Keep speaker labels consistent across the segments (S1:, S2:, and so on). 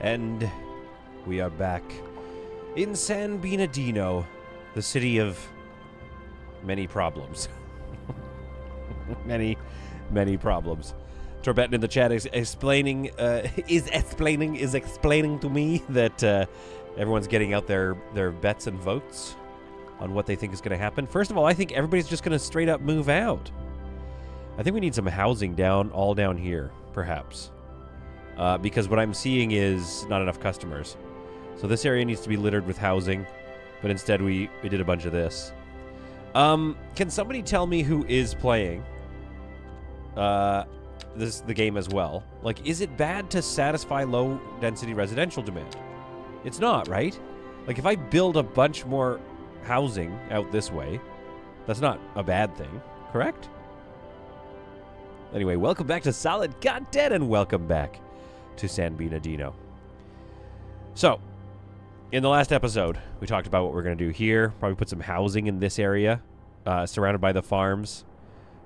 S1: And we are back in San Bernardino, the city of many problems. many problems. Torbetten in the chat is explaining to me that everyone's getting out their bets and votes on what they think is going to happen. First of all, I think everybody's just going to straight up move out. I think we need some housing all down here, perhaps. Because what I'm seeing is not enough customers. So this area needs to be littered with housing, but instead we did a bunch of this. Can somebody tell me who is playing the game as well? Like, is it bad to satisfy low-density residential demand? It's not, right? Like, if I build a bunch more housing out this way, that's not a bad thing, correct? Anyway, welcome back to Solid Content, and welcome back to San Bernardino. So, in the last episode, we talked about what we're going to do here. Probably put some housing in this area, surrounded by the farms.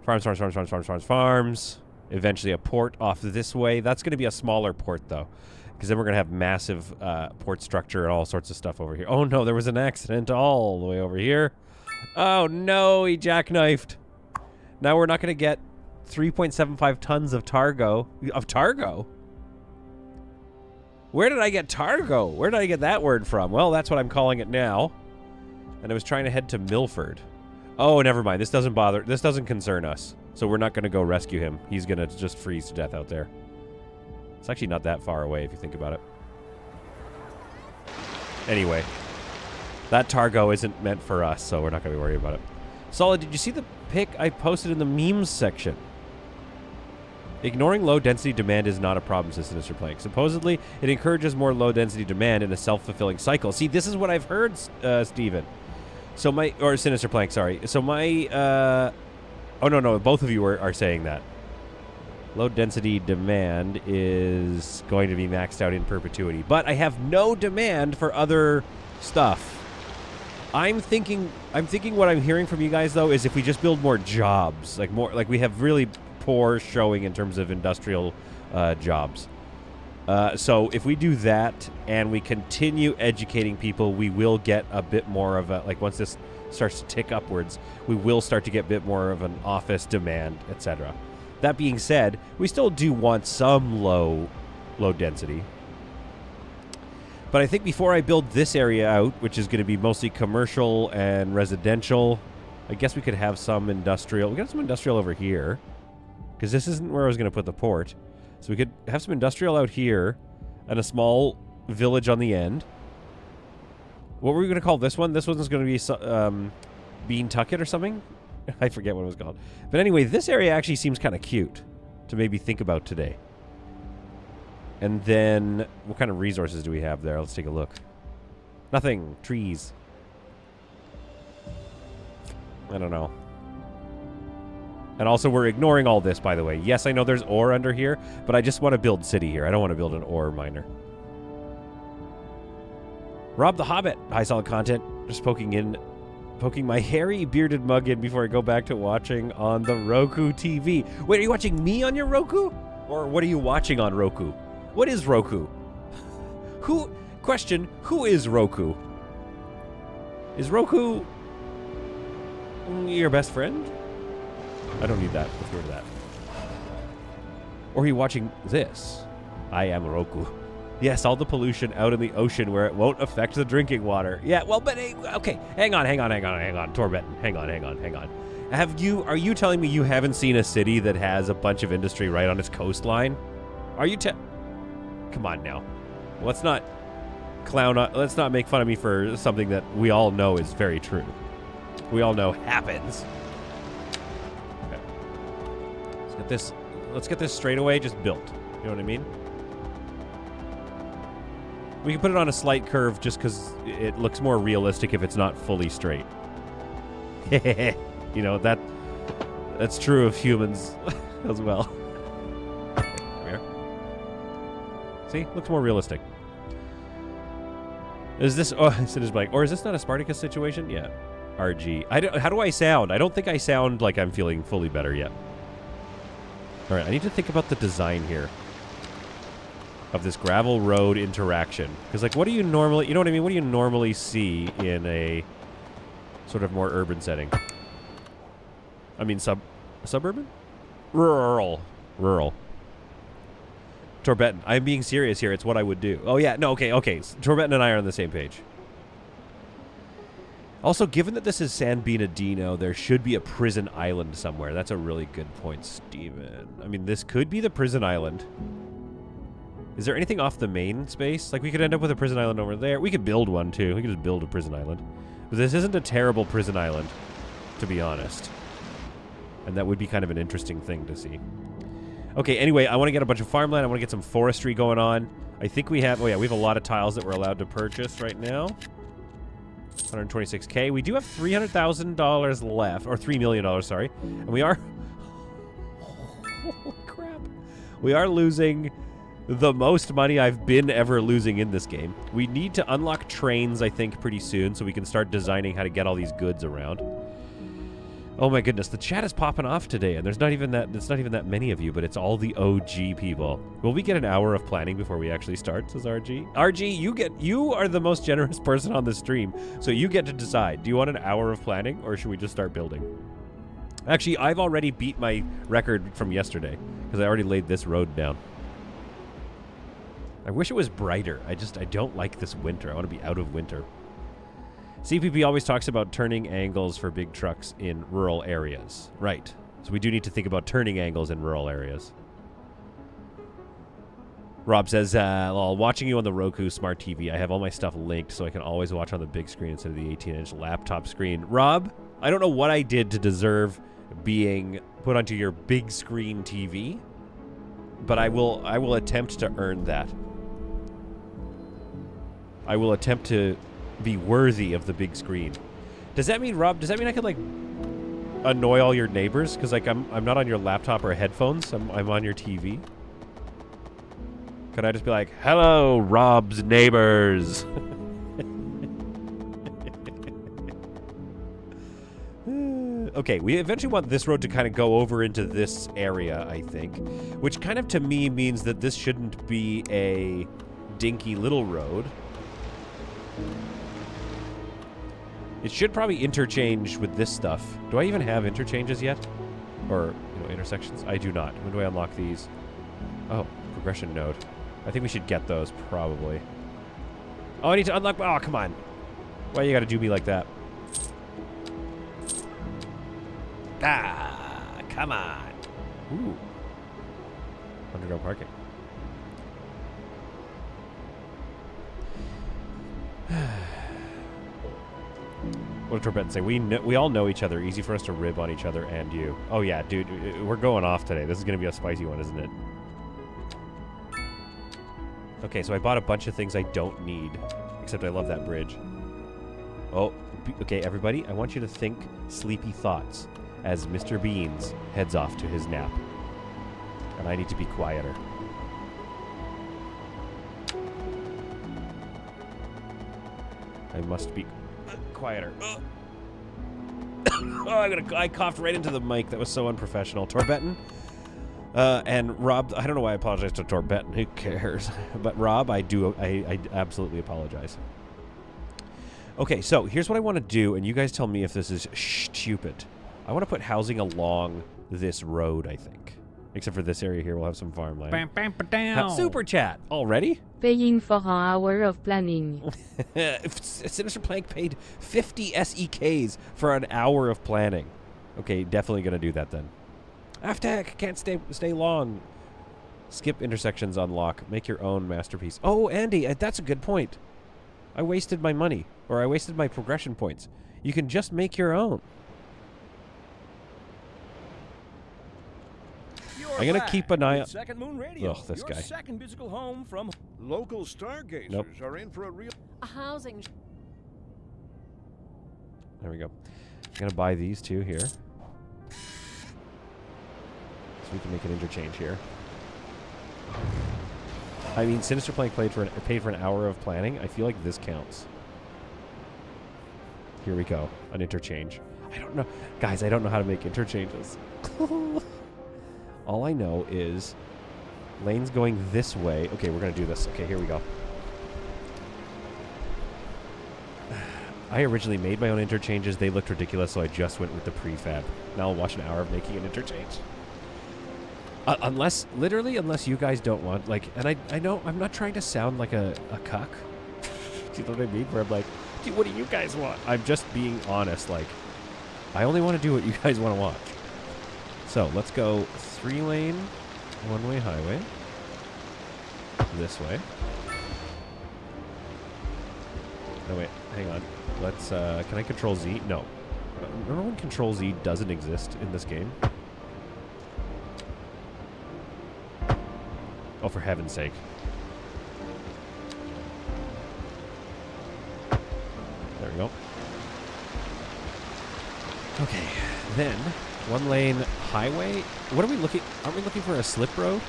S1: Farms. Eventually a port off this way. That's going to be a smaller port, though, because then we're going to have massive port structure and all sorts of stuff over here. Oh, no, there was an accident all the way over here. Oh, no, he jackknifed. Now we're not going to get 3.75 tons of Targo. Where did I get Targo? Where did I get that word from? Well, that's what I'm calling it now. And I was trying to head to Milford. Oh, never mind. This doesn't bother. This doesn't concern us. So we're not going to go rescue him. He's going to just freeze to death out there. It's actually not that far away if you think about it. Anyway, that Targo isn't meant for us, so we're not going to be worried about it. Solid, did you see the pic I posted in the memes section? Ignoring low-density demand is not a problem, says Sinister Plank. Supposedly, it encourages more low-density demand in a self-fulfilling cycle. See, this is what I've heard, Steven. So or Sinister Plank, sorry. So oh, no, both of you are saying that. Low-density demand is going to be maxed out in perpetuity. But I have no demand for other stuff. I'm thinking what I'm hearing from you guys, though, is if we just build more jobs, like we have really poor showing in terms of industrial jobs. So if we do that and we continue educating people, we will get a bit more of a, like, once this starts to tick upwards, we will start to get a bit more of an office demand, etc. That being said, we still do want some low density. But I think before I build this area out, which is going to be mostly commercial and residential, I guess we could have some industrial. We got some industrial over here, because this isn't where I was going to put the port. So we could have some industrial out here and a small village on the end. What were we going to call this one? This one's going to be Bean Tucket or something? I forget what it was called. But anyway, this area actually seems kind of cute to maybe think about today. And then, what kind of resources do we have there? Let's take a look. Nothing. Trees. I don't know. And also, we're ignoring all this, by the way. Yes, I know there's ore under here, but I just want to build city here. I don't want to build an ore miner. Rob the Hobbit. High Solid Content. Just poking my hairy bearded mug in before I go back to watching on the Roku TV. Wait, are you watching me on your Roku? Or what are you watching on Roku? What is Roku? Who is Roku? Is Roku your best friend? I don't need that. Let's go to that. Or are you watching this? I am Roku. Yes, all the pollution out in the ocean where it won't affect the drinking water. Yeah, well, but okay. Hang on. Torbetten, hang on. Are you telling me you haven't seen a city that has a bunch of industry right on its coastline? Are you Come on now. Let's not let's not make fun of me for something that we all know is very true. We all know happens. Okay. Let's get this straight away just built. You know what I mean? We can put it on a slight curve just because it looks more realistic if it's not fully straight. You know, that's true of humans as well. Come here. See? Looks more realistic. Is this... Oh, it is blank. Or is this not a Spartacus situation? Yeah. RG. How do I sound? I don't think I sound like I'm feeling fully better yet. Alright, I need to think about the design here. of this gravel road interaction. Because, like, what do you normally, you know what I mean? What do you normally see in a sort of more urban setting? I mean, suburban? Rural. Torbetten. I'm being serious here. It's what I would do. Oh, yeah. No, okay. Torbetten and I are on the same page. Also, given that this is San Bernardino, there should be a prison island somewhere. That's a really good point, Steven. I mean, this could be the prison island. Is there anything off the main space? Like, we could end up with a prison island over there. We could build one, too. We could just build a prison island. But this isn't a terrible prison island, to be honest. And that would be kind of an interesting thing to see. Okay, anyway, I want to get a bunch of farmland. I want to get some forestry going on. I think we have... Oh, yeah, we have a lot of tiles that we're allowed to purchase right now. 126K. We do have $300,000 left. Or $3 million, sorry. And we are... Holy crap. We are losing the most money I've been ever losing in this game. We need to unlock trains, I think, pretty soon so we can start designing how to get all these goods around. Oh my goodness, the chat is popping off today, and there's not even that many of you, but it's all the OG people. Will we get an hour of planning before we actually start, says RG? RG, you are the most generous person on the stream, so you get to decide. Do you want an hour of planning, or should we just start building? Actually, I've already beat my record from yesterday, because I already laid this road down. I wish it was brighter. I don't like this winter. I want to be out of winter. CPP always talks about turning angles for big trucks in rural areas. Right. So we do need to think about turning angles in rural areas. Rob says, well, watching you on the Roku Smart TV, I have all my stuff linked so I can always watch on the big screen instead of the 18-inch laptop screen. Rob, I don't know what I did to deserve being put onto your big screen TV, but I will attempt to earn that. I will attempt to be worthy of the big screen. Does that mean, Rob, does that mean I could, like, annoy all your neighbors? Because, like, I'm not on your laptop or headphones. I'm on your TV. Could I just be like, hello, Rob's neighbors? Okay, we eventually want this road to kind of go over into this area, I think. Which kind of, to me, means that this shouldn't be a dinky little road. It should probably interchange with this stuff. Do I even have interchanges yet? Or, you know, intersections? I do not. When do I unlock these? Oh, progression node. I think we should get those, probably. Oh, I need to unlock... Oh, come on. Why you gotta do me like that? Ah, come on. Ooh. Underground parking. What did Torbetten say? We all know each other. Easy for us to rib on each other and you. Oh, yeah, dude. We're going off today. This is going to be a spicy one, isn't it? Okay, so I bought a bunch of things I don't need. Except I love that bridge. Oh, okay, everybody. I want you to think sleepy thoughts as Mr. Beans heads off to his nap. And I need to be quieter. I must be... quieter. Oh, I coughed right into the mic. That was so unprofessional. Torbetten and Rob. I don't know why I apologize to Torbetten. Who cares? But Rob, I absolutely apologize. Okay, so here's what I want to do, and you guys tell me if this is stupid. I want to put housing along this road, I think. Except for this area here, we'll have some farmland.
S2: Bam, bam, ba-down.
S1: Super chat already?
S3: Paying for an hour of planning.
S1: Sinister Plank paid 50 SEKs for an hour of planning. Okay, definitely gonna do that then. Aftek, can't stay long. Skip intersections unlock. Make your own masterpiece. Oh, Andy, that's a good point. I wasted my money, or I wasted my progression points. You can just make your own. I'm gonna keep an eye on.
S4: Second Moon Radio.
S1: Ugh, this
S4: Your
S1: guy.
S4: second musical home from local stargazers are in for a real.
S3: A housing.
S1: There we go. I'm gonna buy these two here, so we can make an interchange here. I mean, Sinister Plank paid for an hour of planning. I feel like this counts. Here we go, an interchange. I don't know, guys. I don't know how to make interchanges. All I know is Lane's going this way. Okay, we're going to do this. Okay, here we go. I originally made my own interchanges. They looked ridiculous, so I just went with the prefab. Now I'll watch an hour of making an interchange. Unless you guys don't want, like, and I know I'm not trying to sound like a cuck. Do you know what I mean? Where I'm like, dude, what do you guys want? I'm just being honest. Like, I only want to do what you guys want to watch. So let's go 3-lane, one-way highway. This way. No, wait, hang on. Let's, can I control Z? No. Remember when control Z doesn't exist in this game? Oh, for heaven's sake. There we go. Okay, then, 1-lane highway. What are we looking, aren't we looking for a slip road?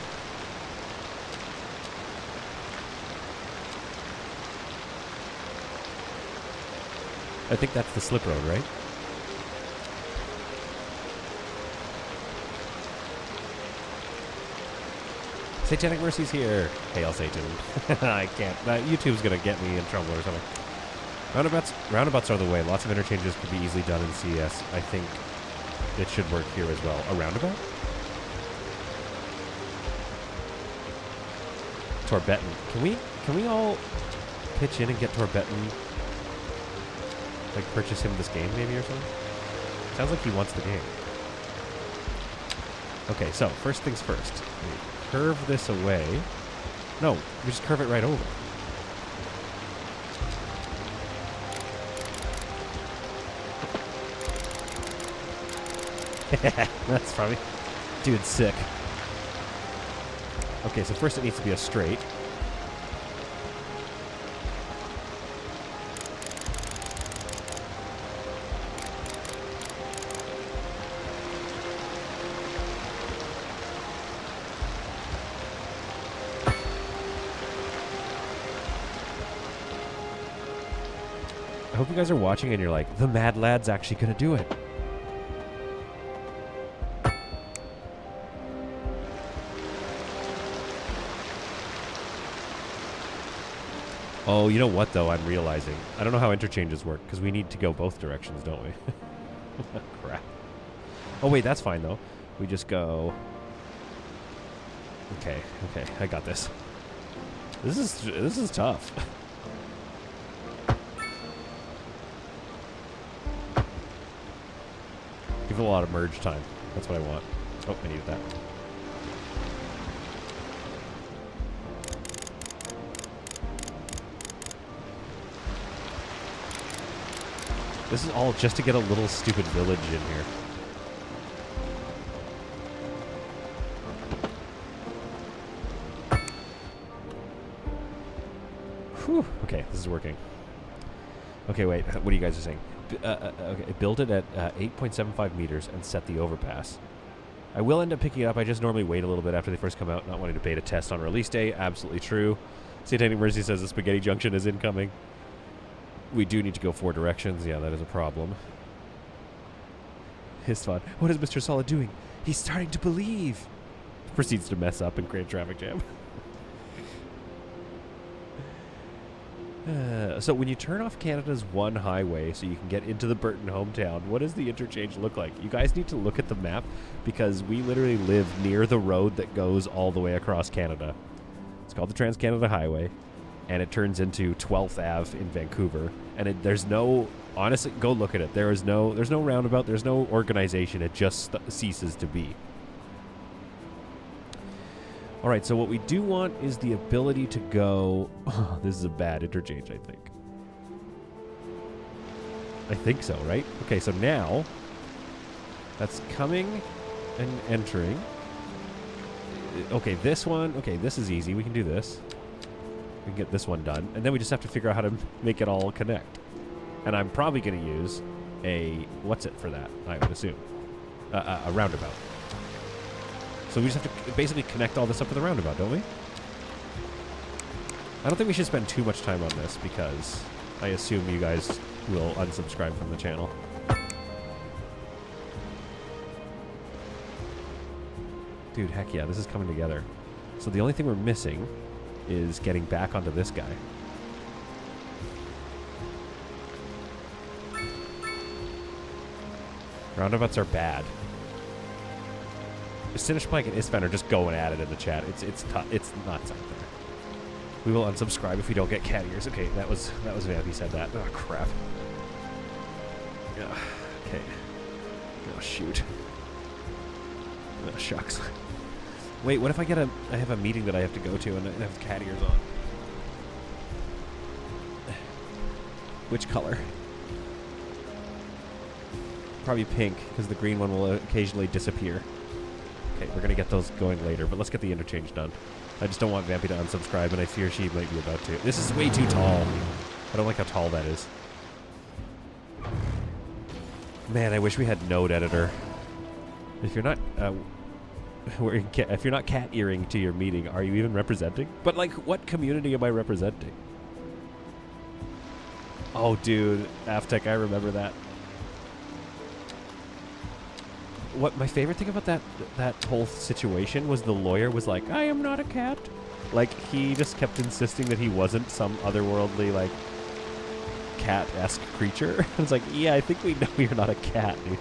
S1: I think that's the slip road, right? Satanic Mercy's here. Hail Satan. I can't. YouTube's going to get me in trouble or something. Roundabouts are the way. Lots of interchanges could be easily done in CS. I think it should work here as well. A roundabout? Torbeton. Can we all pitch in and get Torbeton? Like, purchase him this game, maybe, or something? Sounds like he wants the game. Okay, so, first things first. We curve this away. No, we just curve it right over. That's funny. Dude, sick. Okay, so first it needs to be a straight. I hope you guys are watching and you're like, the Mad Lad's actually going to do it. Oh, you know what, though, I'm realizing. I don't know how interchanges work, because we need to go both directions, don't we? Crap. Oh, wait, that's fine, though. We just go... Okay, I got this. This is tough. Give it a lot of merge time. That's what I want. Oh, I needed that. This is all just to get a little stupid village in here. Whew. Okay, this is working. Okay, wait. What are you guys are saying? Okay, build it at 8.75 meters and set the overpass. I will end up picking it up. I just normally wait a little bit after they first come out, not wanting to beta test on release day. Absolutely true. Satanic Mercy says the Spaghetti Junction is incoming. We do need to go 4 directions. Yeah, that is a problem. His thought. What is Mr. Solid doing? He's starting to believe. Proceeds to mess up and create a traffic jam. So when you turn off Canada's one highway so you can get into the Burton hometown, what does the interchange look like? You guys need to look at the map because we literally live near the road that goes all the way across Canada. It's called the Trans-Canada Highway, and it turns into 12th Ave in Vancouver. And there's no, honestly, go look at it. There's no roundabout. There's no organization. It just ceases to be. All right, so what we do want is the ability to go... Oh, this is a bad interchange, I think. I think so, right? Okay, so now that's coming and entering. Okay, this one. Okay, this is easy. We can do this. We can get this one done. And then we just have to figure out how to make it all connect. And I'm probably going to use a... What's it for that, I would assume? A roundabout. So we just have to basically connect all this up to the roundabout, don't we? I don't think we should spend too much time on this because I assume you guys will unsubscribe from the channel. Dude, heck yeah, this is coming together. So the only thing we're missing is getting back onto this guy. Roundabouts are bad. Sinister Plank and Isfan are just going at it in the chat. It's nuts out there. We will unsubscribe if we don't get cat ears. Okay, that was Vampy said that. Oh crap. Yeah. Okay. Oh shoot. Oh shucks. Wait, what if I have a meeting that I have to go to and I have cat ears on? Which color? Probably pink, because the green one will occasionally disappear. Okay, we're going to get those going later, but let's get the interchange done. I just don't want Vampy to unsubscribe, and I fear she might be about to. This is way too tall. I don't like how tall that is. Man, I wish we had Node Editor. If you're not... if you're not cat earing to your meeting, are you even representing? But, like, what community am I representing? Oh, dude. Aftech, I remember that. What my favorite thing about that whole situation was the lawyer was like, I am not a cat. Like, he just kept insisting that he wasn't some otherworldly, like, cat-esque creature. I was like, yeah, I think we know you're not a cat, dude.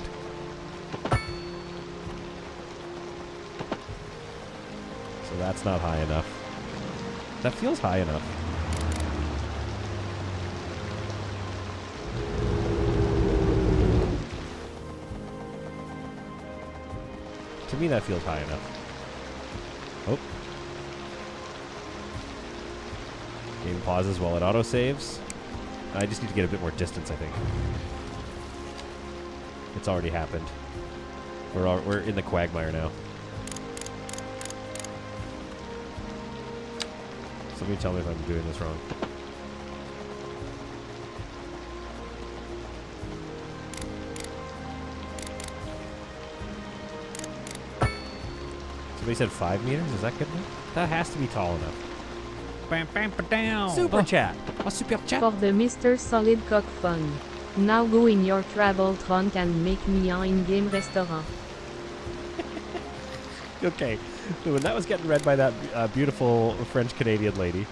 S1: So that's not high enough. That feels high enough. To me, that feels high enough. Oh. Game pauses while it autosaves. I just need to get a bit more distance, I think. It's already happened. We're in the quagmire now. Somebody tell me if I'm doing this wrong. Somebody said 5 meters? Is that good enough? That has to be tall enough. Bam, bam, down. Super chat. Oh, super chat.
S3: For the Mr. Solid Cock Fun. Now go in your travel trunk and make me an in-game restaurant.
S1: Okay. So when that was getting read by that beautiful French-Canadian lady,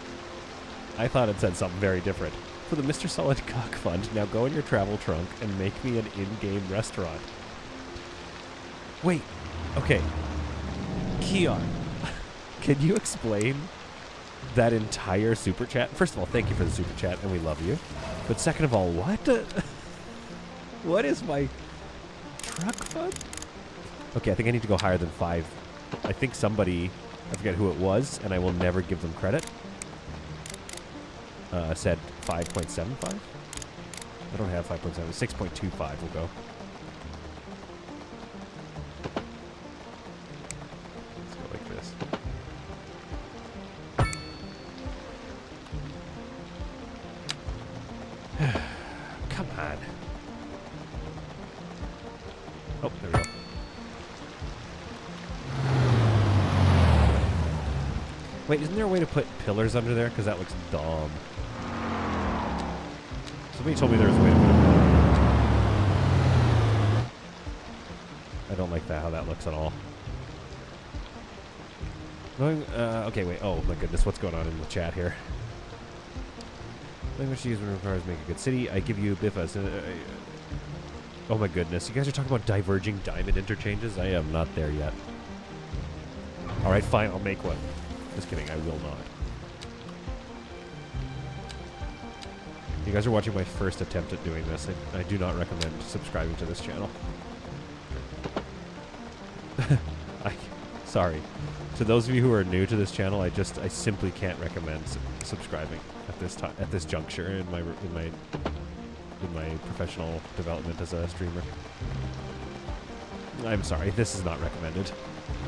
S1: I thought it said something very different. For the Mr. Solid Cock Fund, now go in your travel trunk and make me an in-game restaurant. Wait. Okay. Keon, can you explain that entire super chat? First of all, thank you for the super chat, and we love you. But second of all, what? What is my truck fund? Okay, I think I need to go higher than 5. I think somebody, I forget who it was, and I will never give them credit, said 5.75. I don't have 5.7. 6.25 will go. Come on. Oh, there we go. Wait, isn't there a way to put pillars under there? Because that looks dumb. Somebody told me there was a way to put a pillar. I don't like that, how that looks at all. Okay, wait. Oh, my goodness. What's going on in the chat here? Language to use when requires make a good city. I give you Biffas. Oh my goodness. You guys are talking about diverging diamond interchanges? I am not there yet. Alright, fine. I'll make one. Just kidding. I will not. You guys are watching my first attempt at doing this. I do not recommend subscribing to this channel. Sorry. To those of you who are new to this channel, I simply can't recommend subscribing at this juncture in my professional development as a streamer. I'm sorry, this is not recommended.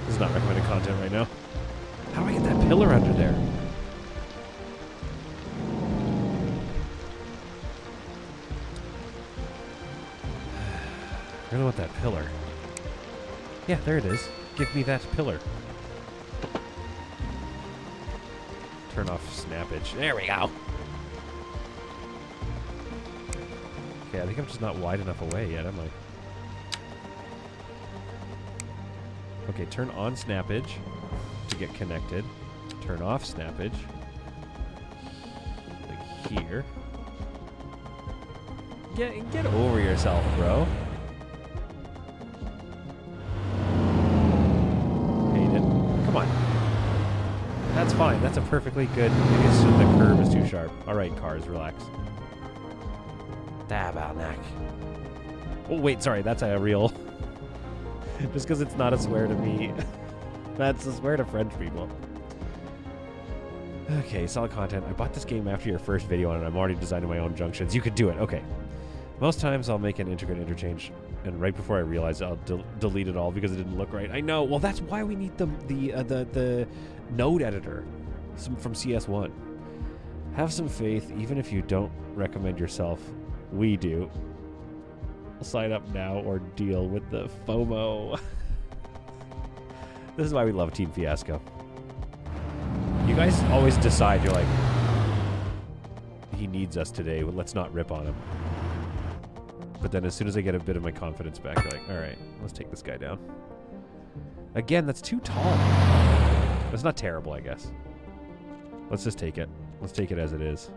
S1: This is not recommended content right now. How do I get that pillar under there? I don't know what that pillar. Yeah, there it is. Give me that pillar. Turn off snappage. There we go. Okay, I think I'm just not wide enough away yet, am I? Okay, turn on snappage to get connected. Turn off snappage. Like here. Get over yourself, bro. Hate it. Come on. That's fine. That's a perfectly good. Maybe it's just the curve is too sharp. All right, cars, relax. Tabarnak. Oh wait, sorry. That's a real. Just because it's not a swear to me. That's a swear to French people. Okay, solid content. I bought this game after your first video on it. I'm already designing my own junctions. You could do it. Okay. Most times I'll make an integrated interchange, and right before I realize I'll delete it all because it didn't look right. I know. Well, that's why we need the node editor from CS1. Have some faith, even if you don't recommend yourself. We do. Sign up now or deal with the FOMO. This is why we love Team Fiasco. You guys always decide, you're like, he needs us today, but let's not rip on him. But then as soon as I get a bit of my confidence back, you're like, all right, let's take this guy down. Again, that's too tall. That's not terrible, I guess. Let's just take it. Let's take it as it is.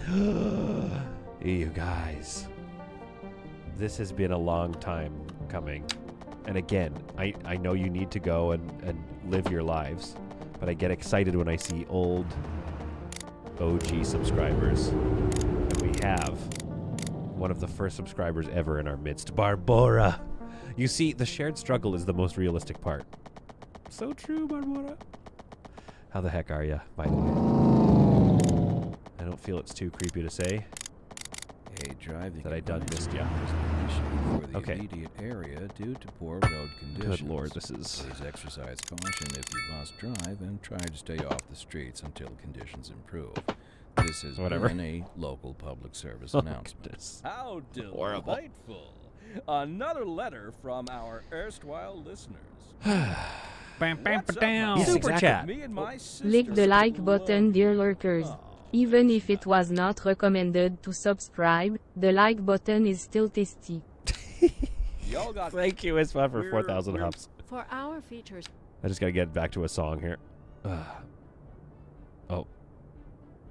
S1: You guys. This has been a long time coming. And again, I know you need to go and live your lives, but I get excited when I see old OG subscribers. And we have one of the first subscribers ever in our midst, Barbora. You see, the shared struggle is the most realistic part. So true, Barbora. How the heck are you, by the way? I don't feel it's too creepy to say.
S2: A driving
S1: that I done missed you.
S2: For the immediate area due to poor road conditions.
S1: Good Lord, this is...
S2: Please exercise caution if you must drive and try to stay off the streets until conditions improve. This has been a local public service announcement.
S1: Goodness.
S4: How delightful. Another letter from our erstwhile listeners.
S1: Yes, Super chat.
S4: Me and my sister
S3: Click the like button, dear lurkers. Even if it was not recommended to subscribe, the like button is still tasty.
S1: Thank you, Isfa, for 4,000 hops.
S5: For our features.
S1: I just gotta get back to a song here. Oh.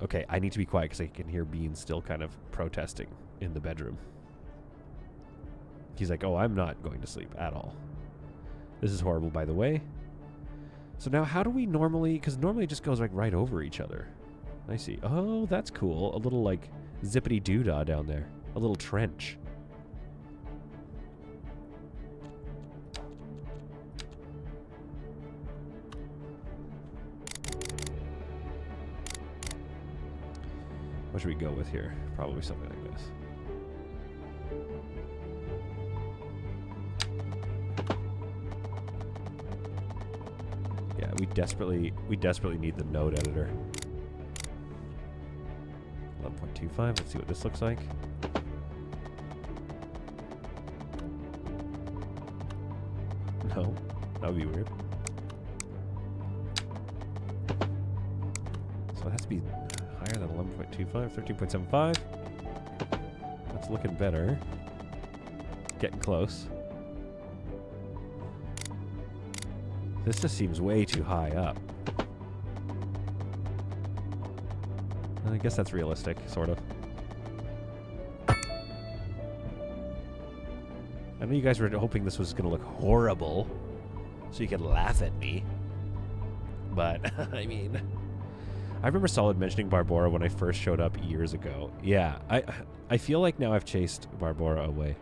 S1: Okay, I need to be quiet because I can hear Bean still kind of protesting in the bedroom. He's like, oh, I'm not going to sleep at all. This is horrible, by the way. So now how do we normally... Because normally it just goes like right over each other. I see. Oh, that's cool. A little like zippity-doo-dah down there. A little trench. What should we go with here? Probably something like this. Yeah, we desperately need the node editor. 11.25. Let's see what this looks like. No, that would be weird. So it has to be higher than 11.25, 13.75. That's looking better. Getting close. This just seems way too high up. I guess that's realistic, sort of. I know you guys were hoping this was going to look horrible, so you could laugh at me. But, I mean... I remember Solid mentioning Barbora when I first showed up years ago. Yeah, I feel like now I've chased Barbora away.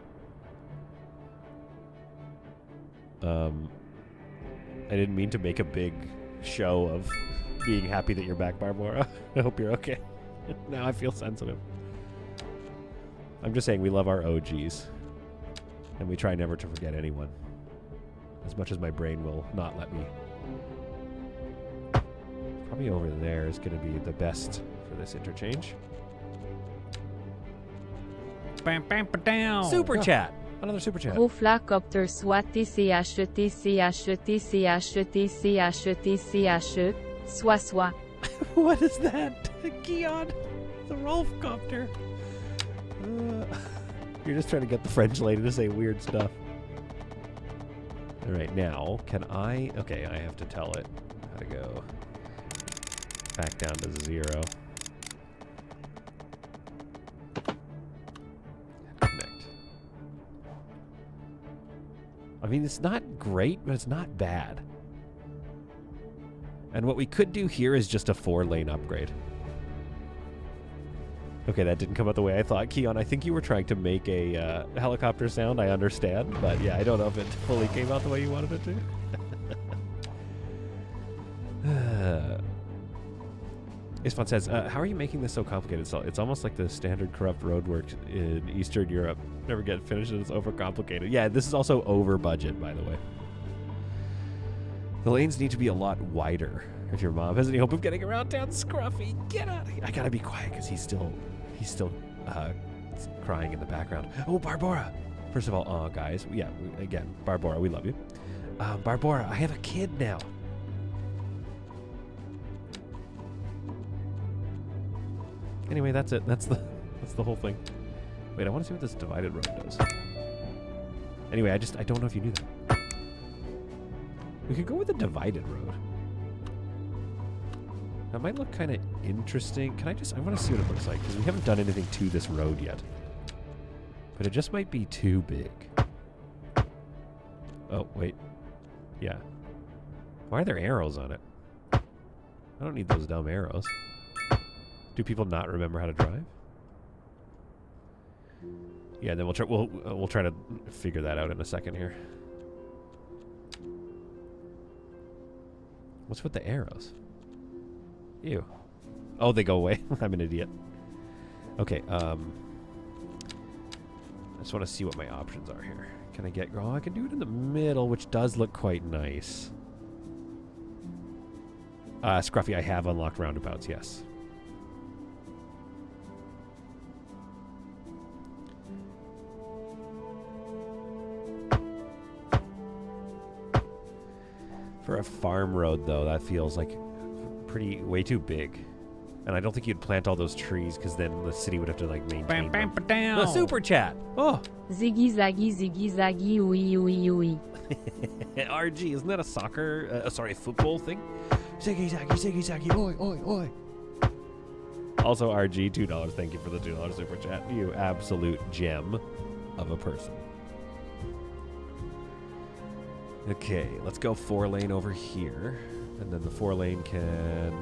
S1: I didn't mean to make a big show of being happy that you're back, Barbora. I hope you're okay. Now I feel sensitive. I'm just saying we love our OGs. And we try never to forget anyone. As much as my brain will not let me. Probably over there is going to be the best for this interchange.
S6: Bam, bam, down.
S1: Super chat. Another super chat.
S3: Roflacopter soit TCHTCHTCHTCHTCH soit.
S1: What is that? Keon. The Rolfcopter. You're just trying to get the French lady to say weird stuff. All right, now, can I... Okay, I have to tell it Gotta go back down to 0. Connect. I mean, it's not great, but it's not bad. And what we could do here is just a 4-lane upgrade. Okay, that didn't come out the way I thought. Keon, I think you were trying to make a helicopter sound. I understand. But yeah, I don't know if it fully came out the way you wanted it to. Isfan says, how are you making this so complicated? So it's almost like the standard corrupt roadworks in Eastern Europe. Never get finished and it's overcomplicated. Yeah, this is also over budget, by the way. The lanes need to be a lot wider. If your mom has any hope of getting around town, Scruffy, get out of here. I gotta be quiet because he's still crying in the background. Oh, Barbara. First of all, guys, yeah, again, Barbara, we love you. Barbara, I have a kid now. Anyway, that's it. That's the whole thing. Wait, I want to see what this divided road does. Anyway, I don't know if you knew that. We could go with a divided road. That might look kind of interesting. I want to see what it looks like, because we haven't done anything to this road yet. But it just might be too big. Oh, wait. Yeah. Why are there arrows on it? I don't need those dumb arrows. Do people not remember how to drive? Yeah, then we'll try to figure that out in a second here. What's with the arrows? Ew. Oh, they go away. I'm an idiot. Okay, I just want to see what my options are here. Can I get... Oh, I can do it in the middle, which does look quite nice. Scruffy, I have unlocked roundabouts, yes. For a farm road, though, that feels like way too big. And I don't think you'd plant all those trees, because then the city would have to, like, maintain them.
S6: Down.
S1: Super chat! Oh!
S3: Ziggy zaggy, oui.
S1: RG, isn't that a soccer, football thing? Ziggy zaggy, oi, oi, oi. Also, RG, $2. Thank you for the $2 super chat. You absolute gem of a person. Okay, let's go 4-lane over here. And then the 4-lane can...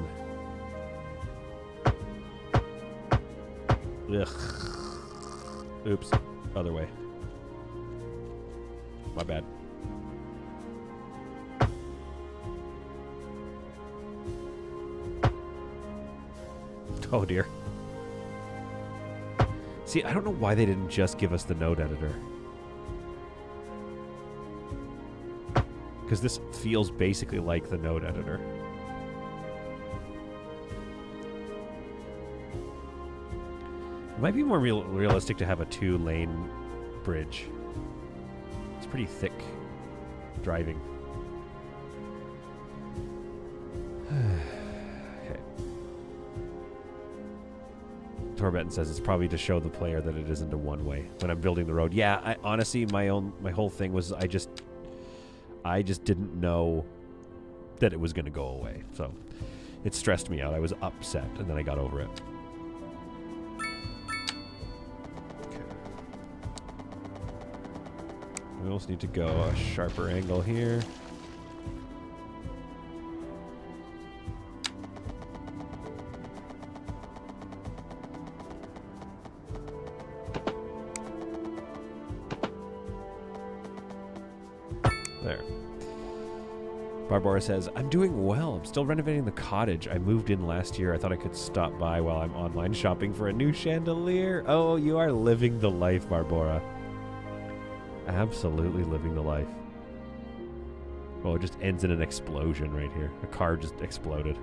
S1: Ugh. Oops. Other way. My bad. Oh, dear. See, I don't know why they didn't just give us the node editor. Because this feels basically like the node editor. It might be more realistic to have a 2-lane bridge. It's pretty thick driving. Okay. Torbenton says it's probably to show the player that it isn't a one-way when I'm building the road. Yeah, honestly, my whole thing was I just didn't know that it was going to go away. So it stressed me out. I was upset, and then I got over it. Okay. We also need to go a sharper angle here. There. Barbara says, I'm doing well. I'm still renovating the cottage. I moved in last year. I thought I could stop by while I'm online shopping for a new chandelier. Oh, you are living the life, Barbara. Absolutely living the life. Well, it just ends in an explosion right here. A car just exploded.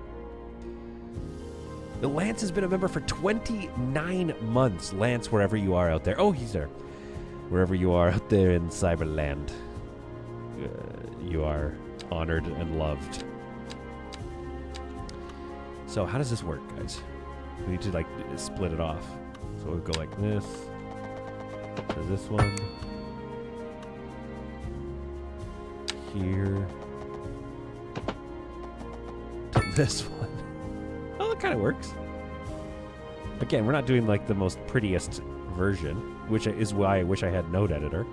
S1: The Lance has been a member for 29 months. Lance, wherever you are out there. Oh, he's there. Wherever you are out there in Cyberland. You are honored and loved. So how does this work, guys? We need to like split it off. So we'll go like this to this one here this one. Oh, it kind of works. Again, we're not doing like the most prettiest version, which is why I wish I had Node Editor.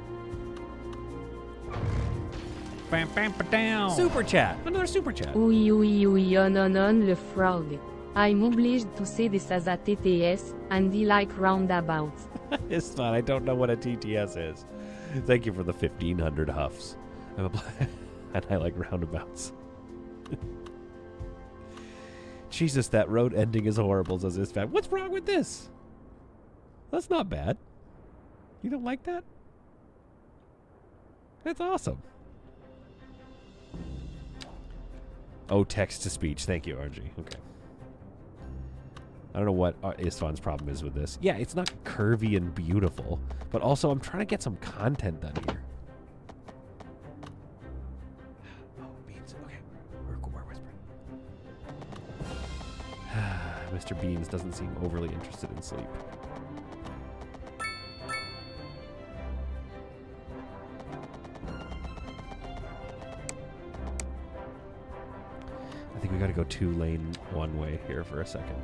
S6: Bam, bam, down.
S1: Super chat. Another super chat.
S3: Oui, oui, oui, on, le frog. I'm obliged to say this as a TTS, and I like roundabouts.
S1: It's fine. I don't know what a TTS is. Thank you for the 1,500 huffs. And I like roundabouts. Jesus, that road ending is horrible, says this fan. What's wrong with this? That's not bad. You don't like that? That's awesome. Oh, text to speech. Thank you, RG. Okay. I don't know what Istvan's problem is with this. Yeah, it's not curvy and beautiful, but also I'm trying to get some content done here. Oh, Beans. Okay. We're whispering. Mr. Beans doesn't seem overly interested in sleep. I think we gotta go 2-lane one way here for a second.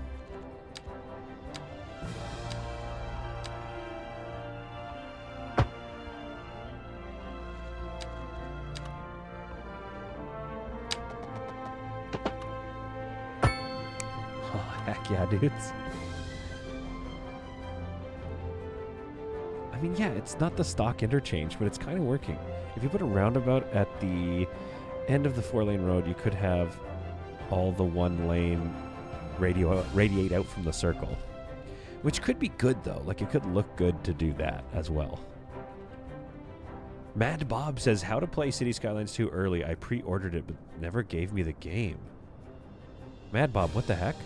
S1: Yeah, dudes. I mean, yeah, it's not the stock interchange, but it's kind of working. If you put a roundabout at the end of the 4-lane road, you could have all the 1-lane radiate out from the circle, which could be good, though. Like, it could look good to do that as well. Mad Bob says, how to play City Skylines 2 early. I pre-ordered it, but never gave me the game. Mad Bob, what the heck?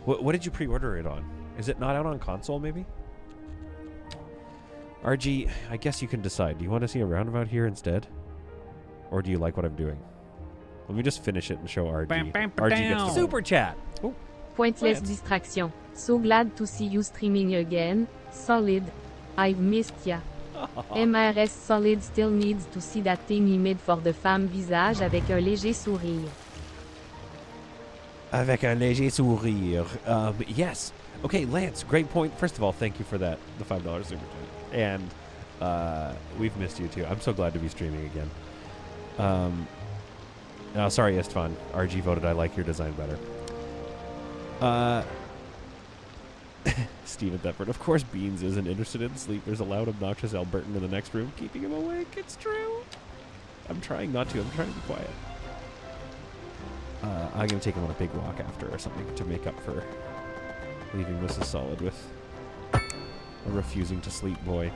S1: What did you pre-order it on? Is it not out on console, maybe? RG, I guess you can decide. Do you want to see a roundabout here instead? Or do you like what I'm doing? Let me just finish it and show RG.
S6: Bam, bam,
S1: RG gets
S6: down.
S1: the super chat. Oh,
S3: Pointless distraction. So glad to see you streaming again. Solid. I've missed ya. MRS Solid still needs to see that thing he made for the femme visage avec un léger sourire.
S1: Avec un léger sourire. Yes. Okay, Lance, great point. First of all, thank you for that, the $5 super chat. And we've missed you too. I'm so glad to be streaming again. Sorry, Istvan. RG voted I like your design better. Stephen Thetford. Of course Beans isn't interested in sleep. There's a loud, obnoxious Albertan in the next room keeping him awake. It's true. I'm trying not to. I'm trying to be quiet. I'm going to take him on a big walk after or something to make up for leaving Mrs. Solid with a refusing to sleep boy.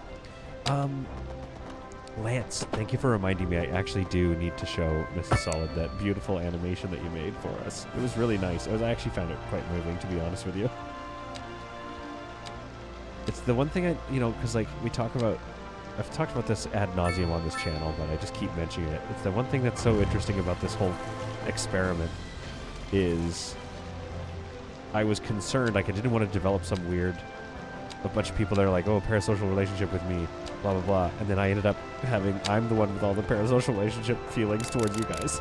S1: Lance, thank you for reminding me. I actually do need to show Mrs. Solid that beautiful animation that you made for us. It was really nice. I actually found it quite moving, to be honest with you. It's the one thing because like I've talked about this ad nauseum on this channel, but I just keep mentioning it. It's the one thing that's so interesting about this whole experiment is I was concerned, like I didn't want to develop some weird, a bunch of people that are like, oh, parasocial relationship with me, blah, blah, blah. And then I ended up I'm the one with all the parasocial relationship feelings towards you guys.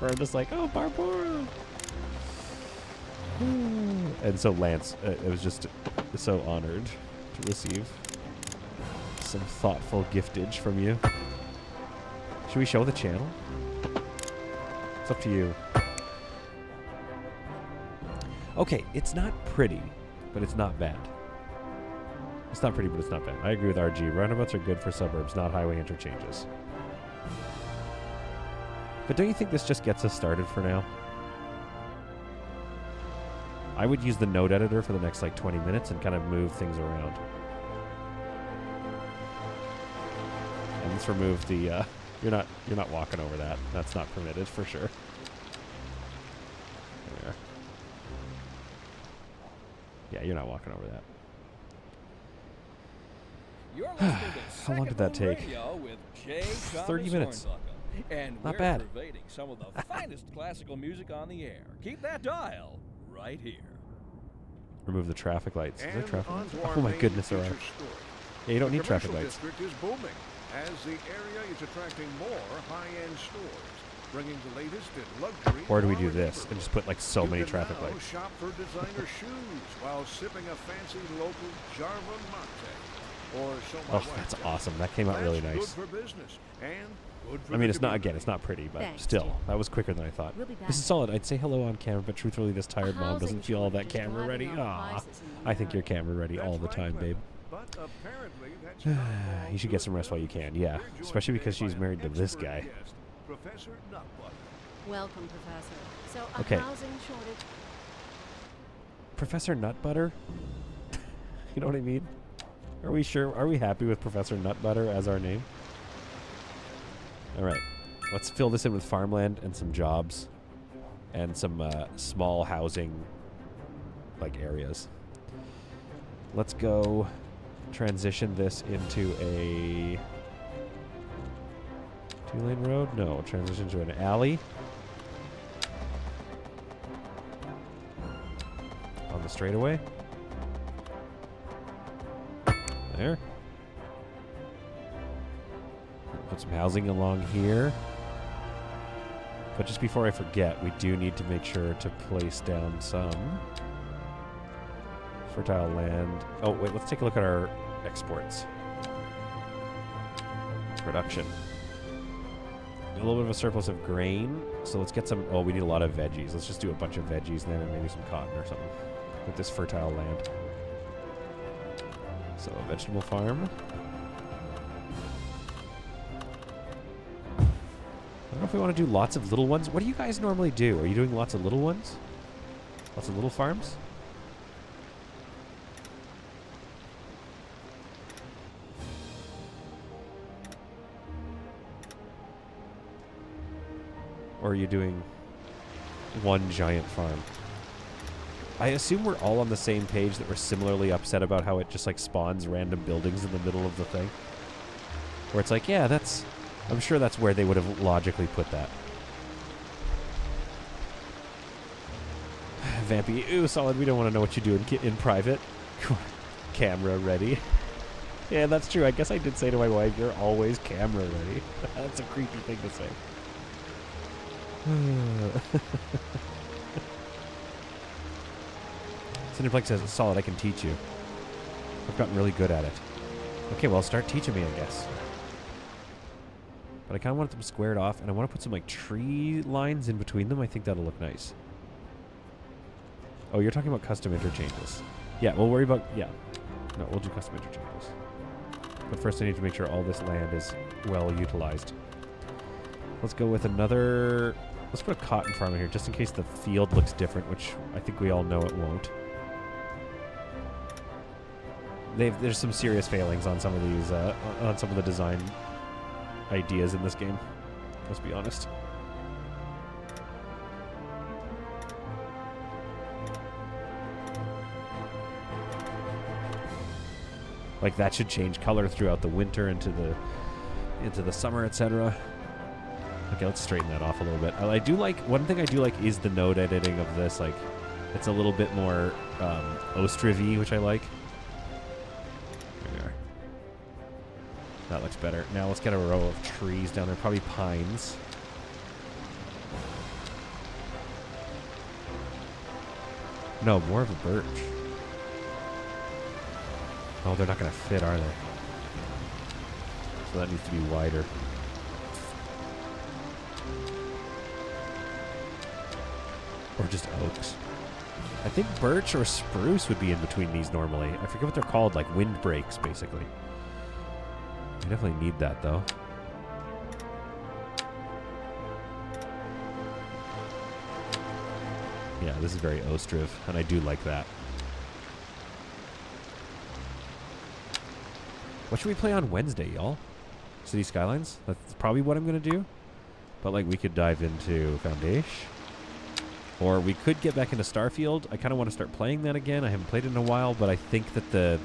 S1: Where I'm just like, oh, Barbara. And so Lance, it was just so honored to receive some thoughtful giftage from you. Should we show the channel? It's up to you. Okay, it's not pretty, but it's not bad. It's not pretty, but it's not bad. I agree with RG. Roundabouts are good for suburbs, not highway interchanges. But don't you think this just gets us started for now? I would use the node editor for the next like 20 minutes and kind of move things around. And let's remove the you're not walking over that. That's not permitted for sure. There. Yeah, you're not walking over that. How long did that take? 30 minutes.
S4: And
S1: not
S4: we're
S1: bad.
S4: Pervading some of the finest classical music on the air. Keep that dial right here.
S1: Remove the traffic lights. Is there
S4: And
S1: traffic lights?
S4: onto our
S1: Oh my
S4: main
S1: goodness, there are.
S4: feature story.
S1: Yeah, you don't
S4: The
S1: need traffic
S4: commercial
S1: lights.
S4: district is booming as the area is attracting more high-end stores.
S5: bringing the latest in luxury.
S1: Or do we do this and just put like so many traffic
S5: now
S1: lights?
S5: Shop for designer shoes while sipping a fancy local Java Mate. Or so my
S1: Oh,
S5: wife
S1: that's
S5: says.
S1: awesome. That came out really
S5: That's
S1: nice.
S5: Good for business and good for
S1: I mean,
S5: the
S1: it's not,
S5: community.
S1: again, it's not pretty, but
S7: Thanks,
S1: still,
S7: Jim.
S1: that was quicker than I thought.
S7: We'll be back.
S1: This is solid. I'd say hello on camera, but truthfully, this tired mom
S7: Housing
S1: doesn't feel all that
S7: shortage is
S1: camera ready.
S7: driving up
S1: Aw,
S7: prices in the
S1: I think you're
S7: area.
S1: camera ready
S5: That's
S1: all the
S5: right,
S1: time,
S5: Clem.
S1: babe.
S5: But apparently that's not all
S1: You should get some rest while you can, yeah.
S5: We're joined
S1: Especially because
S5: today
S1: she's
S5: by
S1: married to
S5: an
S1: this
S5: expert
S1: guy.
S5: guest, Professor Nutbutter.
S7: Welcome, Professor. So, a
S1: Okay.
S7: housing shortage.
S1: Professor Nutbutter? You know what I mean? Are we sure? Are we happy with Professor Nutbutter as our name? All right. Let's fill this in with farmland and some jobs and some small housing like areas. Let's go transition this into a 2-lane road? No, transition to an alley. On the straightaway. There. Put some housing along here. But just before I forget, we do need to make sure to place down some fertile land. Oh, wait, let's take a look at our exports. Production. A little bit of a surplus of grain. So let's get some... Oh, we need a lot of veggies. Let's just do a bunch of veggies then and maybe some cotton or something with this fertile land. So, a vegetable farm. I don't know if we want to do lots of little ones. What do you guys normally do? Are you doing lots of little ones? Lots of little farms? Or are you doing one giant farm? I assume we're all on the same page that we're similarly upset about how it just like spawns random buildings in the middle of the thing. Where it's like, yeah, that's... I'm sure that's where they would have logically put that. Vampy, ooh, solid, we don't want to know what you do in private. Camera ready. Yeah, that's true. I guess I did say to my wife, you're always camera ready. That's a creepy thing to say. Cinderplex says, solid, I can teach you. I've gotten really good at it. Okay, well, start teaching me, I guess. But I kind of want them squared off, and I want to put some, like, tree lines in between them. I think that'll look nice. Oh, you're talking about custom interchanges. Yeah, we'll worry about... Yeah. No, we'll do custom interchanges. But first I need to make sure all this land is well utilized. Let's go with another... Let's put a cotton farm in here, just in case the field looks different, which I think we all know it won't. There's some serious failings on some of these, on some of the design ideas in this game. Let's be honest. Like that should change color throughout the winter into the summer, etc. Okay, let's straighten that off a little bit. I do like, one thing I do like is the node editing of this. Like, it's a little bit more Ostriv-y, which I like. There we are. That looks better. Now let's get a row of trees down there, probably pines. No, more of a birch. Oh, they're not going to fit, are they? So that needs to be wider. Or just oaks. I think birch or spruce would be in between these normally. I forget what they're called, like windbreaks, basically. We definitely need that, though. Yeah, this is very Ostriv, and I do like that. What should we play on Wednesday, y'all? City Skylines? That's probably what I'm going to do. But, like, we could dive into Foundation. Or we could get back into Starfield. I kind of want to start playing that again. I haven't played it in a while, but I think that the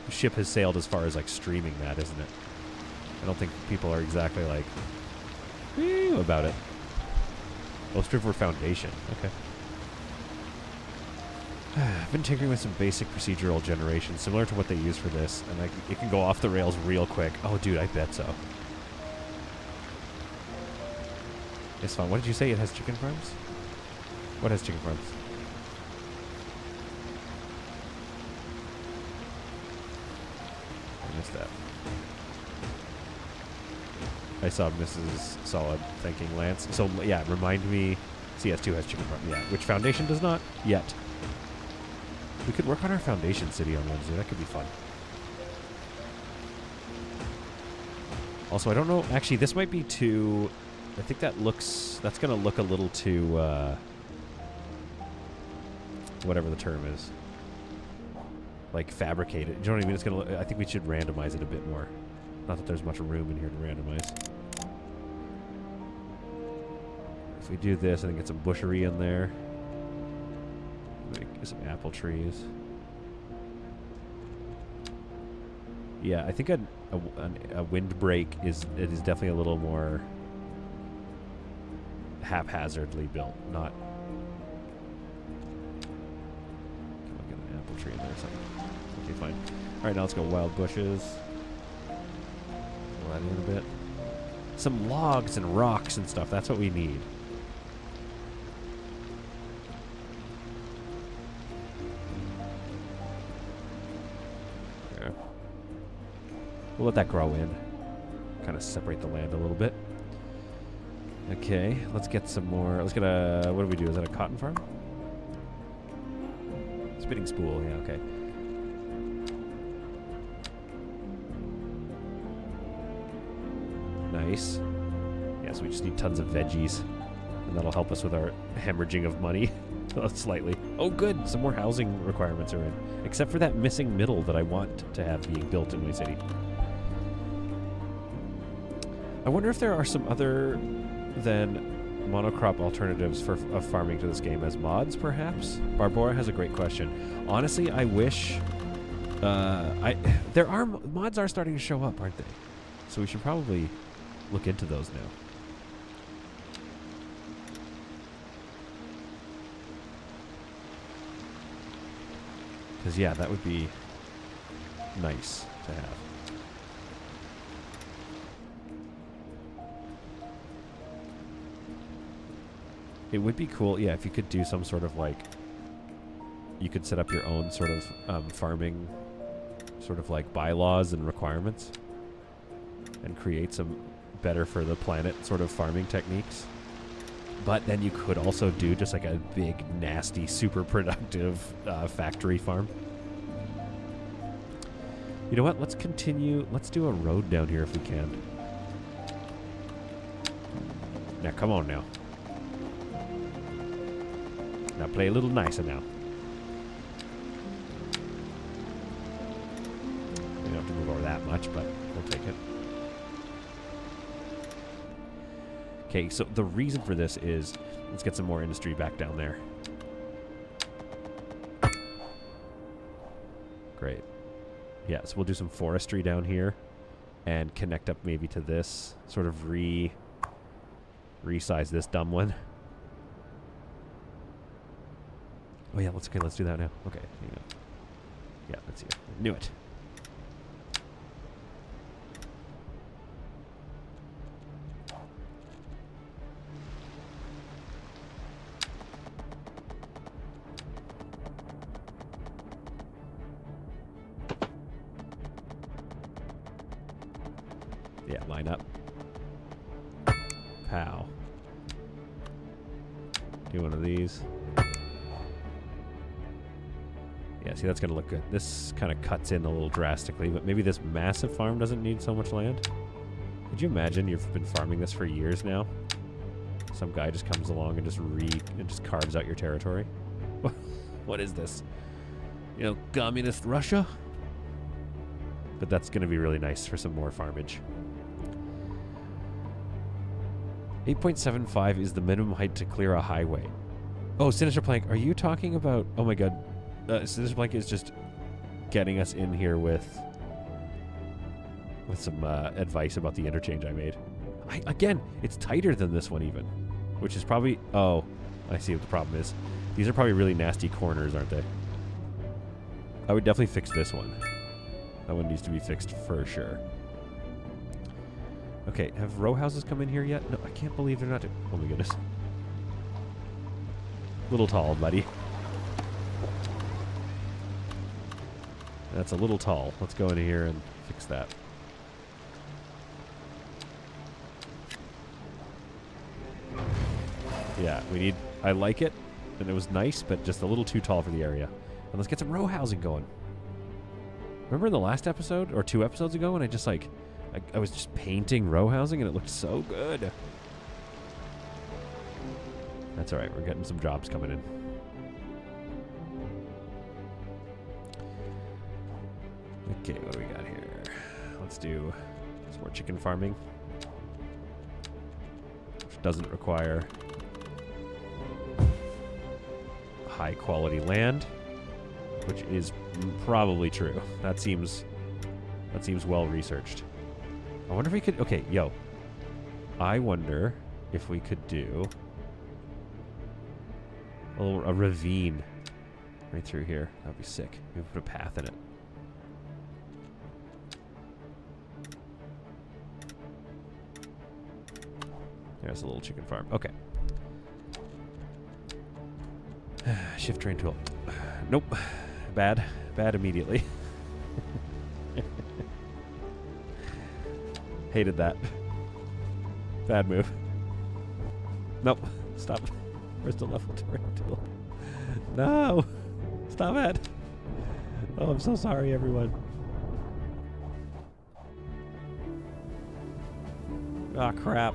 S1: ship has sailed as far as, like, streaming that, isn't it? I don't think people are exactly, like, woo about it. Ostriv or Foundation. Okay. I've been tinkering with some basic procedural generation, similar to what they use for this, and it can go off the rails real quick. Oh, dude, I bet so. is fun. What did you say? It has chicken farms? What has chicken farms? I missed that. I saw Mrs. Solid thanking Lance. So, yeah, remind me. CS2 has chicken farm. Yeah, which Foundation does not yet. We could work on our Foundation city on Wednesday. That could be fun. Also, I don't know. Actually, this might be too... I think that looks... That's going to look a little too... whatever the term is. Like, fabricated. Do you know what I mean? It's going to... I think we should randomize it a bit more. Not that there's much room in here to randomize. If we do this, I think get some bushery in there. Make some apple trees. Yeah, I think a windbreak is definitely a little more haphazardly built. Not. Come on, get an apple tree in there or something. Okay, fine. All right, now let's go wild bushes. Pull that in a bit. Some logs and rocks and stuff. That's what we need. We'll let that grow in. Kind of separate the land a little bit. Okay, let's get some more. Let's get a... What do we do? Is that a cotton farm? Spinning spool. Yeah, okay. Nice. Yeah, so we just need tons of veggies. And that'll help us with our hemorrhaging of money. Slightly. Oh, good. Some more housing requirements are in. Except for that missing middle that I want to have being built in my city. I wonder if there are some other than monocrop alternatives of farming to this game as mods, perhaps? Barbora has a great question. Honestly, I wish... mods are starting to show up, aren't they? So we should probably look into those now. Because, yeah, that would be nice to have. It would be cool, yeah, if you could do some sort of, like... You could set up your own sort of farming, sort of, like, bylaws and requirements. And create some better for the planet sort of farming techniques. But then you could also do just like a big, nasty, super productive factory farm. You know what? Let's continue. Let's do a road down here if we can. Now, come on now. Now, play a little nicer now. We don't have to move over that much, but we'll take it. Okay, so the reason for this is, let's get some more industry back down there. Great. Yeah, so we'll do some forestry down here and connect up maybe to this, sort of resize this dumb one. Oh yeah, let's do that now. Okay, hang on. Yeah, that's here. Knew it. Yeah, line up. Pow. Do one of these. Yeah, see, that's going to look good. This kind of cuts in a little drastically, but maybe this massive farm doesn't need so much land. Could you imagine you've been farming this for years now? Some guy just comes along and just carves out your territory. What is this? You know, communist Russia? But that's going to be really nice for some more farmage. 8.75 is the minimum height to clear a highway. Oh, Sinister Plank, are you talking about... Oh my god. Sinister Plank is just getting us in here with some advice about the interchange I made. Again, it's tighter than this one even. Which is probably... Oh, I see what the problem is. These are probably really nasty corners, aren't they? I would definitely fix this one. That one needs to be fixed for sure. Okay, have row houses come in here yet? No, I can't believe they're not doing... Oh my goodness. Little tall, buddy. That's a little tall. Let's go in here and fix that. Yeah, we need... I like it, and it was nice, but just a little too tall for the area. And let's get some row housing going. Remember in the last episode, or 2 episodes ago, when I just like... I was just painting row housing, and it looked so good. That's all right. We're getting some jobs coming in. Okay, what do we got here? Let's do some more chicken farming, which doesn't require high quality land, which is probably true. That seems well researched. I wonder if we could... Okay, yo. I wonder if we could do a ravine right through here. That'd be sick. Maybe put a path in it. There's a little chicken farm. Okay. Shift train tool. Nope. Bad. Bad immediately. Hated that. Bad move. Nope. Stop. Where's the level terrain tool? No. Stop it. Oh, I'm so sorry, everyone. Ah, crap.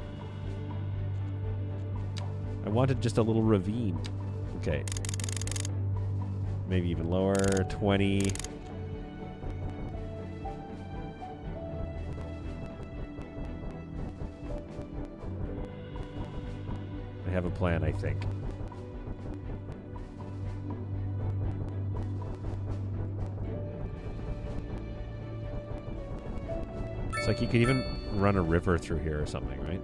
S1: I wanted just a little ravine. Okay. Maybe even lower. 20. I have a plan, I think. It's like you could even run a river through here or something, right?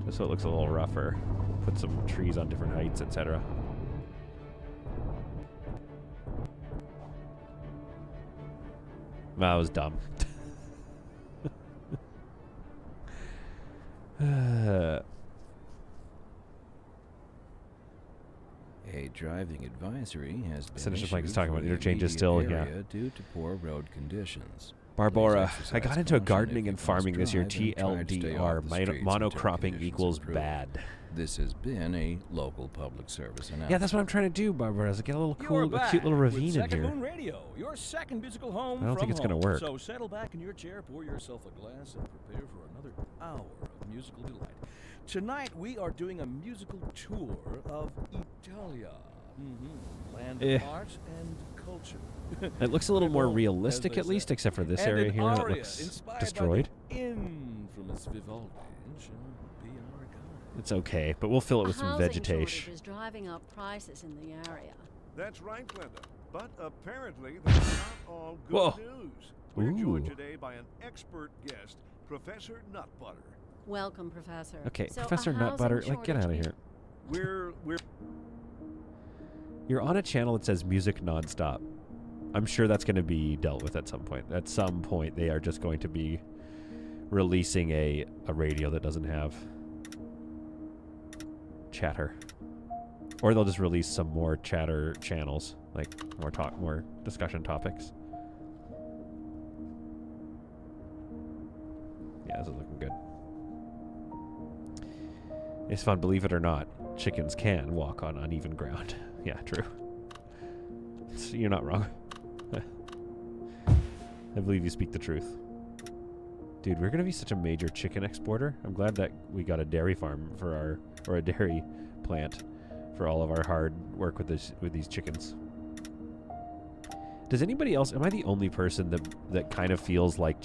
S1: Just so it looks a little rougher. Put some trees on different heights, etc. That was dumb.
S2: A driving advisory has been
S1: Sinister
S2: issued
S1: Flank is talking
S2: for
S1: about
S2: the
S1: interchanges
S2: immediate
S1: still, yeah.
S2: area due to poor road conditions.
S1: Barbara,
S2: Please
S1: I got
S2: exercise
S1: into
S2: caution
S1: gardening
S2: if
S1: and
S2: you
S1: farming
S2: must
S1: this year.
S2: drive and try to stay off the streets until
S1: Monocropping
S2: conditions
S1: equals
S2: improve.
S1: bad.
S2: This has been a local public service announcement.
S1: Yeah, that's what I'm trying to do, Barbara. Is get a little
S4: You're
S1: cool, a
S4: back
S1: cute little
S4: with
S1: ravine in
S4: Second
S1: here.
S4: Moon Radio, your second musical home.
S1: I don't
S4: from
S1: think it's gonna
S4: home.
S1: work.
S4: So settle back in your chair, pour yourself a glass, and prepare for another hour of musical delight. Tonight we are doing a musical tour of Italia, land of art and culture.
S1: It looks a little more
S4: As
S1: realistic,
S4: they
S1: at least,
S4: say.
S1: except for this
S4: And
S1: area
S4: an
S1: here that
S4: aria
S1: looks
S4: inspired
S1: destroyed.
S4: By the infamous Vivaldi shall be our guide.
S1: It's okay, but we'll fill it with some
S7: Housing
S1: vegetation.
S7: shortage is driving up prices in the area.
S5: That's right, Glenda. But apparently, that's not all good
S1: Whoa.
S5: news. We're joined
S1: Ooh.
S5: today by an expert guest, Professor Nutbutter.
S7: Welcome, Professor.
S1: Okay,
S7: So,
S1: Professor
S7: a housing
S1: Nutbutter, like, get out of
S7: shortage
S1: here.
S5: We're
S1: You're on a channel that says music nonstop. I'm sure that's going to be dealt with at some point. At some point, they are just going to be releasing a radio that doesn't have chatter. Or they'll just release some more chatter channels, like more discussion topics. Yeah, this is looking good. It's fun, believe it or not. Chickens can walk on uneven ground. Yeah, true. You're not wrong. I believe you speak the truth. Dude, we're going to be such a major chicken exporter. I'm glad that we got a dairy farm for or a dairy plant for all of our hard work with these chickens. Does anybody else, am I the only person that kind of feels like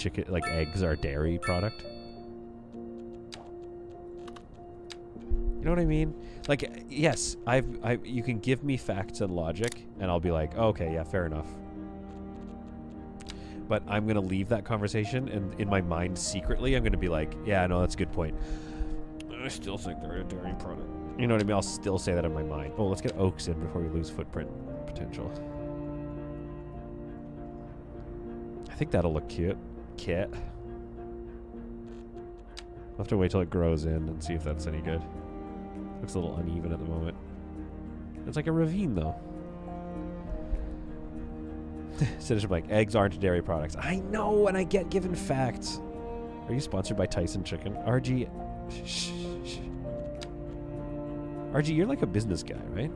S1: eggs are dairy product? You know what I mean? Like, yes, you can give me facts and logic, and I'll be like, oh, okay, yeah, fair enough. But I'm going to leave that conversation, and in my mind, secretly, I'm going to be like, yeah, no, that's a good point. I still think they're a dairy product. You know what I mean? I'll still say that in my mind. Oh, let's get oaks in before we lose footprint potential. I think that'll look cute. Kit. We'll have to wait till it grows in and see if that's any good. Looks a little uneven at the moment. It's like a ravine, though. Citizen Blank, eggs aren't dairy products. I know, and I get given facts. Are you sponsored by Tyson Chicken? RG... RG, you're like a business guy, right?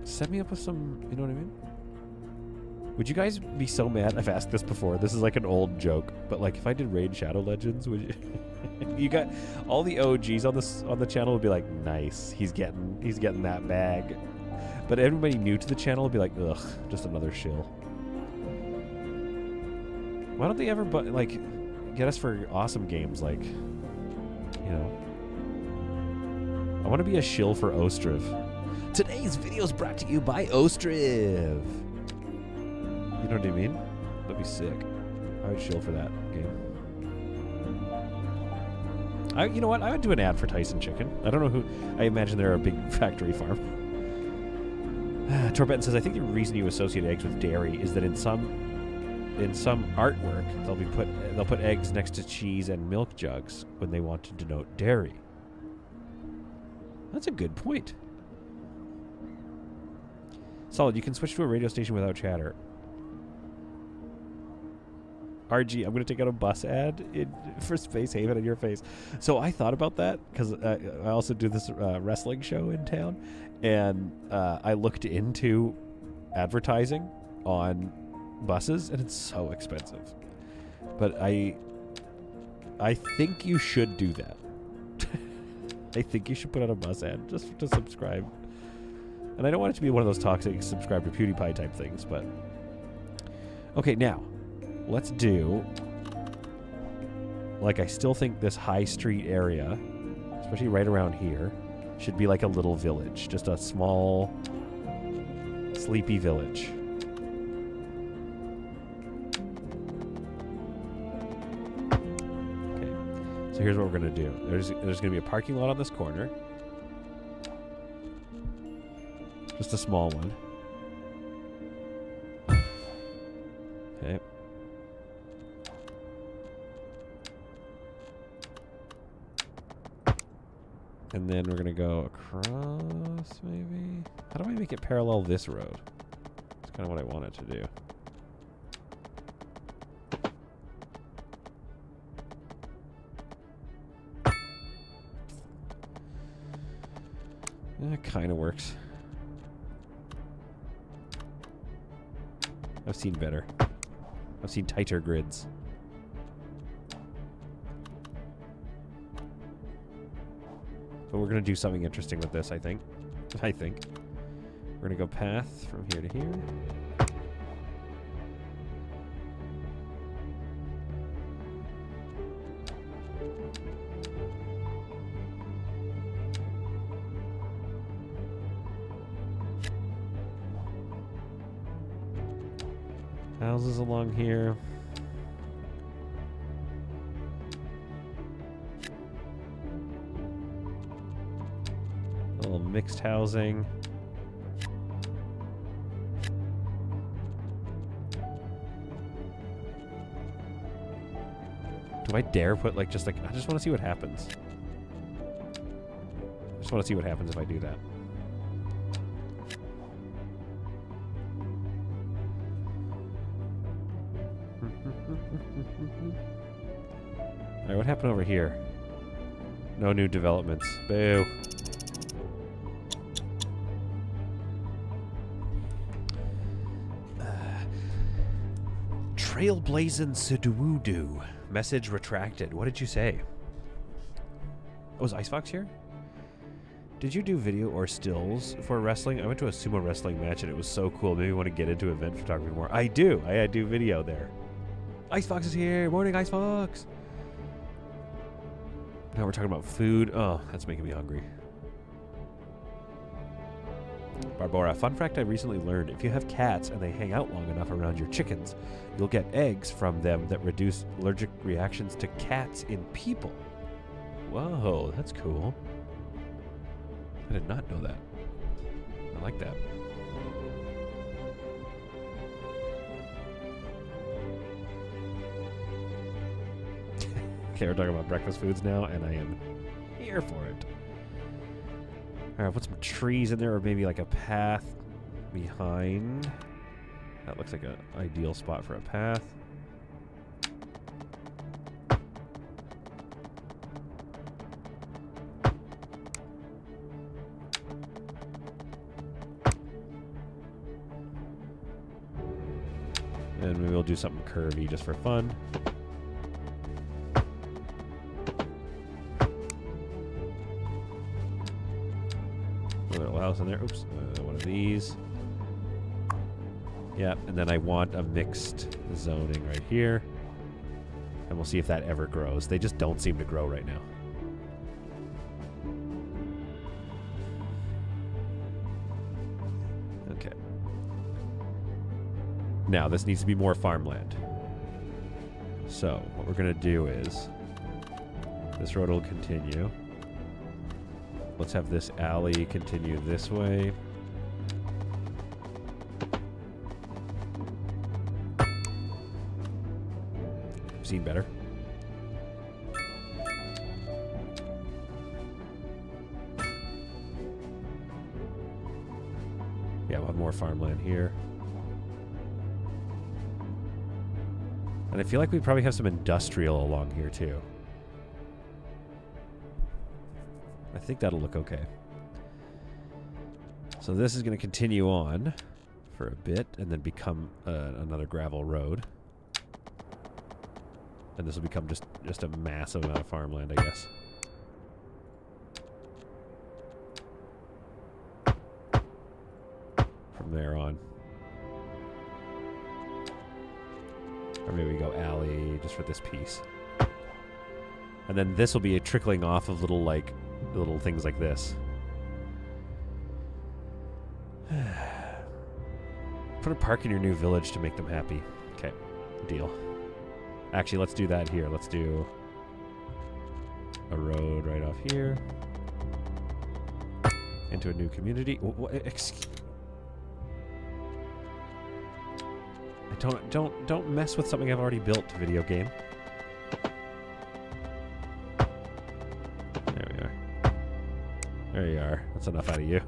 S1: Set me up with some... You know what I mean? Would you guys be so mad? I've asked this before. This is like an old joke. But like if I did Raid Shadow Legends, would you... you got... All the OGs on the channel would be like, nice. He's getting that bag. But everybody new to the channel would be like, ugh, just another shill. Why don't they ever get us for awesome games like, you know... I want to be a shill for Ostriv. Today's video is brought to you by Ostriv. You know what I mean? That'd be sick. I would shill for that game. You know what? I would do an ad for Tyson Chicken. I don't know who... I imagine they're a big factory farm. Torbenton says, I think the reason you associate eggs with dairy is that in some artwork, they'll put eggs next to cheese and milk jugs when they want to denote dairy. That's a good point. Solid, you can switch to a radio station without chatter. RG, I'm going to take out a bus ad for Space Haven in your face. So I thought about that because I also do this wrestling show in town. And I looked into advertising on buses, and it's so expensive. But I think you should do that. I think you should put out a bus ad just to subscribe. And I don't want it to be one of those toxic subscribe to PewDiePie type things, but... Okay, now, let's do... Like, I still think this high street area, especially right around here, should be like a little village. Just a small, sleepy village. So here's what we're going to do. There's going to be a parking lot on this corner. Just a small one. Okay. And then we're going to go across, maybe? How do I make it parallel this road? That's kind of what I want it to do. That kind of works. I've seen better. I've seen tighter grids. But we're going to do something interesting with this, I think. We're going to go path from here to here. Houses along here. A little mixed housing. Do I dare put I just want to see what happens. I just want to see what happens if I do that. Alright, what happened over here? No new developments. Boo. Trailblazing Siduwudu. Message retracted. What did you say? Oh, was Icefox here? Did you do video or stills for wrestling? I went to a sumo wrestling match and it was so cool. Maybe you want to get into event photography more. I do. I do video there. Icefox is here. Morning, Icefox. Now we're talking about food. Oh, that's making me hungry. Barbara, fun fact I recently learned. If you have cats and they hang out long enough around your chickens, you'll get eggs from them that reduce allergic reactions to cats in people. Whoa, that's cool. I did not know that. I like that. Okay, we're talking about breakfast foods now, and I am here for it. All right, put some trees in there, or maybe like a path behind. That looks like an ideal spot for a path. And maybe we'll do something curvy just for fun. Little house in there. Oops. One of these. Yep. And then I want a mixed zoning right here. And we'll see if that ever grows. They just don't seem to grow right now. Okay. Now, this needs to be more farmland. So, what we're going to do is, this road will continue. Let's have this alley continue this way. Seen better. Yeah, we'll have more farmland here. And I feel like we probably have some industrial along here too. I think that'll look okay. So this is going to continue on for a bit and then become another gravel road. And this will become just a massive amount of farmland, I guess. From there on. Or maybe we go alley just for this piece. And then this will be a trickling off of little things like this. Put a park in your new village to make them happy. Okay, deal. Actually, let's do that here. Let's do a road right off here into a new community. Don't mess with something I've already built, video game. There we are. There you are. That's enough out of you.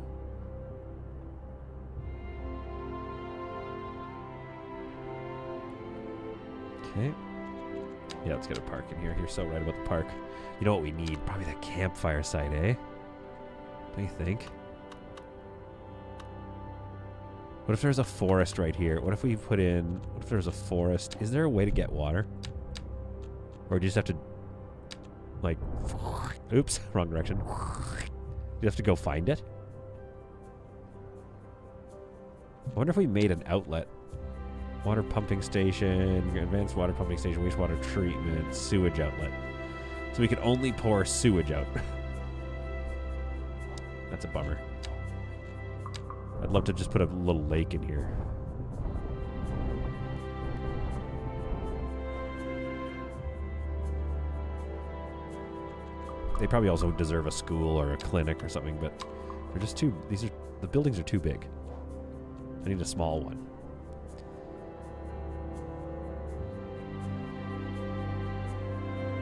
S1: Okay. Yeah, let's get a park in here. You're so right about the park. You know what we need? Probably that campfire site, eh? What do you think? What if there's a forest right here? What if we put in... What if there's a forest? Is there a way to get water? Or do you just have to... Like... Oops, wrong direction. You have to go find it? I wonder if we made an outlet. Water pumping station, advanced water pumping station, wastewater treatment, sewage outlet. So we could only pour sewage out. That's a bummer. I'd love to just put a little lake in here. They probably also deserve a school or a clinic or something, but they're just too... The buildings are too big. I need a small one.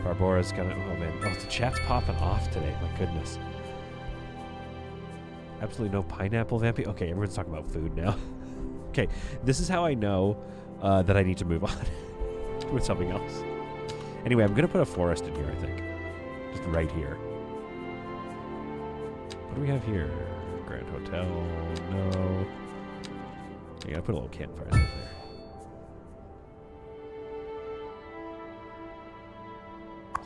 S1: Barbora's got it. Oh man. Oh, the chat's popping off today. My goodness. Absolutely no pineapple vampy. Okay, everyone's talking about food now. Okay, this is how I know that I need to move on with something else. Anyway, I'm going to put a forest in here, I think. Just right here. What do we have here? Grand Hotel. No. You gotta put a little campfire right there.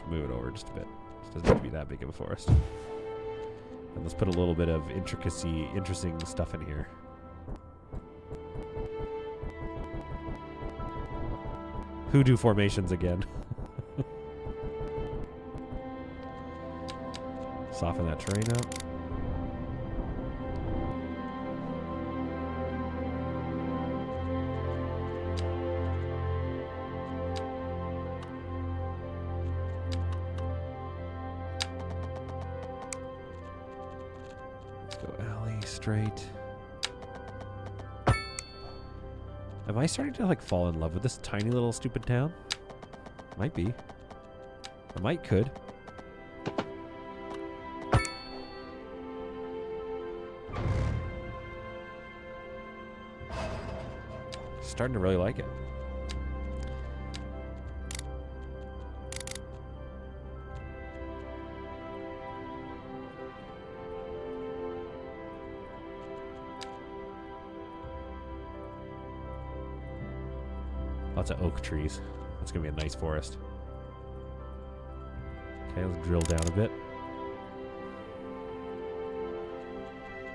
S1: Move it over just a bit. It doesn't have to be that big of a forest. And let's put a little bit of interesting stuff in here. Hoodoo formations again. Soften that terrain up. Straight. Am I starting to like fall in love with this tiny little stupid town? Might be. I might could. Starting to really like it. Lots of oak trees. That's gonna be a nice forest. Okay, let's drill down a bit.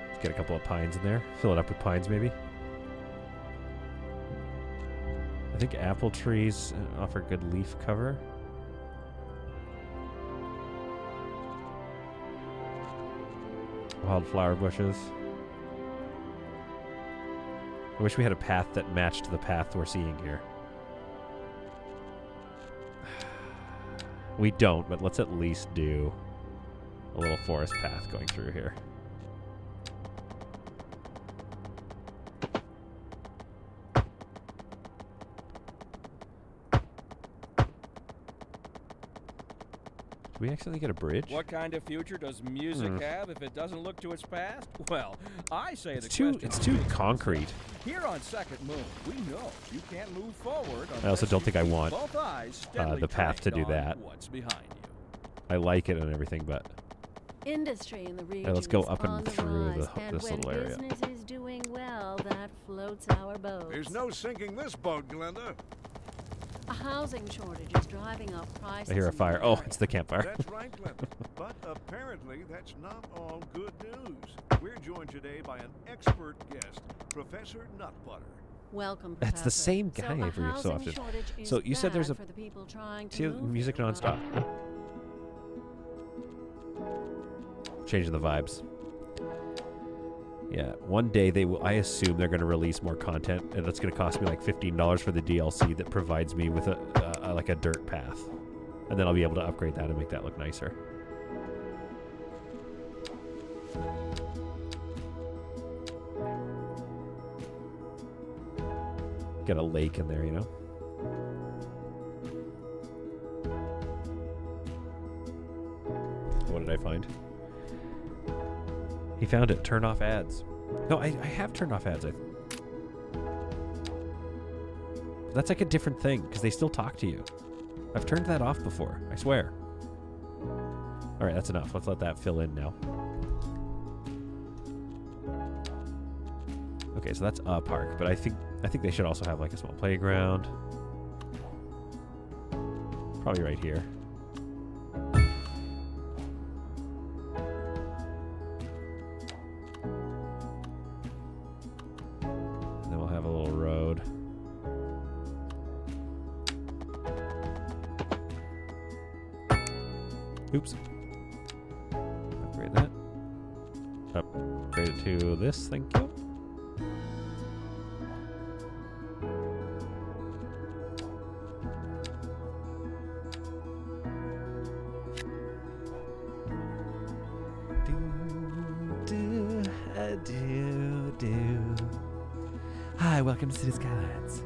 S1: Let's get a couple of pines in there. Fill it up with pines, maybe. I think apple trees offer good leaf cover. Wildflower bushes. I wish we had a path that matched the path we're seeing here. We don't, but let's at least do a little forest path going through here. Do we accidentally get a bridge?
S4: What kind of future does music have if it doesn't look to its past? Well, I say
S1: It's too concrete.
S4: Here on Second Moon, we know you can't move forward.
S1: I also don't think I want
S4: both eyes steadily
S1: the path to do
S4: trained on
S1: that.
S4: What's behind you?
S1: I like it and everything, but
S7: Industry in the region
S1: let's go
S7: is
S1: up and
S7: on the
S1: through
S7: rise, and
S1: this
S7: when
S1: little area.
S7: business is doing well, that floats our boats.
S5: There's no sinking this boat, Glenda.
S7: A housing shortage is driving up prices.
S1: I hear a
S7: in the
S1: fire. Oh,
S7: area.
S1: it's the campfire.
S5: That's right, Glenda. But apparently, that's not all good news. We're joined today by an expert guest, Professor Nutbutter.
S7: Welcome,
S1: That's the
S7: Professor.
S1: same guy
S7: a
S1: every so
S7: housing
S1: often.
S7: shortage is
S1: So you said there's
S7: bad
S1: a-
S7: for the people trying to
S1: See,
S7: move
S1: music
S7: here,
S1: nonstop. Changing the vibes. Yeah, one day they will. I assume they're going to release more content, and it's going to cost me like $15 for the DLC that provides me with a like a dirt path, and then I'll be able to upgrade that and make that look nicer. Get a lake in there, you know. What did I find? He found it. Turn off ads. No, I have turned off ads. That's like a different thing, because they still talk to you. I've turned that off before, I swear. Alright, that's enough. Let's let that fill in now. Okay, so that's a park, but I think they should also have like a small playground. Probably right here. And then we'll have a little road. Oops. Upgrade that. Upgrade it to this, thank you. Hi, welcome to City Skylines.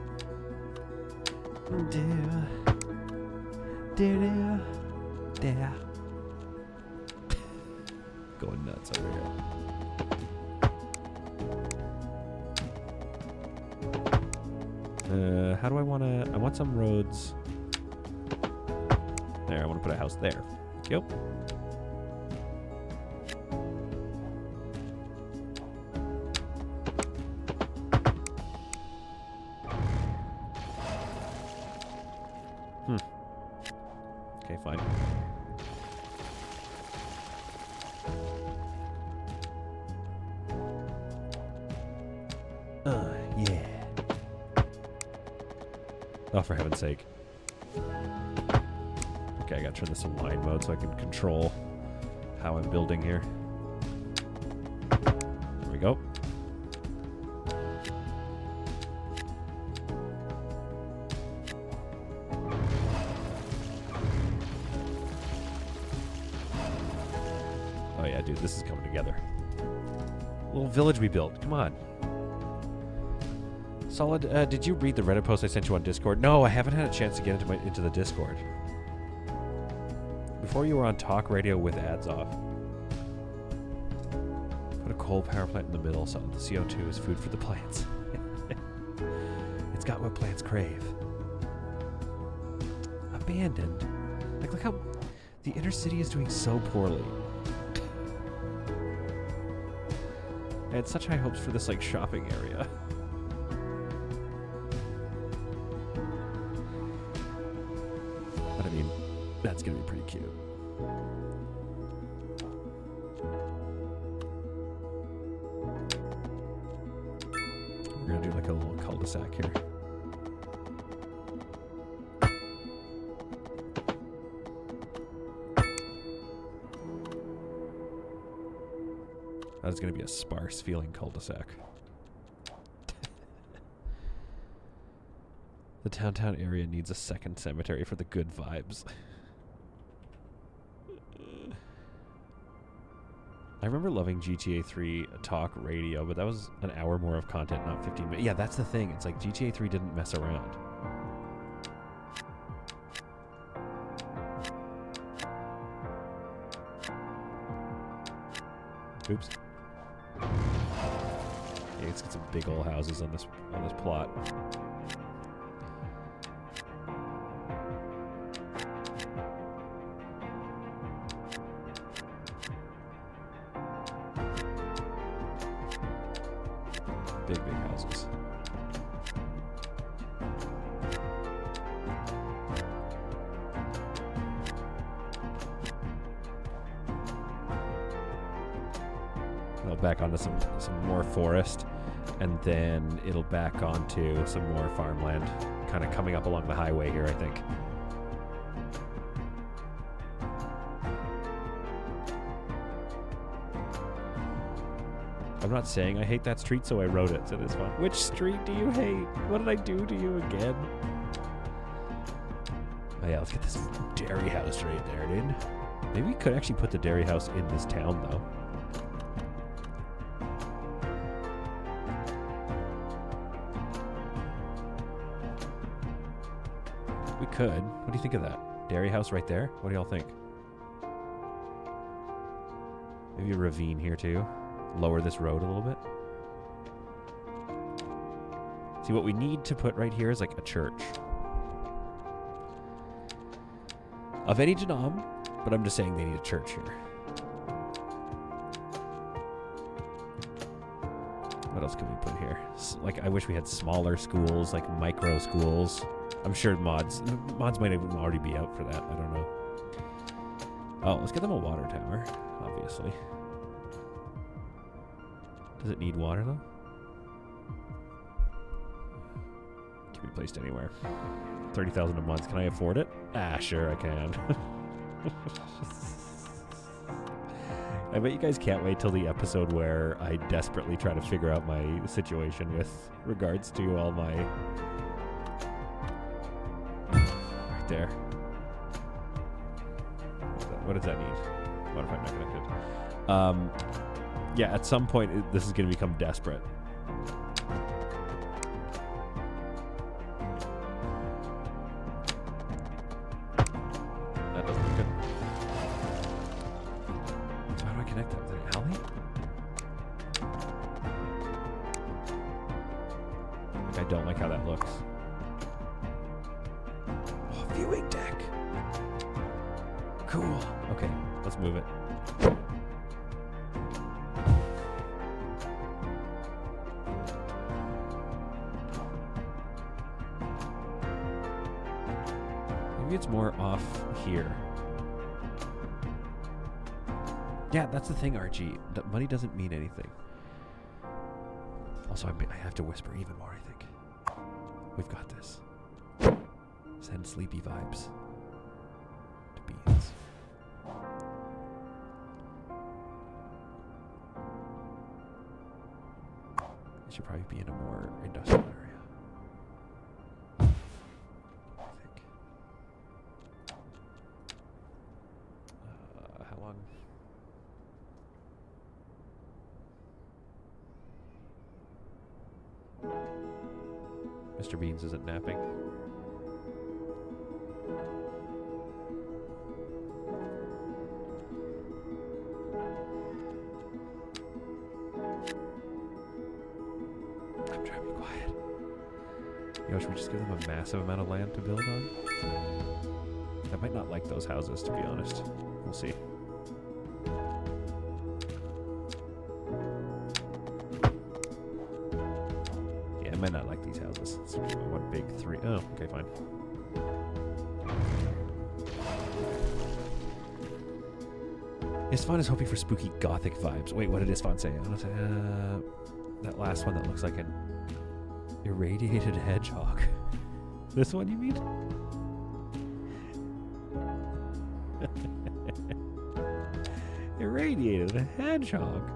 S1: Going nuts over here. How do I want to... I want some roads. There, I want to put a house there. Thank you. Okay, fine. Yeah. Oh, for heaven's sake. Okay, I gotta turn this in line mode so I can control how I'm building here. There we go. Oh yeah, dude, this is coming together. Little village we built. Come on. Solid. Did you read the Reddit post I sent you on Discord? No, I haven't had a chance to get into the Discord. before you were on talk radio with ads off. Put a coal power plant in the middle so the CO2 is food for the plants. It's got what plants crave. Abandoned. Like, look how the inner city is doing so poorly. I had such high hopes for this, like, shopping area. But I mean, that's gonna be pretty cute. We're gonna do like a little cul-de-sac here. That is gonna be a sparse feeling cul-de-sac. The downtown area needs a second cemetery for the good vibes. I remember loving GTA 3 talk radio, but that was an hour more of content, not 15 minutes. Yeah, that's the thing. It's like GTA 3 didn't mess around. Oops. Yeah, let's get some big old houses on this plot. Big houses. I'll back onto some more forest, and then it'll back onto some more farmland, kind of coming up along the highway here, I think. I'm not saying I hate that street, so I wrote it, so it's fun. Which street do you hate? What did I do to you again? Oh yeah, let's get this dairy house right there, dude. Maybe we could actually put the dairy house in this town, though. We could. What do you think of that? Dairy house right there? What do y'all think? Maybe a ravine here, too. Lower this road a little bit. See, what we need to put right here is like a church. Of any denom, but I'm just saying they need a church here. What else can we put here? Like, I wish we had smaller schools, like micro schools. I'm sure mods might even already be out for that. I don't know. Oh, let's get them a water tower, obviously. Does it need water, though? Can be placed anywhere. 30,000 a month. Can I afford it? Ah, sure I can. I bet you guys can't wait till the episode where I desperately try to figure out my situation with regards to all my... Right there. What does that need? What if I'm not connected? Yeah, at some point, this is going to become desperate. That doesn't look good. So how do I connect that? Is it an alley? Like, I don't like how that looks. Oh, viewing deck. Cool. Okay, let's move it. It's more off here. Yeah, that's the thing, RG. Money doesn't mean anything. Also, I have to whisper even more, I think. We've got this. Send sleepy vibes to beans. It should probably be in a more industrial area. Mr. Beans isn't napping. Yo, should we just give them a massive amount of land to build on? I might not like those houses, to be honest. We'll see. Yeah, I might not like these houses. It's one big three. Oh, okay, fine. Isfahan is hoping for spooky gothic vibes. Wait, what did Isfahan say? That last one that looks like an irradiated hedgehog. This one, you mean? Irradiated a hedgehog.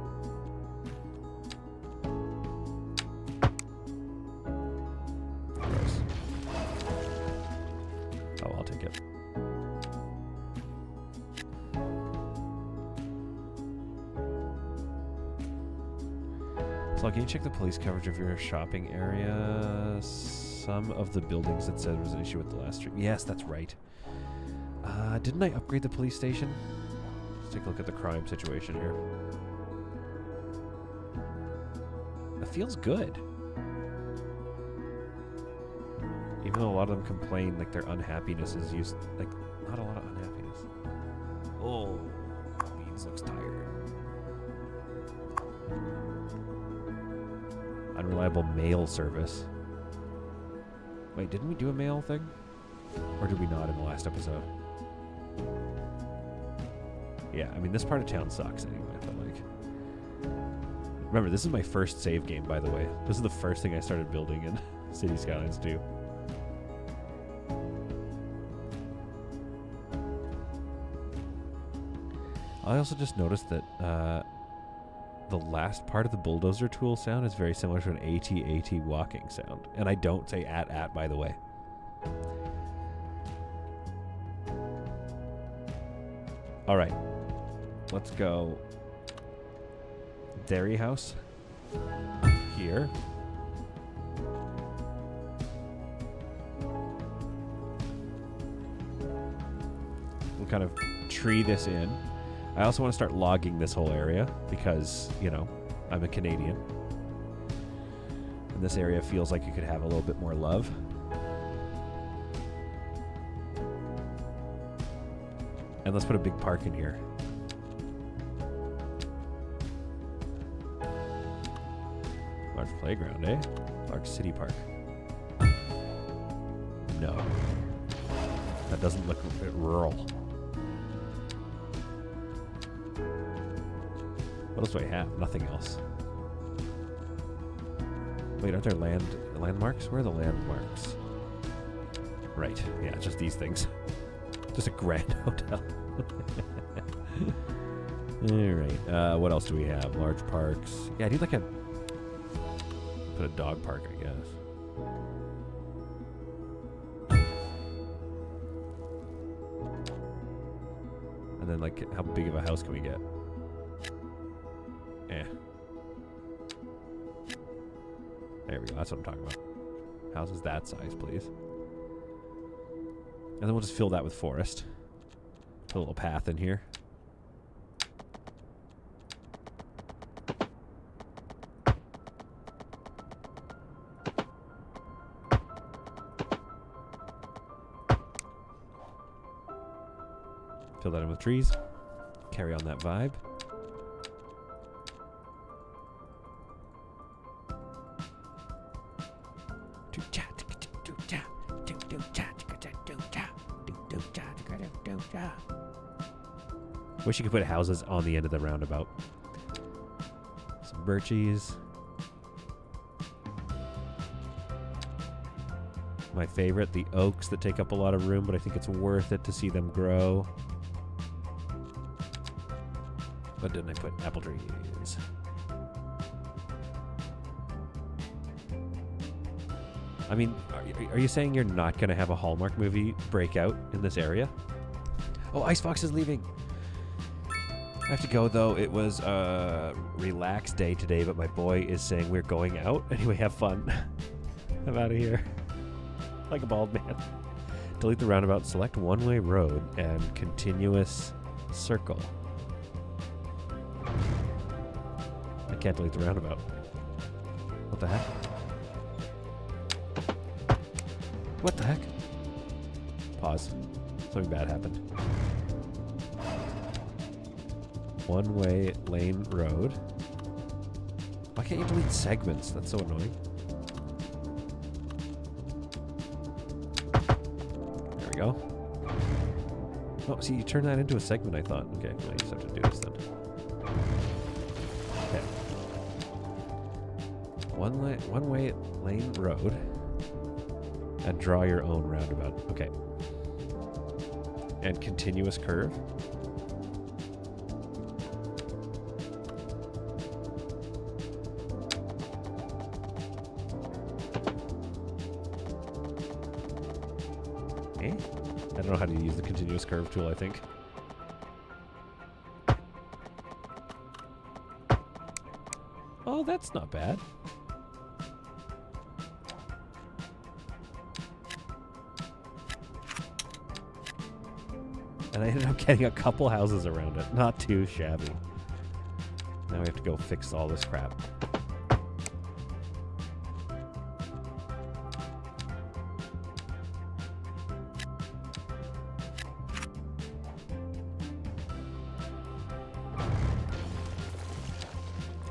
S1: Gross. Oh, I'll take it. So can you check the police coverage of your shopping area? Some of the buildings that said there was an issue with the last street. Yes, that's right. Didn't I upgrade the police station? Let's take a look at the crime situation here. It feels good. Even though a lot of them complain like their unhappiness is used, like not a lot of unhappiness. Oh, Beans looks tired. Unreliable mail service. Wait, didn't we do a mail thing? Or did we not in the last episode? Yeah, I mean, this part of town sucks anyway, but like... Remember, this is my first save game, by the way. This is the first thing I started building in City Skylines 2. I also just noticed that the last part of the bulldozer tool sound is very similar to an AT-AT walking sound. And I don't say at, by the way. All right. Let's go dairy house here. We'll kind of tree this in. I also want to start logging this whole area because, you know, I'm a Canadian. And this area feels like it could have a little bit more love. And let's put a big park in here. Large playground, eh? Large city park. No. That doesn't look a bit rural. What else do I have? Nothing else. Wait, aren't there landmarks? Where are the landmarks? Right. Yeah, just these things. Just a grand hotel. Alright. What else do we have? Large parks. Yeah, I need like a... Put a dog park, I guess. And then, like, how big of a house can we get? There we go. That's what I'm talking about. Houses that size, please. And then we'll just fill that with forest. Put a little path in here. Fill that in with trees. Carry on that vibe. Wish you could put houses on the end of the roundabout. Some birchies. My favorite, the oaks that take up a lot of room, but I think it's worth it to see them grow. But didn't I put apple trees? I mean, are you saying you're not going to have a Hallmark movie break out in this area? Oh, Icefox is leaving. I have to go, though. It was a relaxed day today, but my boy is saying we're going out. Anyway, have fun. I'm out of here. Like a bald man. Delete the roundabout, select one-way road, and continuous circle. I can't delete the roundabout. What the heck? what the heck? Pause. Something bad happened. One-way lane road. Why can't you delete segments? That's so annoying. There we go. Oh, see, you turn that into a segment, I thought. Okay, well, you just have to do this then. Okay. One-way lane road. And draw your own roundabout. Okay. And continuous curve. I don't know how to use the continuous curve tool, I think. Oh, that's not bad. And I ended up getting a couple houses around it. Not too shabby. Now we have to go fix all this crap.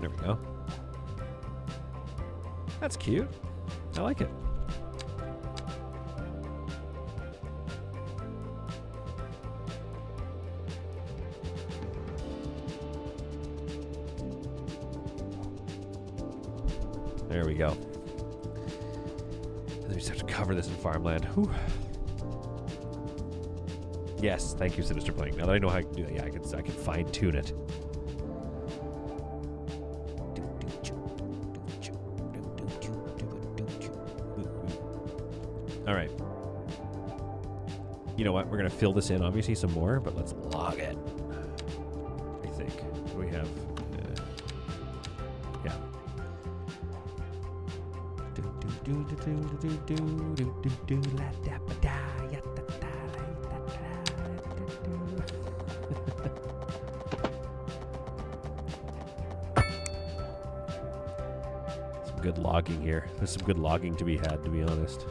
S1: There we go. That's cute. I like it. There we go. And then we just have to cover this in Farmland. Whew. Yes, thank you, Sinister Plank. Now that I know how to do that, yeah, I can fine tune it. All right. You know what? We're gonna fill this in, obviously, some more, but let's log it. I think what do we have. Yeah. Some good logging here. There's some good logging to be had, to be honest.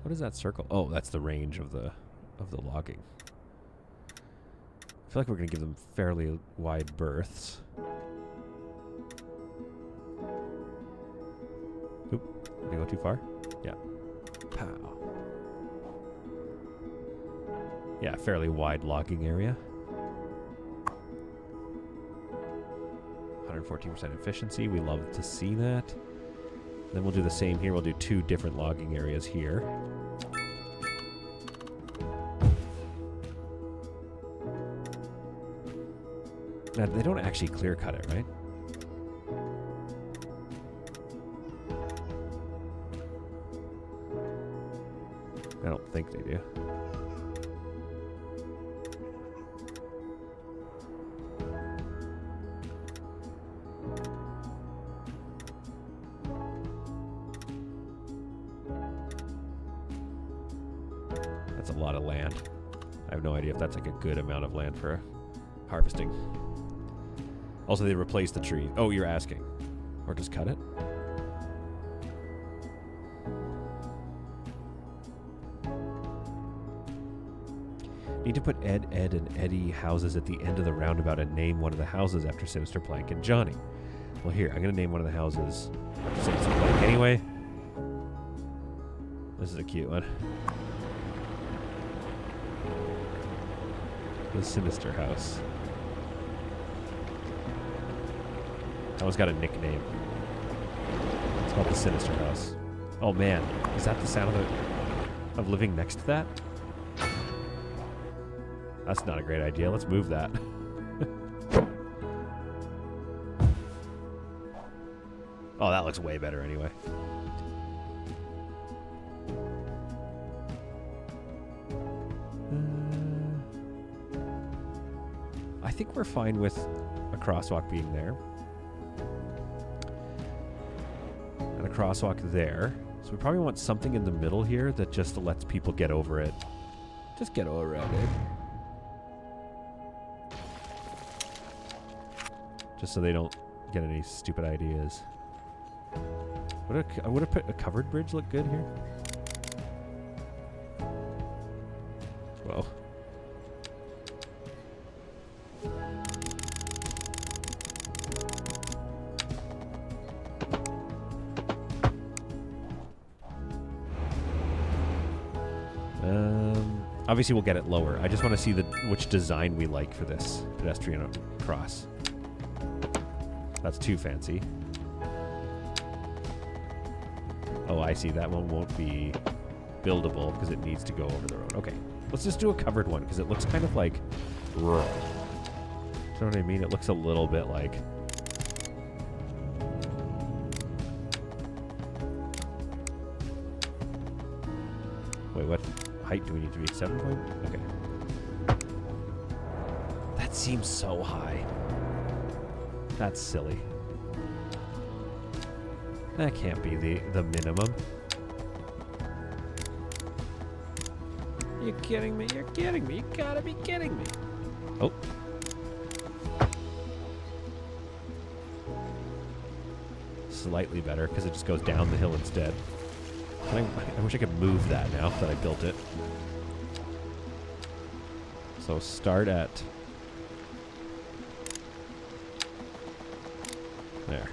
S1: What is that circle? Oh, that's the range of the logging. I feel like we're going to give them fairly wide berths. Oop, did I go too far? Yeah. Pow. Yeah, fairly wide logging area. 114% efficiency. We love to see that. Then we'll do the same here. We'll do 2 different logging areas here. Now, they don't actually clear cut it, right? I don't think they do. That's a lot of land. I have no idea if that's like a good amount of land for harvesting. Also, they replaced the tree. Oh, you're asking. Or just cut it? Need to put Ed, and Eddie houses at the end of the roundabout and name one of the houses after Sinister Plank and Johnny. Well, here, I'm going to name one of the houses after Sinister Plank anyway. This is a cute one. The Sinister House. That one's got a nickname. It's called the Sinister House. Oh man, is that the sound of living next to that? That's not a great idea. Let's move that. Oh, that looks way better anyway. I think we're fine with a crosswalk being there. And a crosswalk there. So we probably want something in the middle here that just lets people get over it. Just get over it, eh? Just so they don't get any stupid ideas. Would a covered bridge look good here? Whoa. Obviously, we'll get it lower. I just want to see which design we like for this pedestrian cross. That's too fancy. Oh, I see. That one won't be buildable because it needs to go over the road. Okay. Let's just do a covered one because it looks kind of like rural. Do you know what I mean? It looks a little bit like... Wait, what height do we need to be? 7 point? Okay. That seems so high. That's silly. That can't be the minimum. You're kidding me. You're kidding me. You gotta be kidding me. Oh. Slightly better because it just goes down the hill instead. I wish I could move that now that I built it. So start at... There.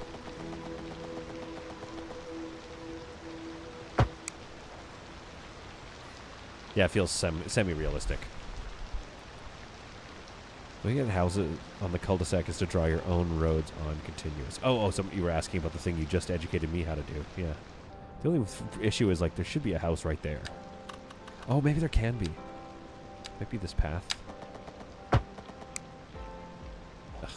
S1: Yeah, it feels semi-realistic. Looking at houses on the cul-de-sac is to draw your own roads on continuous. Oh, so you were asking about the thing you just educated me how to do. Yeah. The only issue is, like, there should be a house right there. Oh, maybe there can be. Might be this path. Ugh.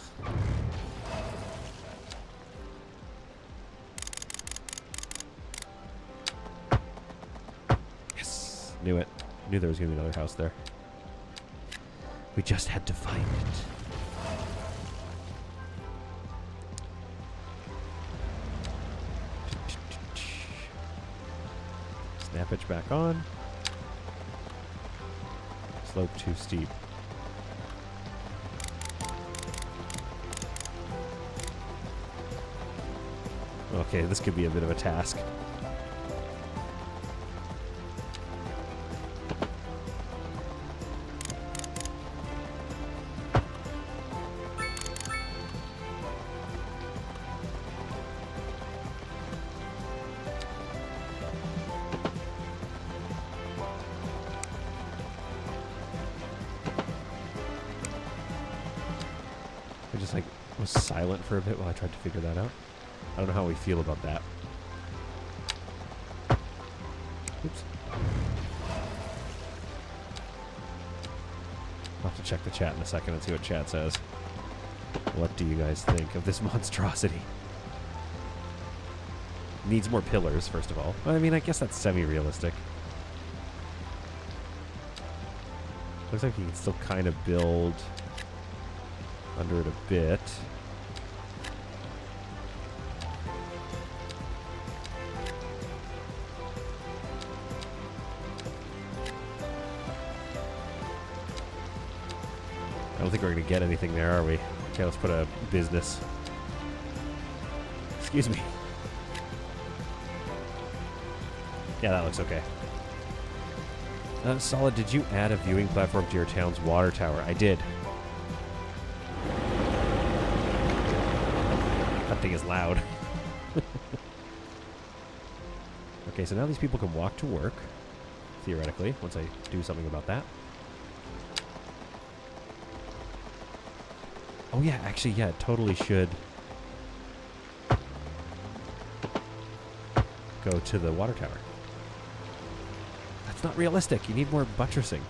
S1: Yes! Knew it. Knew there was going to be another house there. We just had to find it. Snappage back on. Slope too steep. Okay, this could be a bit of a task. Silent for a bit while I tried to figure that out. I don't know how we feel about that. Oops. I'll have to check the chat in a second and see what chat says. What do you guys think of this monstrosity? Needs more pillars, first of all. I mean, I guess that's semi-realistic. Looks like you can still kind of build under it a bit. I don't think we're going to get anything there, are we? Okay, let's put a business. Excuse me. Yeah, that looks okay. Solid, did you add a viewing platform to your town's water tower? I did. That thing is loud. Okay, so now these people can walk to work, theoretically, once I do something about that. Oh yeah, actually, yeah, it totally should go to the water tower. That's not realistic. You need more buttressing.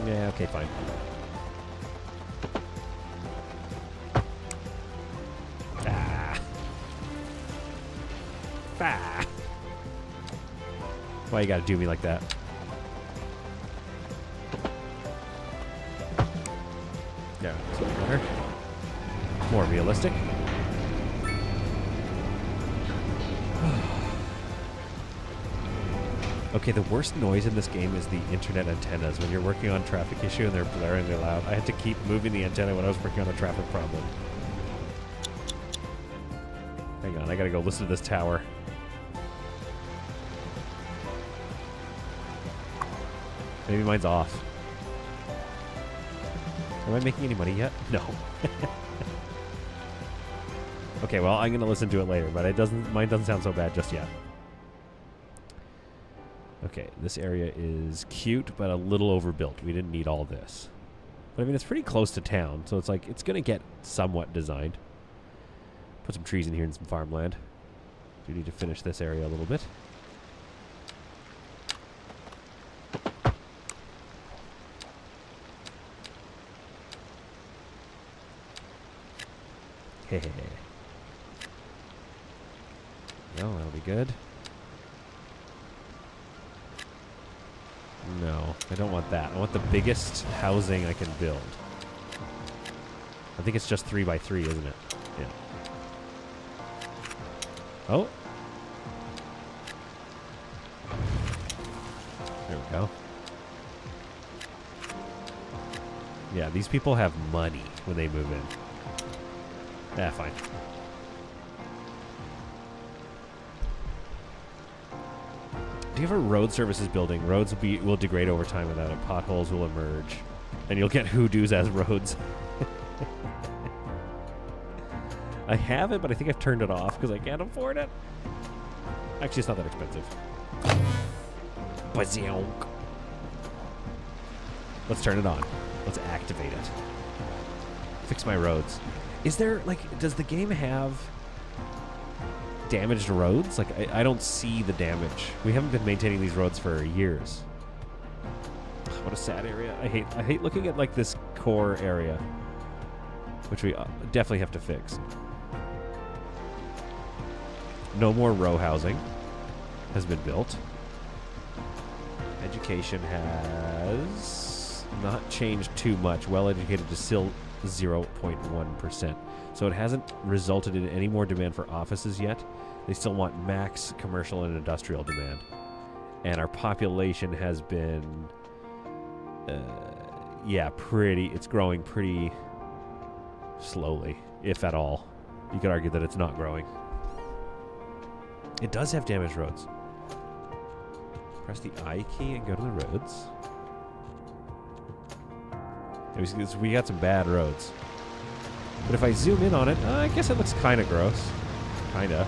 S1: Yeah, okay, fine. Why you gotta do me like that? Yeah, so better. More realistic. Okay, the worst noise in this game is the internet antennas. When you're working on traffic issue and they're blaring, they're loud. I had to keep moving the antenna when I was working on a traffic problem. Hang on, I gotta go listen to this tower. Maybe mine's off. Am I making any money yet? No. Okay, well, I'm gonna listen to it later, but mine doesn't sound so bad just yet. Okay, this area is cute, but a little overbuilt. We didn't need all this. But I mean, it's pretty close to town, so it's like, it's gonna get somewhat designed. Put some trees in here and some farmland. Do need to finish this area a little bit. Hehehe. No, that'll be good. No, I don't want that. I want the biggest housing I can build. I think it's just 3 by 3, isn't it? Yeah. Oh. There we go. Yeah, these people have money when they move in. Yeah, fine. Do you have a road services building? Roads will degrade over time without it. Potholes will emerge. And you'll get hoodoos as roads. I have it, but I think I've turned it off because I can't afford it. Actually, it's not that expensive. Bazonk. Let's turn it on. Let's activate it. Fix my roads. Is there, like, does the game have damaged roads? Like, I don't see the damage. We haven't been maintaining these roads for years. Ugh, what a sad area. I hate looking at, like, this core area, which we definitely have to fix. No more row housing has been built. Education has not changed too much. Well-educated is still 0.1%. So it hasn't resulted in any more demand for offices yet. They still want max commercial and industrial demand. And our population has been, it's growing pretty slowly, if at all. You could argue that it's not growing. It does have damaged roads. Press the I key and go to the roads. We got some bad roads. But if I zoom in on it, I guess it looks kind of gross. Kinda.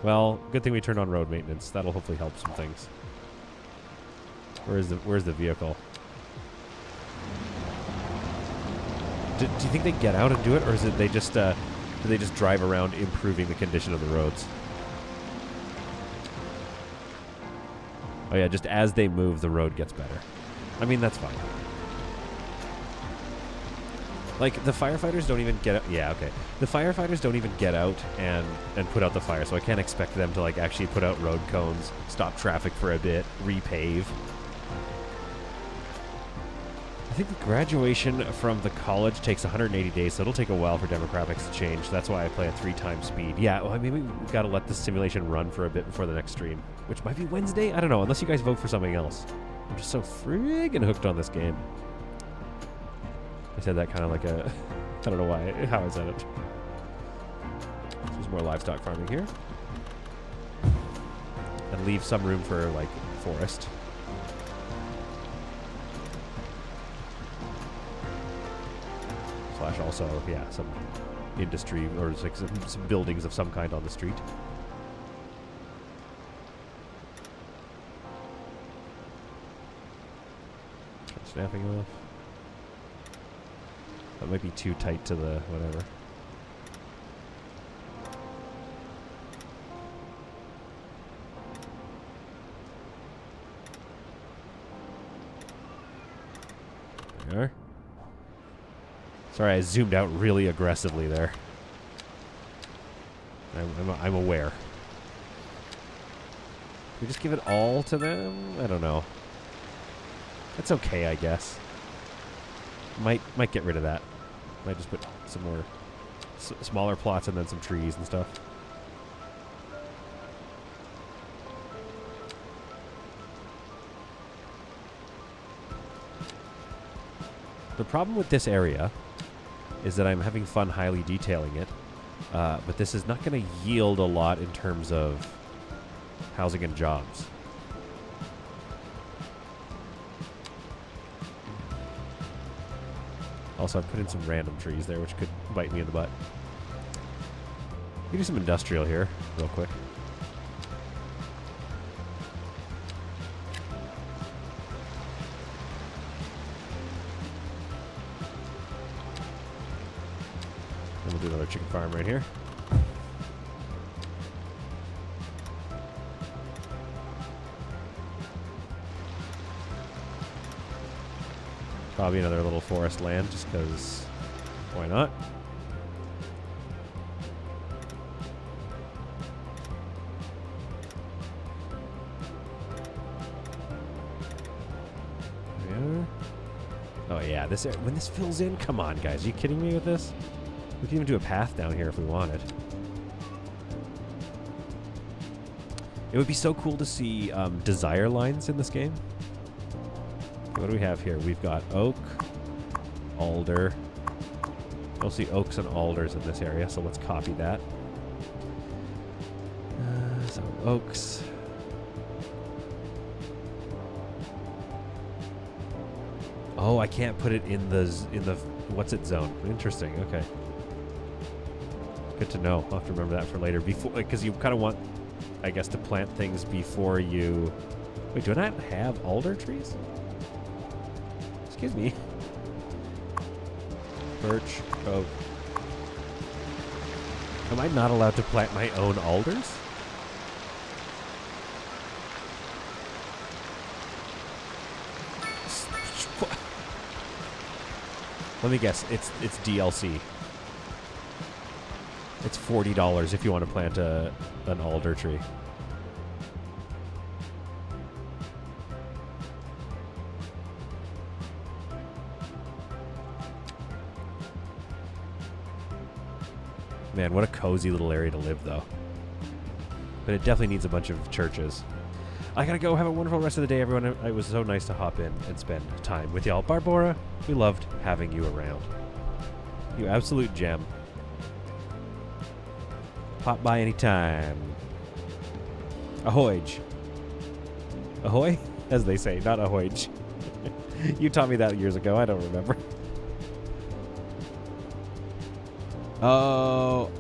S1: Well, good thing we turned on road maintenance. That'll hopefully help some things. Where's the vehicle? Do you think they get out and do it, or is it they just do they just drive around improving the condition of the roads? Oh yeah, just as they move, the road gets better. I mean, that's fine. Like, the firefighters don't even get out. Yeah, okay. The firefighters don't even get out and put out the fire, so I can't expect them to, like, actually put out road cones, stop traffic for a bit, repave. I think the graduation from the college takes 180 days, so it'll take a while for demographics to change. That's why I play at 3 times speed. Yeah, well, maybe we've got to let this simulation run for a bit before the next stream, which might be Wednesday? I don't know, unless you guys vote for something else. I'm just so friggin' hooked on this game. I said that kind of like a... I don't know how I said it. There's more livestock farming here. And leave some room for, like, forest. Slash also, yeah, some industry or like some buildings of some kind on the street. Snapping off. That might be too tight to the whatever. There we are. Sorry, I zoomed out really aggressively there. I'm aware. Can we just give it all to them? I don't know. That's okay, I guess. Might get rid of that. Might just put some more smaller plots and then some trees and stuff. The problem with this area is that I'm having fun highly detailing it, but this is not going to yield a lot in terms of housing and jobs. Also, I put in some random trees there, which could bite me in the butt. We do some industrial here, real quick. And we'll do another chicken farm right here. Probably another little forest land, just because why not? Yeah. Oh yeah, this when this fills in, come on guys, are you kidding me with this? We can even do a path down here if we wanted. It would be so cool to see desire lines in this game. What do we have here? We've got oak, alder. You'll see oaks and alders in this area, so let's copy that. So oaks. Oh, I can't put it in the what's it zone? Interesting. Okay. Good to know. I'll have to remember that for later. Before, because you kind of want, I guess, to plant things before you. Wait, do I not have alder trees? Excuse me. Birch, oak. Am I not allowed to plant my own alders? Let me guess. It's DLC. It's $40 if you want to plant an alder tree. Man, what a cozy little area to live, though. But it definitely needs a bunch of churches. I gotta go. Have a wonderful rest of the day, everyone. It was so nice to hop in and spend time with y'all. Barbora, we loved having you around. You absolute gem. Pop by anytime. Ahoy. Ahoy? As they say, not ahoy. You taught me that years ago. I don't remember. Oh,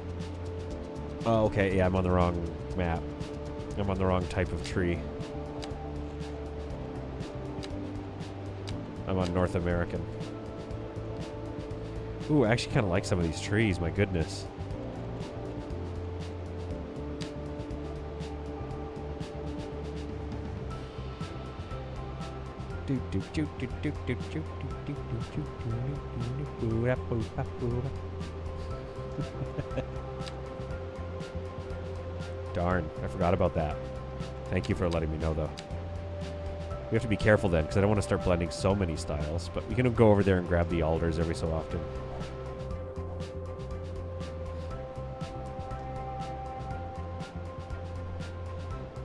S1: okay. Yeah, I'm on the wrong map. I'm on the wrong type of tree. I'm on North American. Ooh, I actually kind of like some of these trees. My goodness. Darn, I forgot about that. Thank you for letting me know, though. We have to be careful then, because I don't want to start blending so many styles, but we can go over there and grab the alders every so often.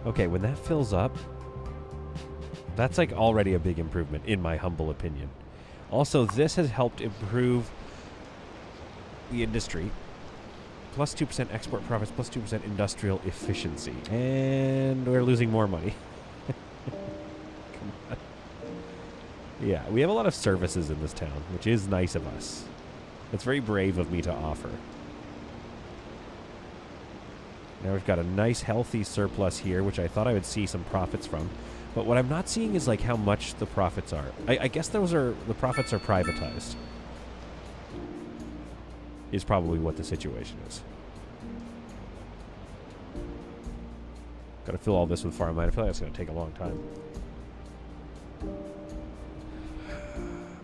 S1: Okay, when that fills up, that's like already a big improvement, in my humble opinion. Also, this has helped improve the industry. Plus 2% export profits, plus 2% industrial efficiency. And we're losing more money. Come on. Yeah, we have a lot of services in this town, which is nice of us. It's very brave of me to offer. Now we've got a nice healthy surplus here, which I thought I would see some profits from. But what I'm not seeing is like how much the profits are. I guess the profits are privatized. Is probably what the situation is. Got to fill all this with farmland. I feel like that's going to take a long time.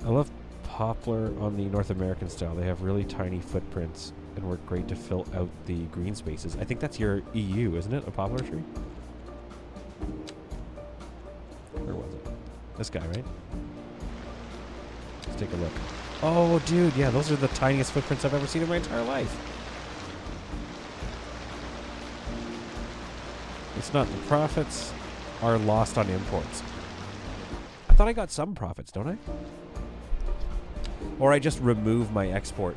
S1: I love poplar on the North American style. They have really tiny footprints and work great to fill out the green spaces. I think that's your EU, isn't it? A poplar tree? Where was it? This guy, right? Let's take a look. Oh, dude, yeah, those are the tiniest footprints I've ever seen in my entire life. It's not. The profits are lost on imports. I thought I got some profits, don't I? Or I just remove my export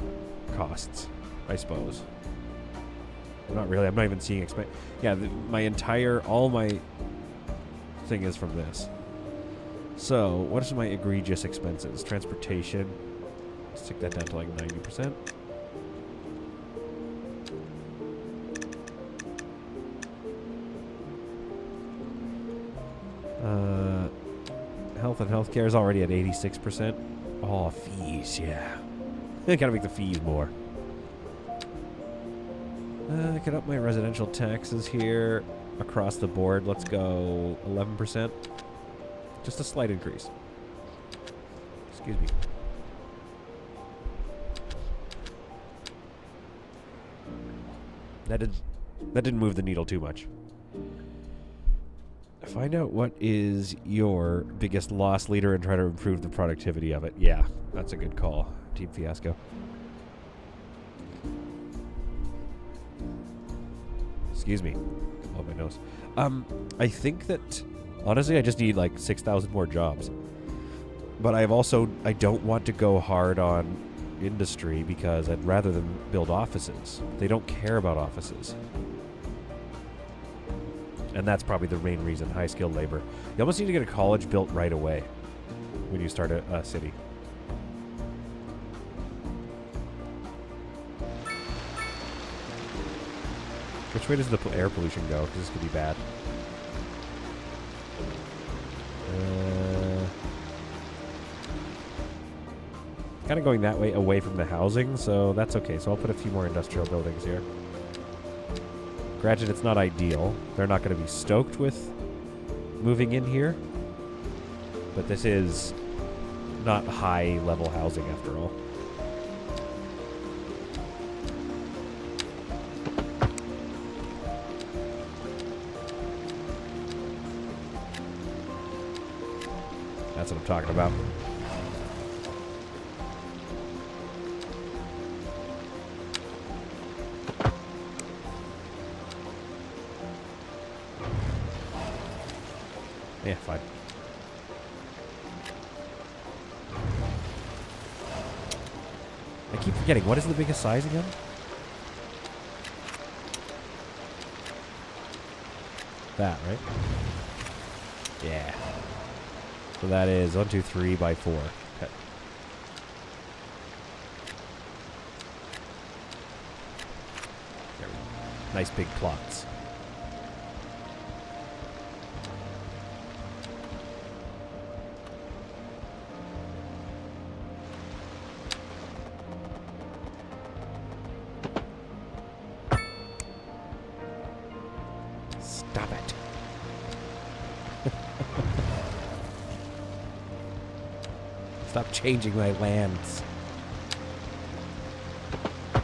S1: costs, I suppose. Not really. I'm not even seeing expense. Yeah, all my thing is from this. So, what is my egregious expenses? Transportation. Stick that down to like 90%. Health and healthcare is already at 86%. Oh, fees, yeah. I gotta make the fees more. I can up my residential taxes here across the board. Let's go 11%. Just a slight increase. Excuse me. That didn't move the needle too much. Find out what is your biggest loss leader and try to improve the productivity of it. Yeah, that's a good call. Team Fiasco. Excuse me. Oh, my nose. I think that, honestly, I just need like 6,000 more jobs. But I don't want to go hard on industry because I'd rather them build offices. They don't care about offices. And that's probably the main reason, high-skilled labor. You almost need to get a college built right away when you start a city. Which way does the air pollution go? Because this could be bad. Kind of going that way, away from the housing, so that's okay. So I'll put a few more industrial buildings here. Granted, it's not ideal. They're not going to be stoked with moving in here. But this is not high-level housing after all. That's what I'm talking about. Yeah, fine. I keep forgetting. What is the biggest size again? That, right? Yeah. So that is 1, 2, 3 by 4. Okay. There we go. Nice big plots. Stop it. Stop changing my lands. I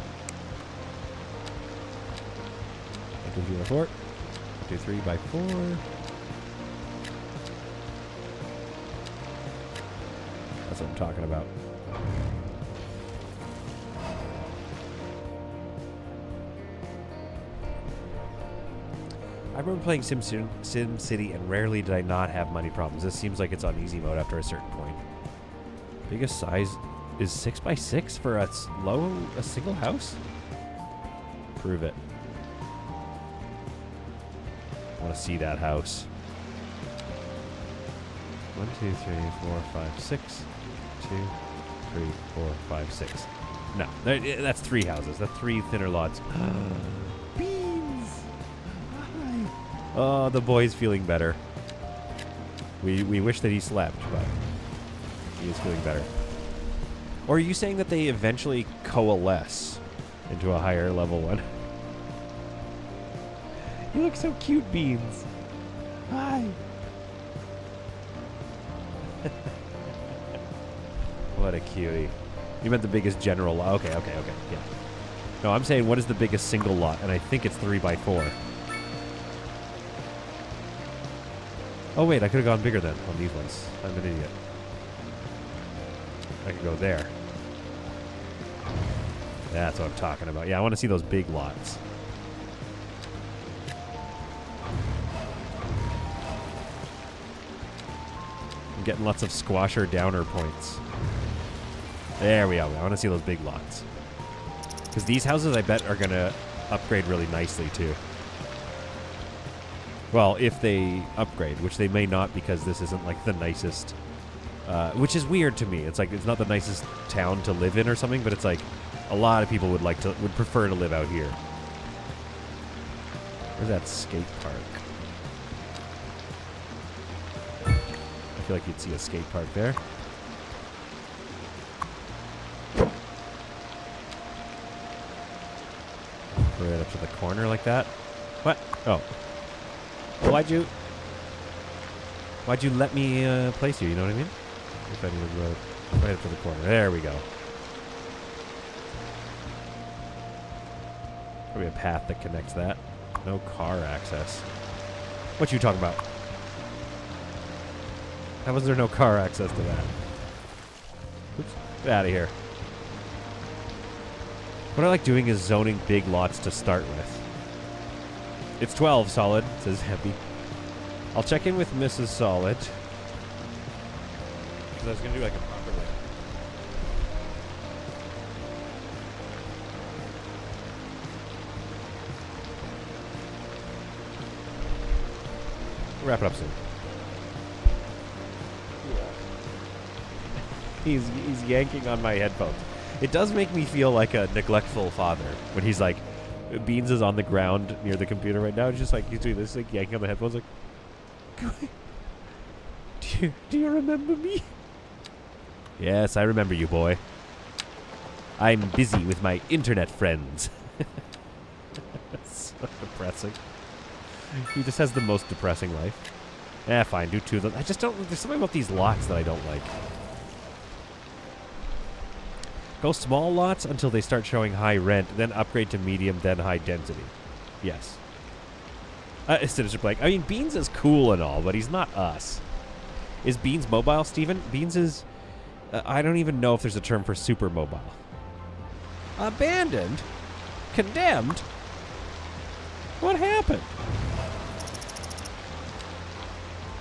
S1: can do the 4. 2, 3 by 4. That's what I'm talking about. I remember playing SimCity, and rarely did I not have money problems. This seems like it's on easy mode after a certain point. Biggest size is 6 by 6 for a single house? Prove it. I want to see that house. 1, 2, 3, 4, 5, 6. 2, 3, 4, 5, 6. No, that's 3 houses. That's 3 thinner lots. Beans! Oh, the boy's feeling better. We wish that he slept, but he is feeling better. Or are you saying that they eventually coalesce into a higher level one? You look so cute, Beans. Hi. What a cutie. You meant the biggest general lot. Okay, yeah. No, I'm saying what is the biggest single lot, and I think it's 3 by 4. Oh wait, I could have gone bigger then on these ones. I'm an idiot. I could go there. That's what I'm talking about. Yeah, I want to see those big lots. I'm getting lots of squasher downer points. There we go. I want to see those big lots. Because these houses, I bet, are going to upgrade really nicely, too. Well, if they upgrade, which they may not because this isn't, like, the nicest... which is weird to me. It's like, it's not the nicest town to live in or something, but it's like, a lot of people would prefer to live out here. Where's that skate park? I feel like you'd see a skate park there. Right up to the corner like that. What? Oh. Why'd you let me place you? You know what I mean? If I need a road. Right up to the corner. There we go. Probably a path that connects that. No car access. What you talking about? How was there no car access to that? Oops. Get out of here. What I like doing is zoning big lots to start with. It's 12, Solid, says Happy. I'll check in with Mrs. Solid. Because I was going to do like a proper like... We'll wrap it up soon. He's yanking on my headphones. It does make me feel like a neglectful father when he's like, Beans is on the ground near the computer right now. It's just like he's doing this, like yanking on the headphones, like, do you remember me? Yes, I remember you, boy. I'm busy with my internet friends. That's so depressing. He just has the most depressing life. Eh, fine, do two of them. I just don't. There's something about these lots that I don't like. Go small lots until they start showing high rent, then upgrade to medium, then high density. Yes. Sinister Blake. I mean, Beans is cool and all, but he's not us. Is Beans mobile, Steven? Beans is... I don't even know if there's a term for super mobile. Abandoned? Condemned? What happened?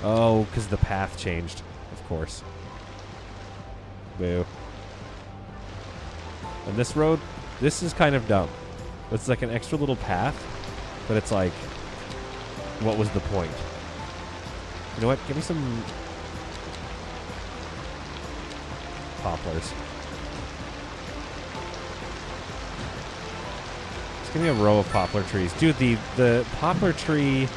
S1: Oh, because the path changed, of course. Boo. And this road, this is kind of dumb. It's like an extra little path, but it's like, what was the point? You know what? Give me some poplars. Just give me a row of poplar trees. Dude, the poplar trees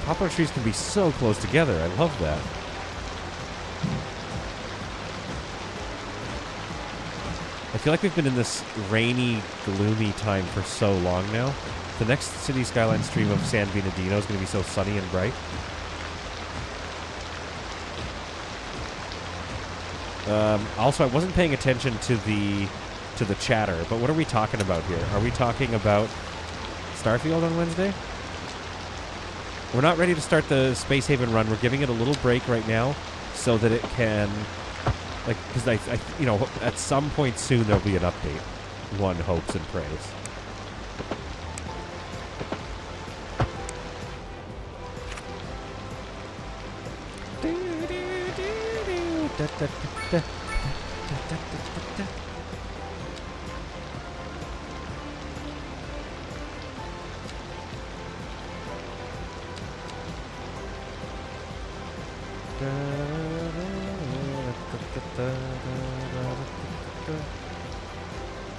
S1: can be so close together. I love that. I feel like we've been in this rainy, gloomy time for so long now. The next City Skylines stream of San Bernardino is going to be so sunny and bright. Also, I wasn't paying attention to the chatter, but what are we talking about here? Are we talking about Starfield on Wednesday? We're not ready to start the Space Haven run. We're giving it a little break right now so that it can... Like, because I, you know, at some point soon there'll be an update. One hopes and prays.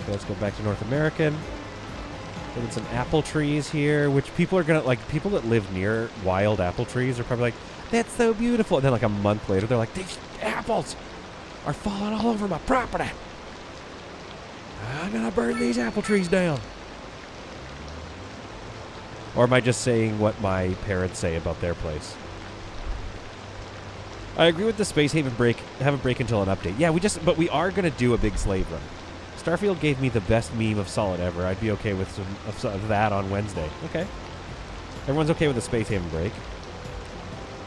S1: Okay, let's go back to North American. There's some apple trees here, which people are gonna like. People that live near wild apple trees are probably like, "That's so beautiful." And then, like a month later, they're like, "These apples are falling all over my property. I'm gonna burn these apple trees down." Or am I just saying what my parents say about their place? I agree with the Space Haven break. Have a break until an update. Yeah, but we are gonna do a big slave run. Starfield gave me the best meme of Solid ever. I'd be okay with some of that on Wednesday. Okay. Everyone's okay with the Space Haven break.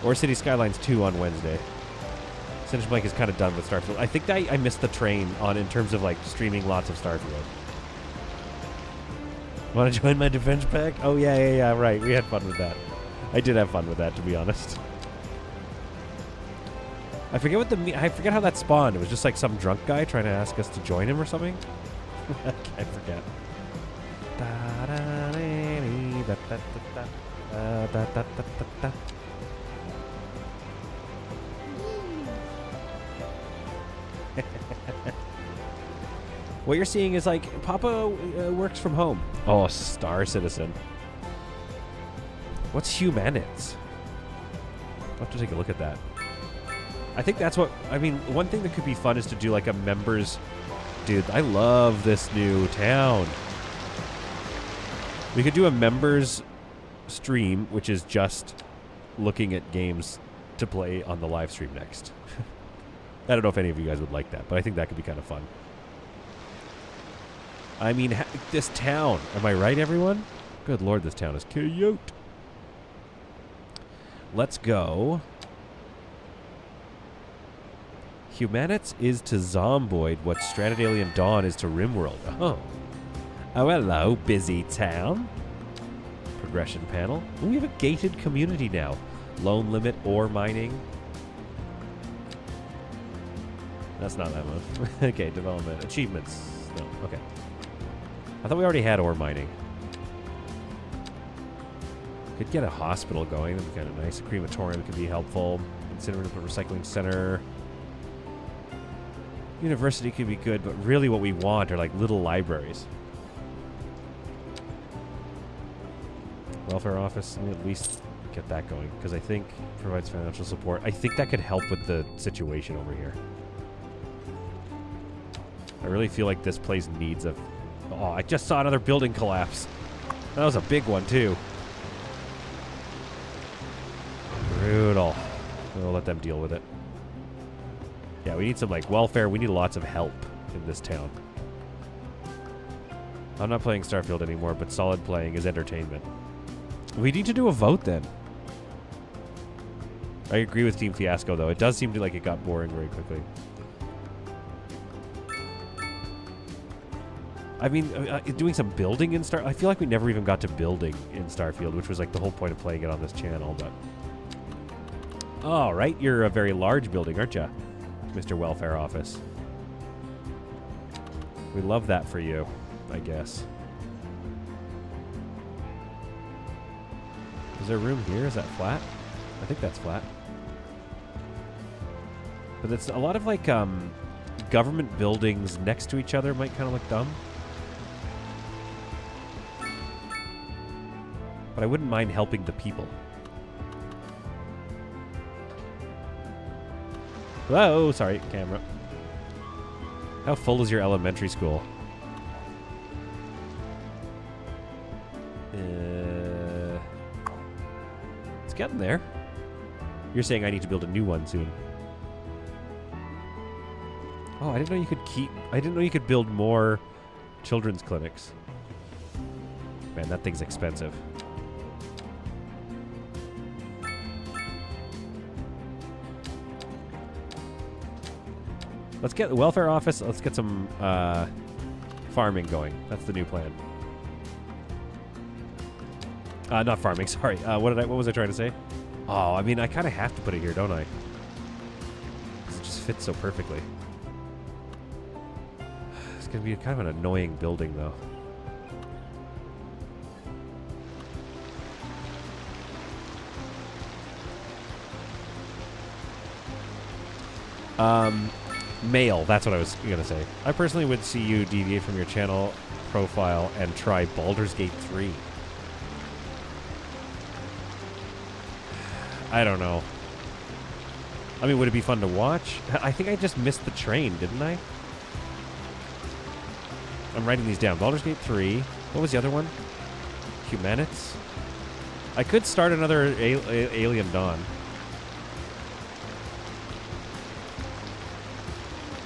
S1: Or City Skylines 2 on Wednesday. Sinister Blank is kind of done with Starfield. I think I missed the train in terms of like streaming lots of Starfield. Want to join my defense pack? Oh, yeah, right. We had fun with that. I did have fun with that, to be honest. I forget how that spawned. It was just like some drunk guy trying to ask us to join him or something. I forget. What you're seeing is like Papa works from home. Oh, Star Citizen. What's Humanities? I'll have to take a look at that. I think that's what... I mean, one thing that could be fun is to do like a members... Dude, I love this new town. We could do a members stream, which is just looking at games to play on the live stream next. I don't know if any of you guys would like that, but I think that could be kind of fun. I mean, this town. Am I right, everyone? Good lord, this town is cute. Let's go. Humanities is to Zomboid what Stranded Alien Dawn is to RimWorld. Oh. Oh, hello, busy town. Progression panel. Ooh, we have a gated community now. Loan limit, ore mining. That's not that one. Okay, development. Achievements. No, okay. I thought we already had ore mining. Could get a hospital going. That'd be kind of nice. A crematorium could be helpful. Considering a recycling center. University could be good, but really what we want are like little libraries. Welfare office, let me at least get that going, because I think provides financial support. I think that could help with the situation over here. I really feel like this place needs a... Oh, I just saw another building collapse. That was a big one, too. Brutal. We'll let them deal with it. Yeah, we need some, like, welfare. We need lots of help in this town. I'm not playing Starfield anymore, but solid playing is entertainment. We need to do a vote, then. I agree with Team Fiasco, though. It does seem to like it got boring very quickly. I mean, doing some building in I feel like we never even got to building in Starfield, which was, like, the whole point of playing it on this channel, but... Oh, right. You're a very large building, aren't you? Mr. Welfare Office. We love that for you, I guess. Is there room here? Is that flat? I think that's flat. But it's a lot of like government buildings next to each other might kind of look dumb. But I wouldn't mind helping the people. Whoa, sorry, camera. How full is your elementary school? It's getting there. You're saying I need to build a new one soon. Oh, I didn't know you could I didn't know you could build more children's clinics. Man, that thing's expensive. Let's get the welfare office. Let's get some farming going. That's the new plan. Not farming. Sorry. What was I trying to say? Oh, I mean, I kind of have to put it here, don't I? It just fits so perfectly. It's gonna be kind of an annoying building, though. Mail, that's what I was going to say. I personally would see you deviate from your channel profile and try Baldur's Gate 3. I don't know. I mean, would it be fun to watch? I think I just missed the train, didn't I? I'm writing these down. Baldur's Gate 3. What was the other one? Humanities? I could start another Alien Dawn.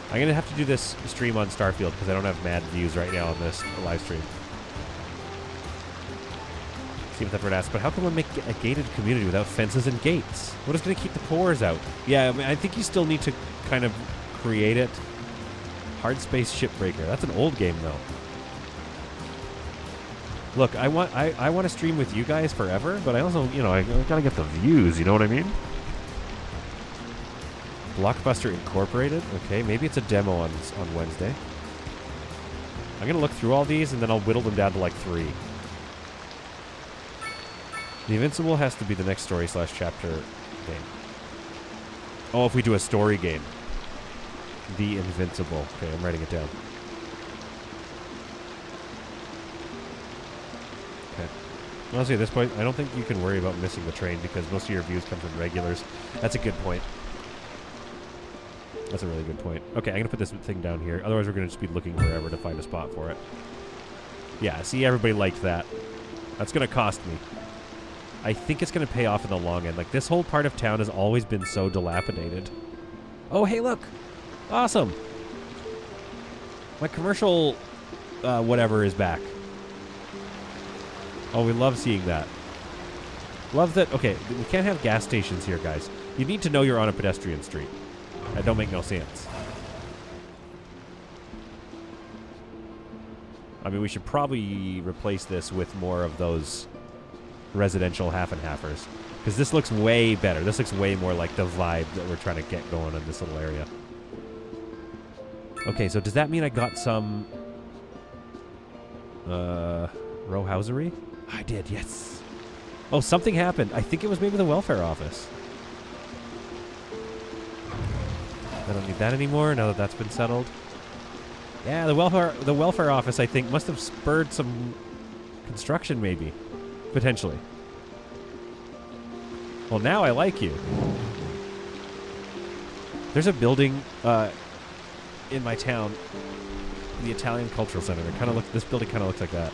S1: I'm going to have to do this stream on Starfield because I don't have mad views right now on this live stream. See what I've asked, but how can one make a gated community without fences and gates? What is going to keep the pores out? Yeah, I mean, I think you still need to kind of create it. Hard Space Shipbreaker. That's an old game, though. Look, I want to stream with you guys forever, but I also, you know, I got to get the views, you know what I mean? Blockbuster Incorporated. Okay, maybe it's a demo on Wednesday. I'm going to look through all these, and then I'll whittle them down to like 3. The Invincible has to be the next story/chapter game. Oh, if we do a story game. The Invincible. Okay, I'm writing it down. Okay. Honestly, at this point, I don't think you can worry about missing the train because most of your views come from regulars. That's a good point. That's a really good point. Okay, I'm going to put this thing down here. Otherwise, we're going to just be looking forever to find a spot for it. Yeah, see, everybody liked that. That's going to cost me. I think it's going to pay off in the long end. Like, this whole part of town has always been so dilapidated. Oh, hey, look. Awesome. My commercial whatever is back. Oh, we love seeing that. Love that. Okay, we can't have gas stations here, guys. You need to know you're on a pedestrian street. That don't make no sense. I mean, we should probably replace this with more of those residential half-and-halfers. Because this looks way better. This looks way more like the vibe that we're trying to get going in this little area. Okay, so does that mean I got some row housery? I did, yes. Oh, something happened. I think it was maybe the welfare office. I don't need that anymore now that that's been settled. Yeah, the welfare office, I think, must have spurred some construction, maybe. Potentially. Well, now I like you. There's a building in my town, the Italian Cultural Center. This building kind of looks like that.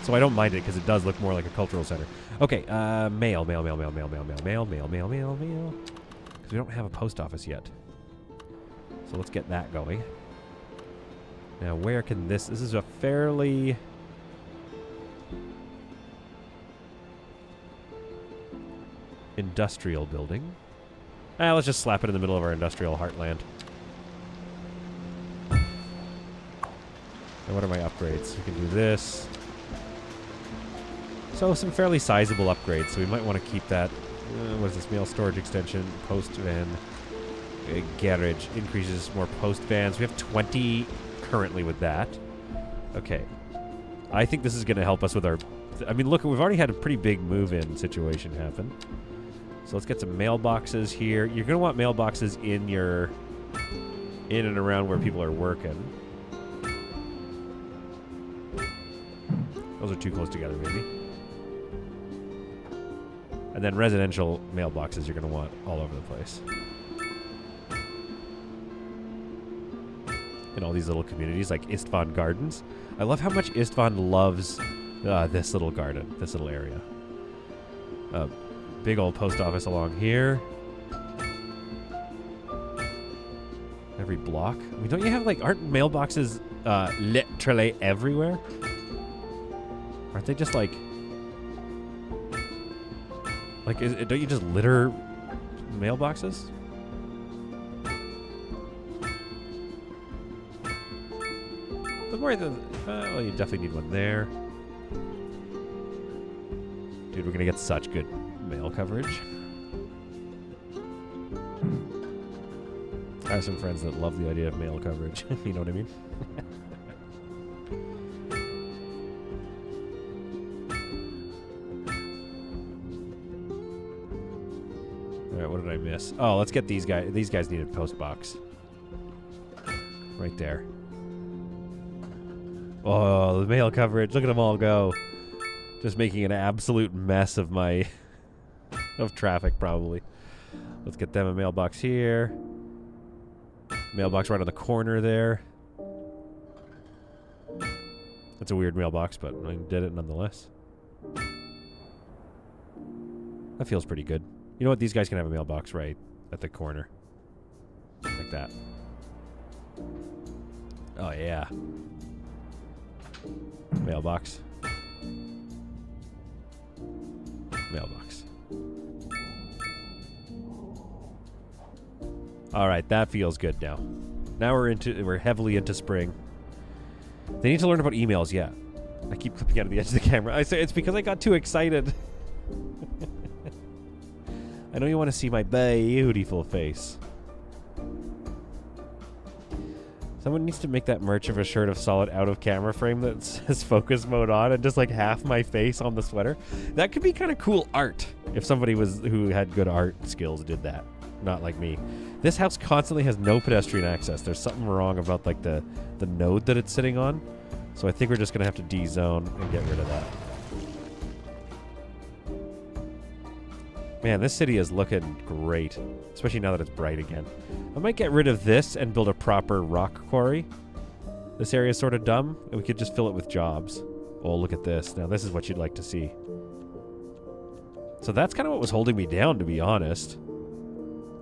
S1: So I don't mind it because it does look more like a cultural center. Okay, mail. Because we don't have a post office yet. So let's get that going. Now, where can this... This is a fairly... industrial building. Let's just slap it in the middle of our industrial heartland. And what are my upgrades? We can do this. So some fairly sizable upgrades, so we might want to keep that. What is this? Mail storage extension, post van, garage, increases more post vans. We have 20 currently with that. Okay. I think this is going to help us with our... I mean, look, we've already had a pretty big move-in situation happen. So let's get some mailboxes here. You're going to want mailboxes in your... in and around where people are working. Those are too close together, maybe. And then residential mailboxes you're going to want all over the place. In all these little communities like Istvan Gardens. I love how much Istvan loves this little garden, this little area. Big old post office along here. Every block. I mean, don't you have, like, aren't mailboxes literally everywhere? Aren't they just, like... Like, don't you just litter mailboxes? The more than... well, you definitely need one there. Dude, we're going to get such good mail coverage. I have some friends that love the idea of mail coverage. You know what I mean? Alright, what did I miss? Oh, let's get these guys. These guys need a post box. Right there. Oh, the mail coverage. Look at them all go. Just making an absolute mess of my... of traffic, probably. Let's get them a mailbox here. Mailbox right on the corner there. That's a weird mailbox, but I did it nonetheless. That feels pretty good. You know what? These guys can have a mailbox right at the corner. Like that. Oh, yeah. Mailbox. Mailbox. All right, that feels good now. Now we're heavily into spring. They need to learn about emails, yeah. I keep clipping out of the edge of the camera. I say it's because I got too excited. I know you want to see my beautiful face. Someone needs to make that merch of a shirt of solid out of camera frame that says focus mode on and just like half my face on the sweater. That could be kind of cool art if somebody who had good art skills did that. Not like me. This house constantly has no pedestrian access. There's something wrong about like the node that it's sitting on. So I think we're just going to have to de-zone and get rid of that. Man, this city is looking great, especially now that it's bright again. I might get rid of this and build a proper rock quarry. This area is sort of dumb, and we could just fill it with jobs. Oh, look at this. Now, this is what you'd like to see. So that's kind of what was holding me down, to be honest.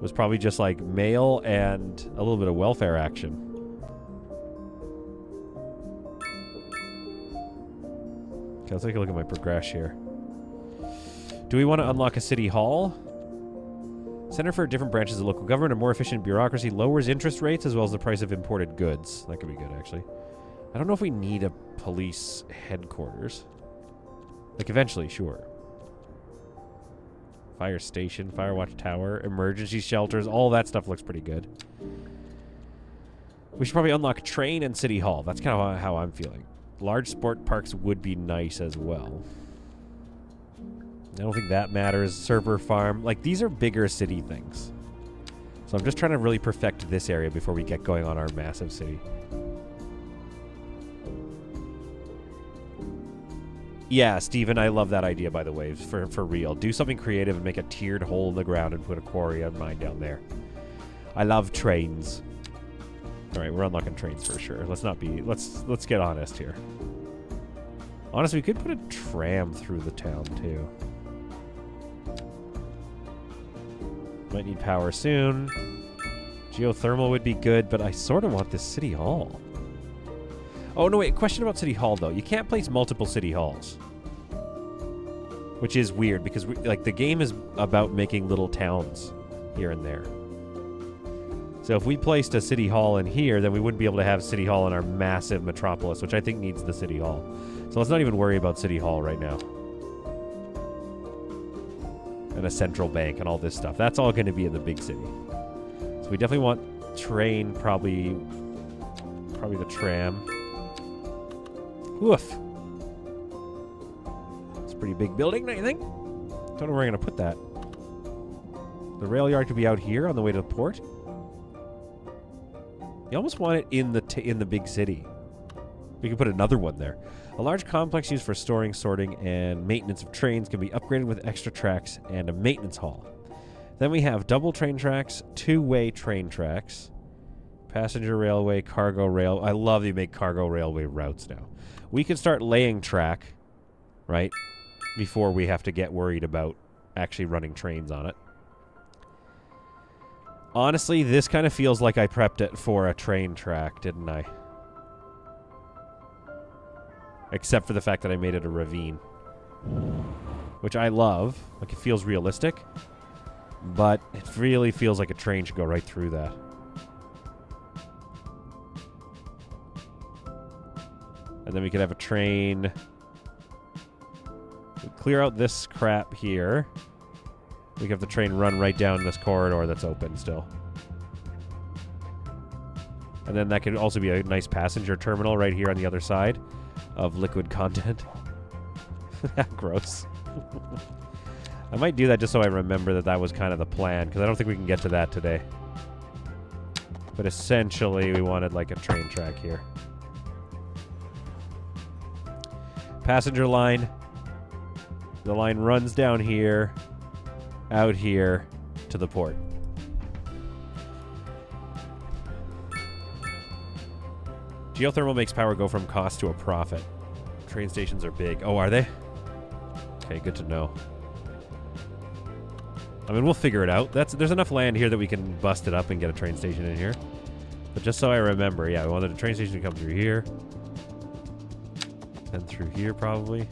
S1: Was probably just like mail and a little bit of welfare action. Okay, let's take a look at my progress here. Do we want to unlock a city hall? Center for different branches of local government, a more efficient bureaucracy lowers interest rates as well as the price of imported goods. That could be good, actually. I don't know if we need a police headquarters. Like, eventually, sure. Fire station, fire watch tower, emergency shelters, all that stuff looks pretty good. We should probably unlock train and city hall. That's kind of how I'm feeling. Large sport parks would be nice as well. I don't think that matters. Server farm. Like, these are bigger city things. So I'm just trying to really perfect this area before we get going on our massive city. Yeah, Steven, I love that idea, by the way, for real. Do something creative and make a tiered hole in the ground and put a quarry of mine down there. I love trains. All right, we're unlocking trains for sure. Let's get honest here. Honestly, we could put a tram through the town, too. Might need power soon. Geothermal would be good, but I sort of want this city hall. Oh, no, wait. Question about city hall, though. You can't place multiple city halls. Which is weird, because the game is about making little towns here and there. So if we placed a city hall in here, then we wouldn't be able to have city hall in our massive metropolis, which I think needs the city hall. So let's not even worry about city hall right now. And a central bank and all this stuff. That's all going to be in the big city. So we definitely want train, probably the tram. Woof. It's a pretty big building, don't you think? Don't know where I'm going to put that. The rail yard could be out here on the way to the port. You almost want it in the big city. We can put another one there. A large complex used for storing, sorting, and maintenance of trains can be upgraded with extra tracks and a maintenance hall. Then we have double train tracks, two-way train tracks, passenger railway, cargo rail. I love that you make cargo railway routes now. We can start laying track, right, before we have to get worried about actually running trains on it. Honestly, this kind of feels like I prepped it for a train track, didn't I? Except for the fact that I made it a ravine. Which I love. Like, it feels realistic. But it really feels like a train should go right through that. And then we could have a train. We clear out this crap here. We can have the train run right down this corridor that's open still. And then that could also be a nice passenger terminal right here on the other side of liquid content. Gross. I might do that just so I remember that was kind of the plan, because I don't think we can get to that today. But essentially, we wanted like a train track here. Passenger line. The line runs down here, out here, to the port. Geothermal makes power go from cost to a profit. Train stations are big. Oh, are they? Okay, good to know. I mean, we'll figure it out. There's enough land here that we can bust it up and get a train station in here. But just so I remember, yeah, we wanted a train station to come through here. And through here, probably.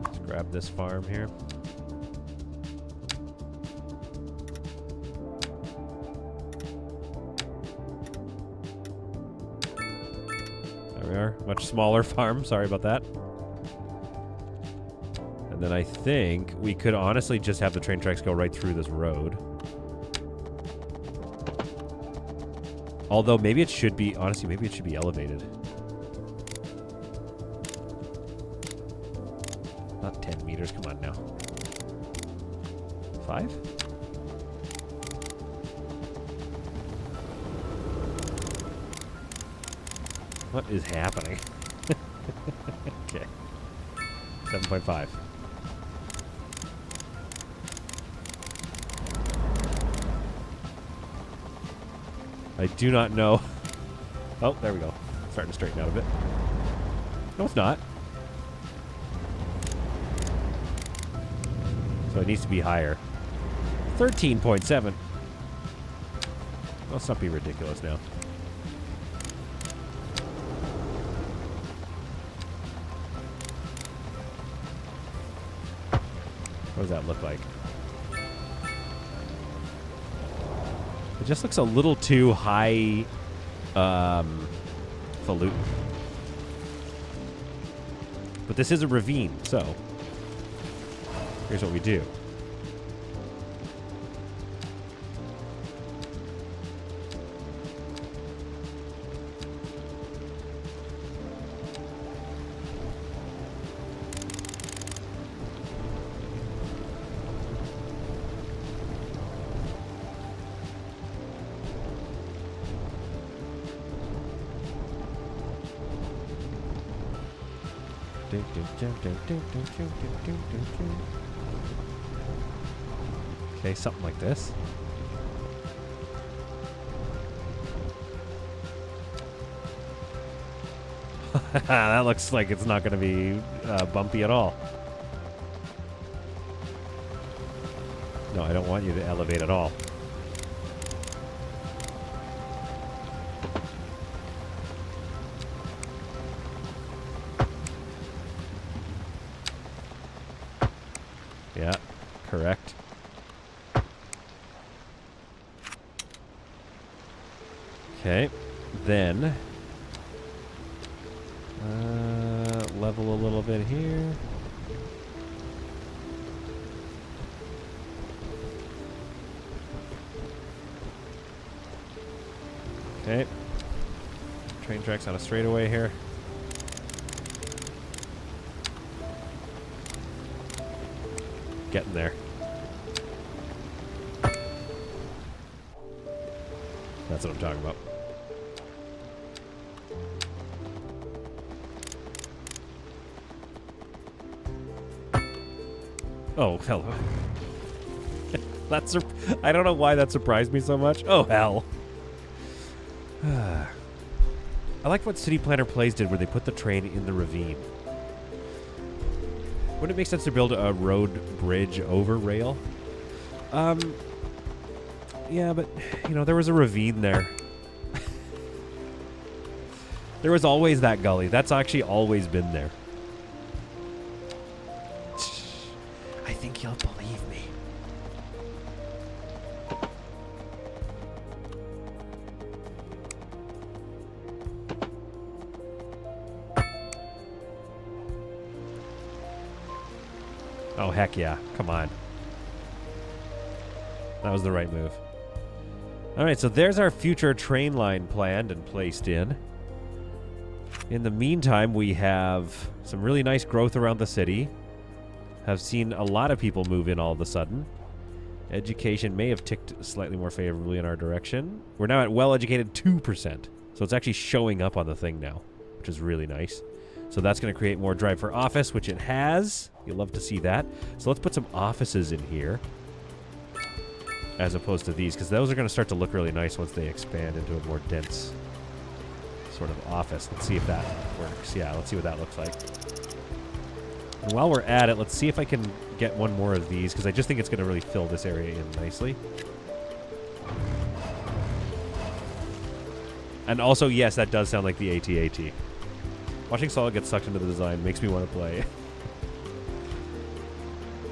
S1: Let's grab this farm here. There we are. Much smaller farm. Sorry about that. And then I think we could honestly just have the train tracks go right through this road. Although maybe it should be, honestly, maybe it should be elevated. Not 10 meters, come on now. 5? What is happening? Okay. 7.5. I do not know. Oh, there we go. Starting to straighten out a bit. No, it's not. So it needs to be higher. 13.7. Let's not be ridiculous now. What does that look like? It just looks a little too high, falutin. But this is a ravine, so here's what we do. Okay, something like this. That looks like it's not going to be bumpy at all. No, I don't want you to elevate at all. Yeah, correct. Okay, then level a little bit here. Okay, train tracks on a straightaway here. Getting there. That's what I'm talking about. Oh, hello. That's I don't know why that surprised me so much. Oh, hell. I like what City Planner Plays did where they put the train in the ravine. Wouldn't it make sense to build a road bridge over rail? Yeah, but, you know, there was a ravine there. There was always that gully. That's actually always been there. I think you'll believe me. Oh, heck yeah. Come on. That was the right move. All right, so there's our future train line planned and placed in. In the meantime, we have some really nice growth around the city. Have seen a lot of people move in all of a sudden. Education may have ticked slightly more favorably in our direction. We're now at well-educated 2%. So it's actually showing up on the thing now, which is really nice. So that's going to create more drive for office, which it has. You'll love to see that. So let's put some offices in here as opposed to these, because those are going to start to look really nice once they expand into a more dense sort of office. Let's see if that works. Yeah, let's see what that looks like. And while we're at it, let's see if I can get one more of these, because I just think it's going to really fill this area in nicely. And also, yes, that does sound like the AT-AT. Watching Solid get sucked into the design makes me want to play.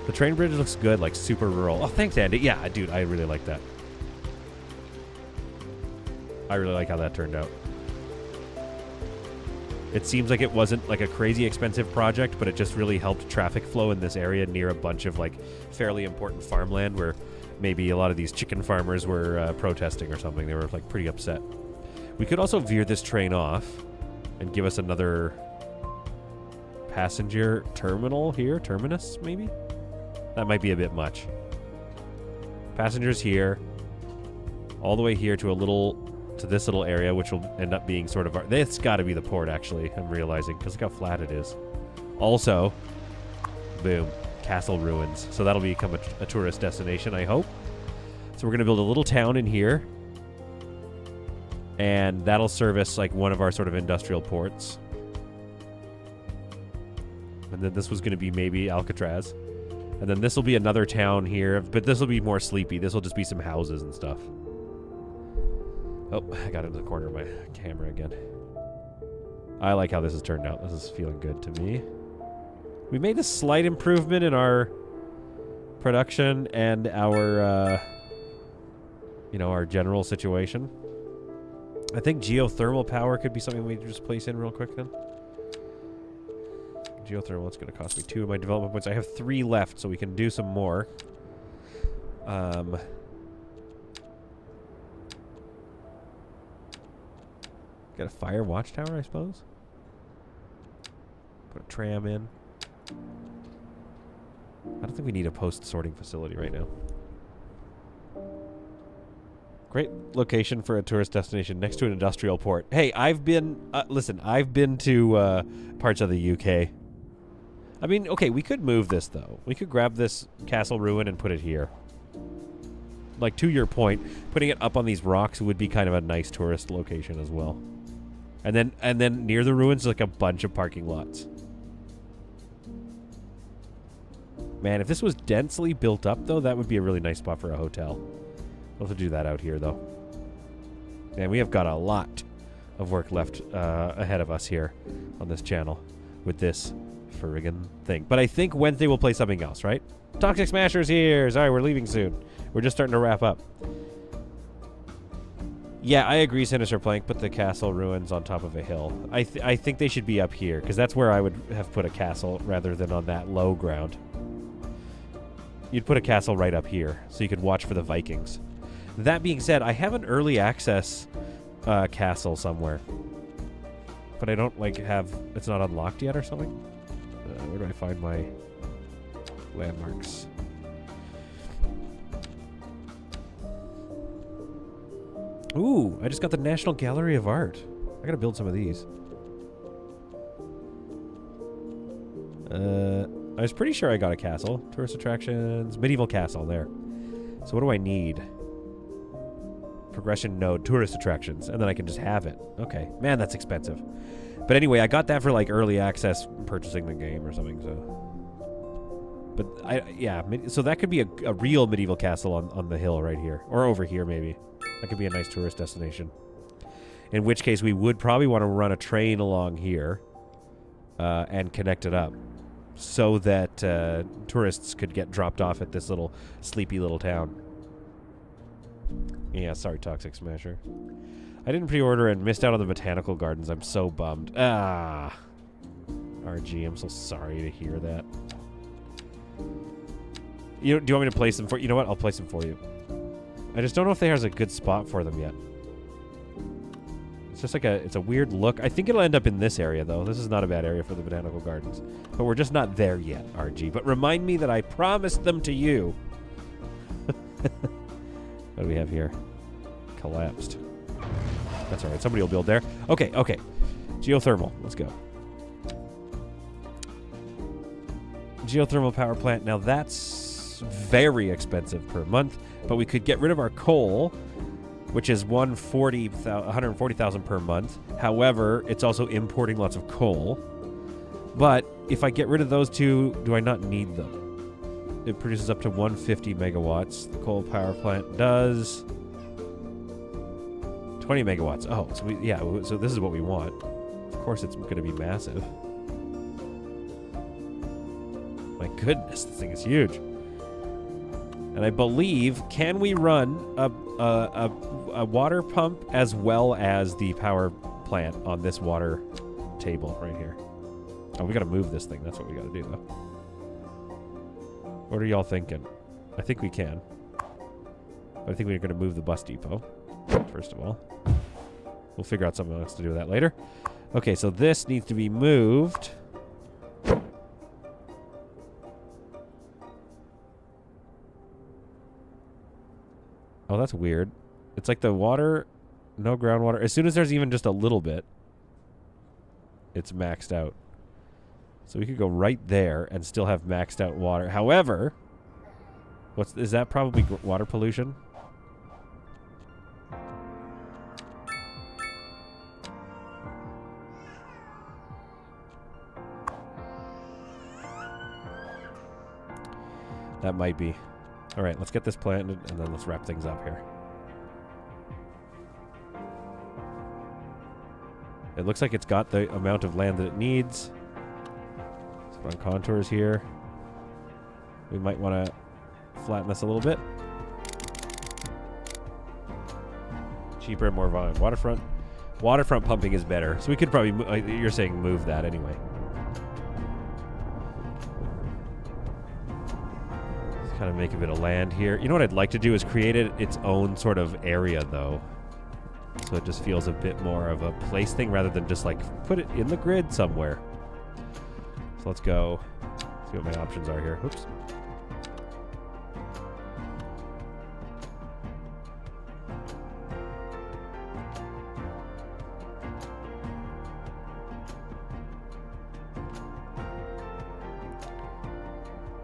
S1: The train bridge looks good, like super rural. Oh, thanks, Andy. Yeah, dude, I really like that. I really like how that turned out. It seems like it wasn't like a crazy expensive project, but it just really helped traffic flow in this area near a bunch of like fairly important farmland where maybe a lot of these chicken farmers were protesting or something. They were like pretty upset. We could also veer this train off and give us another passenger terminal here. Terminus, maybe? That might be a bit much. Passengers here. All the way here to this little area, which will end up being sort of our... It's got to be the port, actually, I'm realizing, because look how flat it is. Also, boom, castle ruins. So that'll become a tourist destination, I hope. So we're going to build a little town in here. And that'll service, like, one of our sort of industrial ports. And then this was going to be maybe Alcatraz. And then this will be another town here, but this will be more sleepy. This will just be some houses and stuff. Oh, I got into the corner of my camera again. I like how this has turned out. This is feeling good to me. We made a slight improvement in our production and our, our general situation. I think geothermal power could be something we just place in real quick then. Geothermal, it's going to cost me 2 of my development points. I have 3 left, so we can do some more. Got a fire watchtower, I suppose. Put a tram in. I don't think we need a post-sorting facility right now. Great location for a tourist destination next to an industrial port. Hey, I've been... listen, I've been to parts of the UK. I mean, okay, we could move this, though. We could grab this castle ruin and put it here. Like, to your point, putting it up on these rocks would be kind of a nice tourist location as well. And then near the ruins, like a bunch of parking lots. Man, if this was densely built up, though, that would be a really nice spot for a hotel. We'll have to do that out here, though. Man, we have got a lot of work left ahead of us here on this channel with this friggin' thing. But I think Wednesday we'll play something else, right? Toxic Smasher's here! Sorry, we're leaving soon. We're just starting to wrap up. Yeah, I agree, Sinister Plank. Put the castle ruins on top of a hill. I think they should be up here, because that's where I would have put a castle rather than on that low ground. You'd put a castle right up here, so you could watch for the Vikings. That being said, I have an early access castle somewhere. But I don't, like, have... It's not unlocked yet or something? Where do I find my landmarks? Ooh, I just got the National Gallery of Art. I gotta build some of these. I was pretty sure I got a castle. Tourist attractions, medieval castle, there. So what do I need? Progression node, tourist attractions, and then I can just have it. Okay, man, that's expensive. But anyway, I got that for like early access purchasing the game or something, so. But yeah, so that could be a real medieval castle on the hill right here. Or over here, maybe. That could be a nice tourist destination. In which case, we would probably want to run a train along here and connect it up so that tourists could get dropped off at this little sleepy little town. Yeah, sorry, Toxic Smasher. I didn't pre-order and missed out on the botanical gardens. I'm so bummed. Ah. RG, I'm so sorry to hear that. Do you want me to place them for you? You know what? I'll place them for you. I just don't know if there's a good spot for them yet. It's just like it's a weird look. I think it'll end up in this area, though. This is not a bad area for the botanical gardens. But we're just not there yet, RG. But remind me that I promised them to you. What do we have here? Collapsed. That's all right. Somebody will build there. Okay, okay. Geothermal. Let's go. Geothermal power plant. Now, that's very expensive per month. But we could get rid of our coal, which is $140,000 per month. However, it's also importing lots of coal. But if I get rid of those two, do I not need them? It produces up to 150 megawatts. The coal power plant does 20 megawatts. Oh, so so this is what we want. Of course, it's going to be massive. My goodness, this thing is huge. And I believe, can we run a water pump as well as the power plant on this water table right here. Oh, we got to move this thing. That's what we got to do, though. What are y'all thinking? I think we can. But I think we're going to move the bus depot, first of all. We'll figure out something else to do with that later. Okay, so this needs to be moved. Oh, that's weird. It's like the water, no groundwater. As soon as there's even just a little bit, it's maxed out. So we could go right there and still have maxed out water. However, is that probably water pollution? That might be. All right, let's get this planted and then let's wrap things up here. It looks like it's got the amount of land that it needs. Let's put on contours here. We might want to flatten this a little bit. Cheaper and more volume. Waterfront pumping is better. So we could probably, you're saying move that anyway. Let's kind of make a bit of land here. You know what I'd like to do is create its own sort of area, though. So it just feels a bit more of a place thing rather than just like put it in the grid somewhere. So let's go see what my options are here. Oops.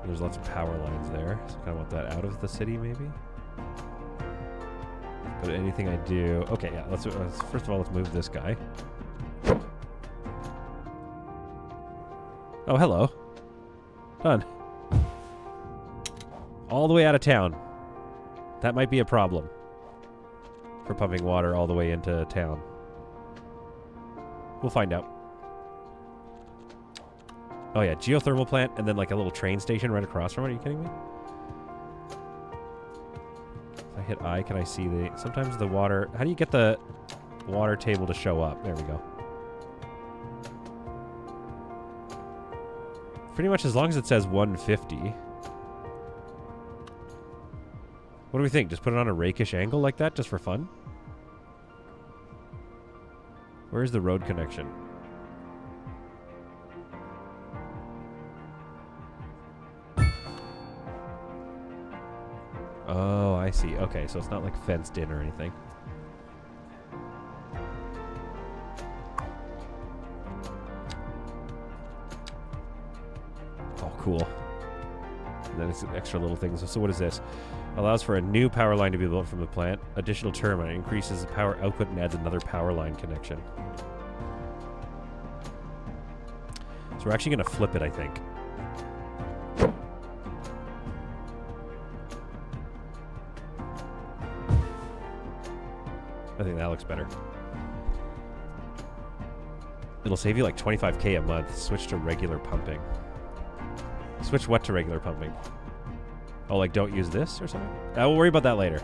S1: There's lots of power lines there. So kind of want that out of the city maybe. But anything I do... Okay, yeah, let's first of all, let's move this guy. Oh, hello. Done. All the way out of town. That might be a problem for pumping water all the way into town. We'll find out. Oh, yeah, geothermal plant and then like a little train station right across from it. Are you kidding me? If I hit I, can I see the... Sometimes the water... How do you get the water table to show up? There we go. Pretty much as long as it says 150. What do we think? Just put it on a rakish angle like that just for fun? Where's the road connection? Oh, I see. Okay, so it's not like fenced in or anything. Oh, cool. And then it's extra little things. So what is this? Allows for a new power line to be built from the plant. Additional turbine increases the power output and adds another power line connection. So we're actually going to flip it, I think. I think that looks better. It'll save you like 25K a month. Switch to regular pumping. Switch what to regular pumping? Oh, like don't use this or something? We'll worry about that later.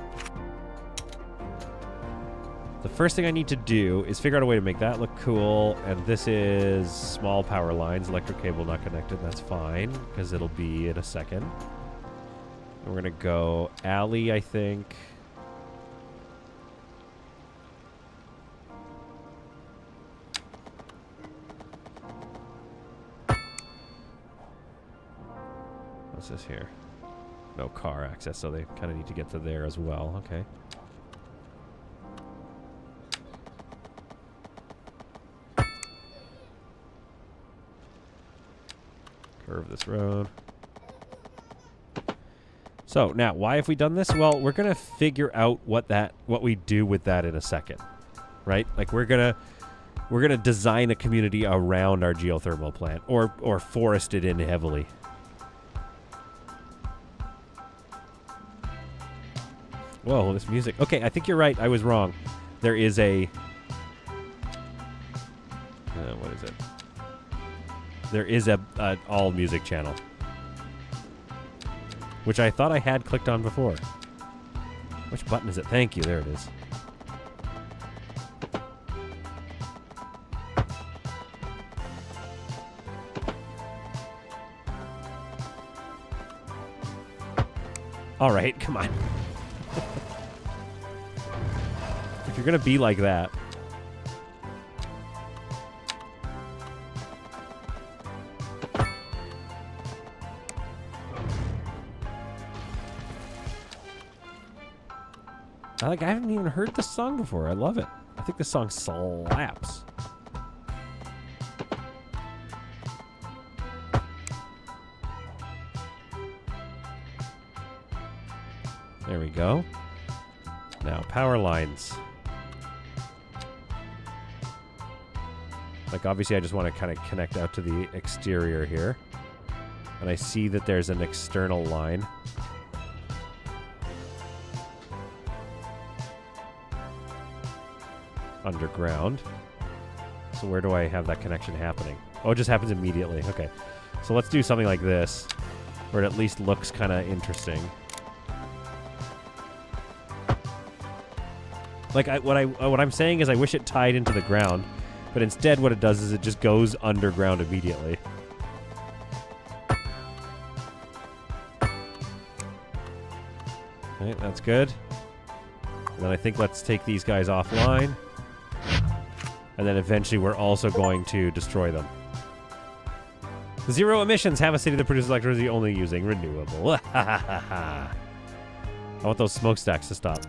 S1: The first thing I need to do is figure out a way to make that look cool. And this is small power lines. Electric cable not connected. That's fine because it'll be in a second. And we're going to go alley, I think. What's this here? No car access, so they kind of need to get to there as well. Okay. Curve this road. So now, why have we done this? Well, we're gonna figure out what we do with that in a second, right? Like we're gonna design a community around our geothermal plant, or forest it in heavily. Whoa, this music. Okay, I think you're right. I was wrong. There is a... what is it? There is a all music channel. Which I thought I had clicked on before. Which button is it? Thank you. There it is. All right, come on. If you're going to be like that. I haven't even heard this song before. I love it. I think this song slaps. There we go. Now, power lines. Like, obviously, I just want to kind of connect out to the exterior here. And I see that there's an external line. Underground. So where do I have that connection happening? Oh, it just happens immediately. Okay. So let's do something like this, where it at least looks kind of interesting. Like, what I'm saying is I wish it tied into the ground, but instead what it does is it just goes underground immediately. Okay, that's good. And then I think let's take these guys offline. And then eventually we're also going to destroy them. Zero emissions. Have a city that produces electricity only using renewable. I want those smokestacks to stop.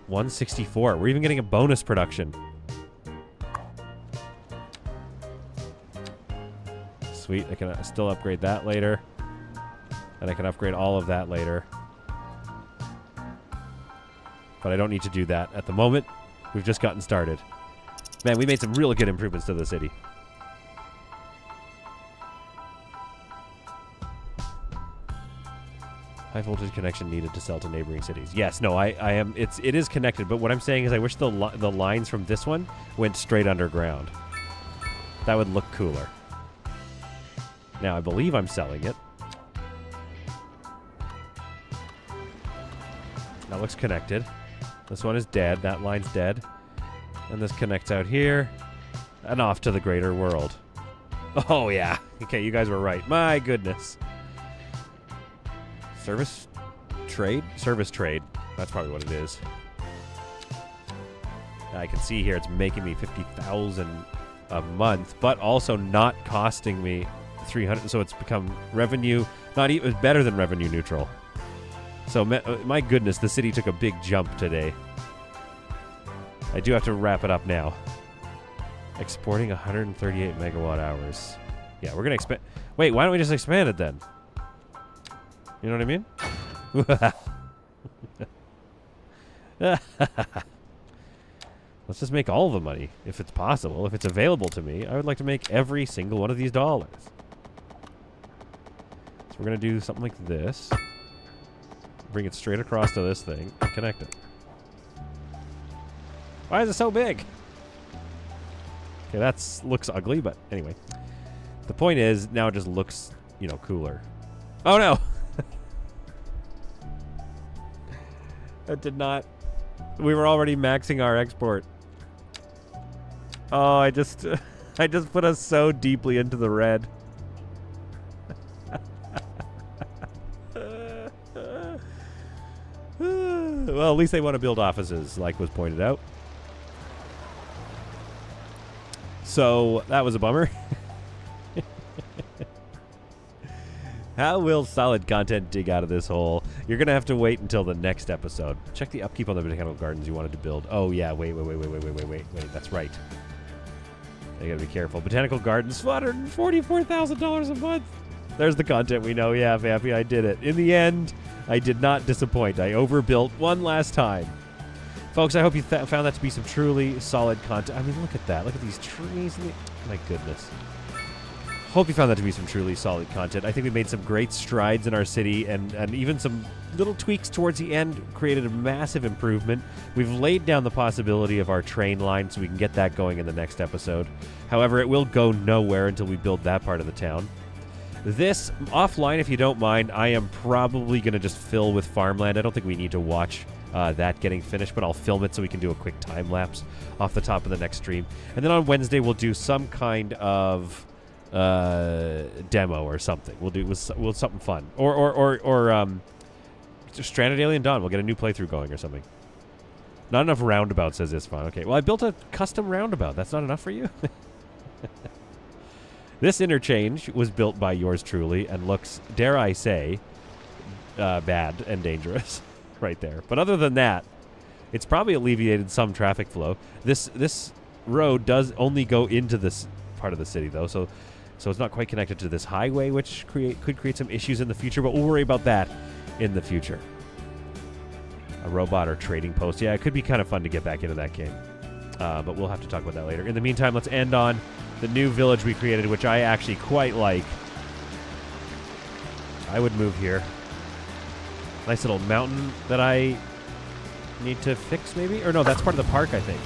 S1: 164. We're even getting a bonus production. Sweet. I can still upgrade that later. And I can upgrade all of that later. But I don't need to do that at the moment. We've just gotten started. Man, we made some really good improvements to the city. High voltage connection needed to sell to neighboring cities. Yes, no, I am. It is connected, but what I'm saying is I wish the lines from this one went straight underground. That would look cooler. Now I believe I'm selling it. That looks connected. This one is dead. That line's dead. And this connects out here and off to the greater world. Oh yeah. Okay, you guys were right. My goodness. Service trade? Service trade. That's probably what it is. I can see here it's making me 50,000 a month, but also not costing me 300. So it's become revenue, not even better than revenue neutral. So my goodness, the city took a big jump today. I do have to wrap it up now. Exporting 138 megawatt hours. Yeah, we're gonna expand. Wait, why don't we just expand it then? You know what I mean? Let's just make all the money, if it's possible. If it's available to me, I would like to make every single one of these dollars. So we're going to do something like this. Bring it straight across to this thing and connect it. Why is it so big? Okay, that looks ugly, but anyway. The point is, now it just looks, you know, cooler. Oh, no! That did not... We were already maxing our export. Oh, I just put us so deeply into the red. Well, at least they want to build offices, like was pointed out. So, that was a bummer. How will solid content dig out of this hole? You're going to have to wait until the next episode. Check the upkeep on the botanical gardens you wanted to build. Oh, yeah. Wait. That's right. You got to be careful. Botanical gardens, $144,000 a month. There's the content we know. Yeah, Vampy, I did it. In the end, I did not disappoint. I overbuilt one last time. Folks, I hope you found that to be some truly solid content. I mean, look at that. Look at these trees. My goodness. Hope you found that to be some truly solid content. I think we made some great strides in our city, and even some little tweaks towards the end created a massive improvement. We've laid down the possibility of our train line, so we can get that going in the next episode. However, it will go nowhere until we build that part of the town. This, offline, if you don't mind, I am probably going to just fill with Farmland. I don't think we need to watch that getting finished, but I'll film it so we can do a quick time lapse off the top of the next stream. And then on Wednesday, we'll do some kind of demo or something. We'll something fun. Or Stranded Alien Dawn. We'll get a new playthrough going or something. Not enough roundabout, says this fun. Okay, well, I built a custom roundabout. That's not enough for you? This interchange was built by yours truly and looks, dare I say, bad and dangerous right there. But other than that, it's probably alleviated some traffic flow. This road does only go into this part of the city, though, so it's not quite connected to this highway, which could create some issues in the future, but we'll worry about that in the future. A robot or trading post. Yeah, it could be kind of fun to get back into that game. But we'll have to talk about that later. In the meantime, let's end on the new village we created, which I actually quite like. I would move here. Nice little mountain that I need to fix, maybe? Or no, that's part of the park, I think.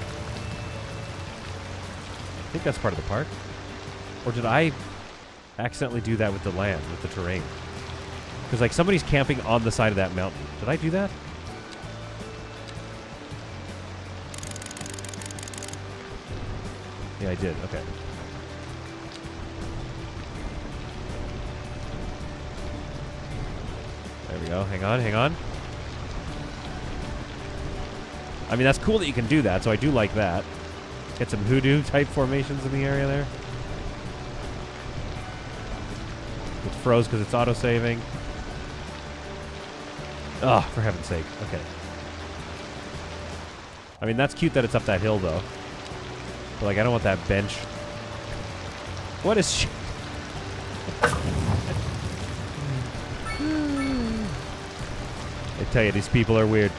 S1: I think that's part of the park. Or did I accidentally do that with the land, with the terrain? Because, like, somebody's camping on the side of that mountain. Did I do that? Yeah, I did. Okay. There we go. Hang on, hang on. I mean, that's cool that you can do that, so I do like that. Get some hoodoo-type formations in the area there. It's froze because it's auto-saving. Oh, for heaven's sake. Okay. I mean, that's cute that it's up that hill, though. But, like, I don't want that bench. What is shit? I tell you, these people are weird.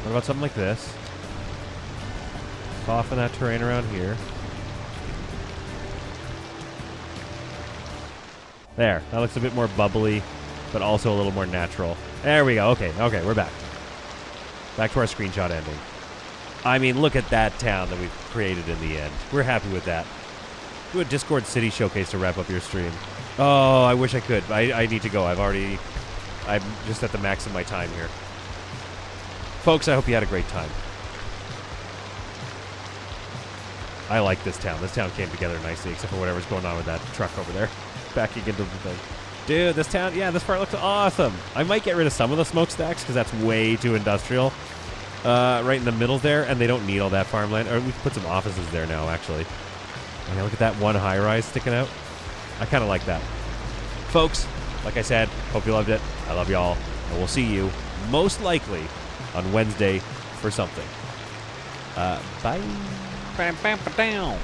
S1: What about something like this? Soften that terrain around here. There. That looks a bit more bubbly, but also a little more natural. There we go. Okay, okay, we're back. Back to our screenshot ending. I mean, look at that town that we've created in the end. We're happy with that. Do a Discord City showcase to wrap up your stream. Oh, I wish I could. I need to go. I'm just at the max of my time here. Folks, I hope you had a great time. I like this town. This town came together nicely, except for whatever's going on with that truck over there. Backing into the thing. Dude, this town, yeah, this part looks awesome. I might get rid of some of the smokestacks because that's way too industrial. Right in the middle there, and they don't need all that farmland. Or we can put some offices there now, actually. Okay, look at that one high-rise sticking out. I kind of like that. Folks, like I said, hope you loved it. I love y'all. And we'll see you, most likely, on Wednesday for something. Bye.
S6: Bam, bam, ba, down.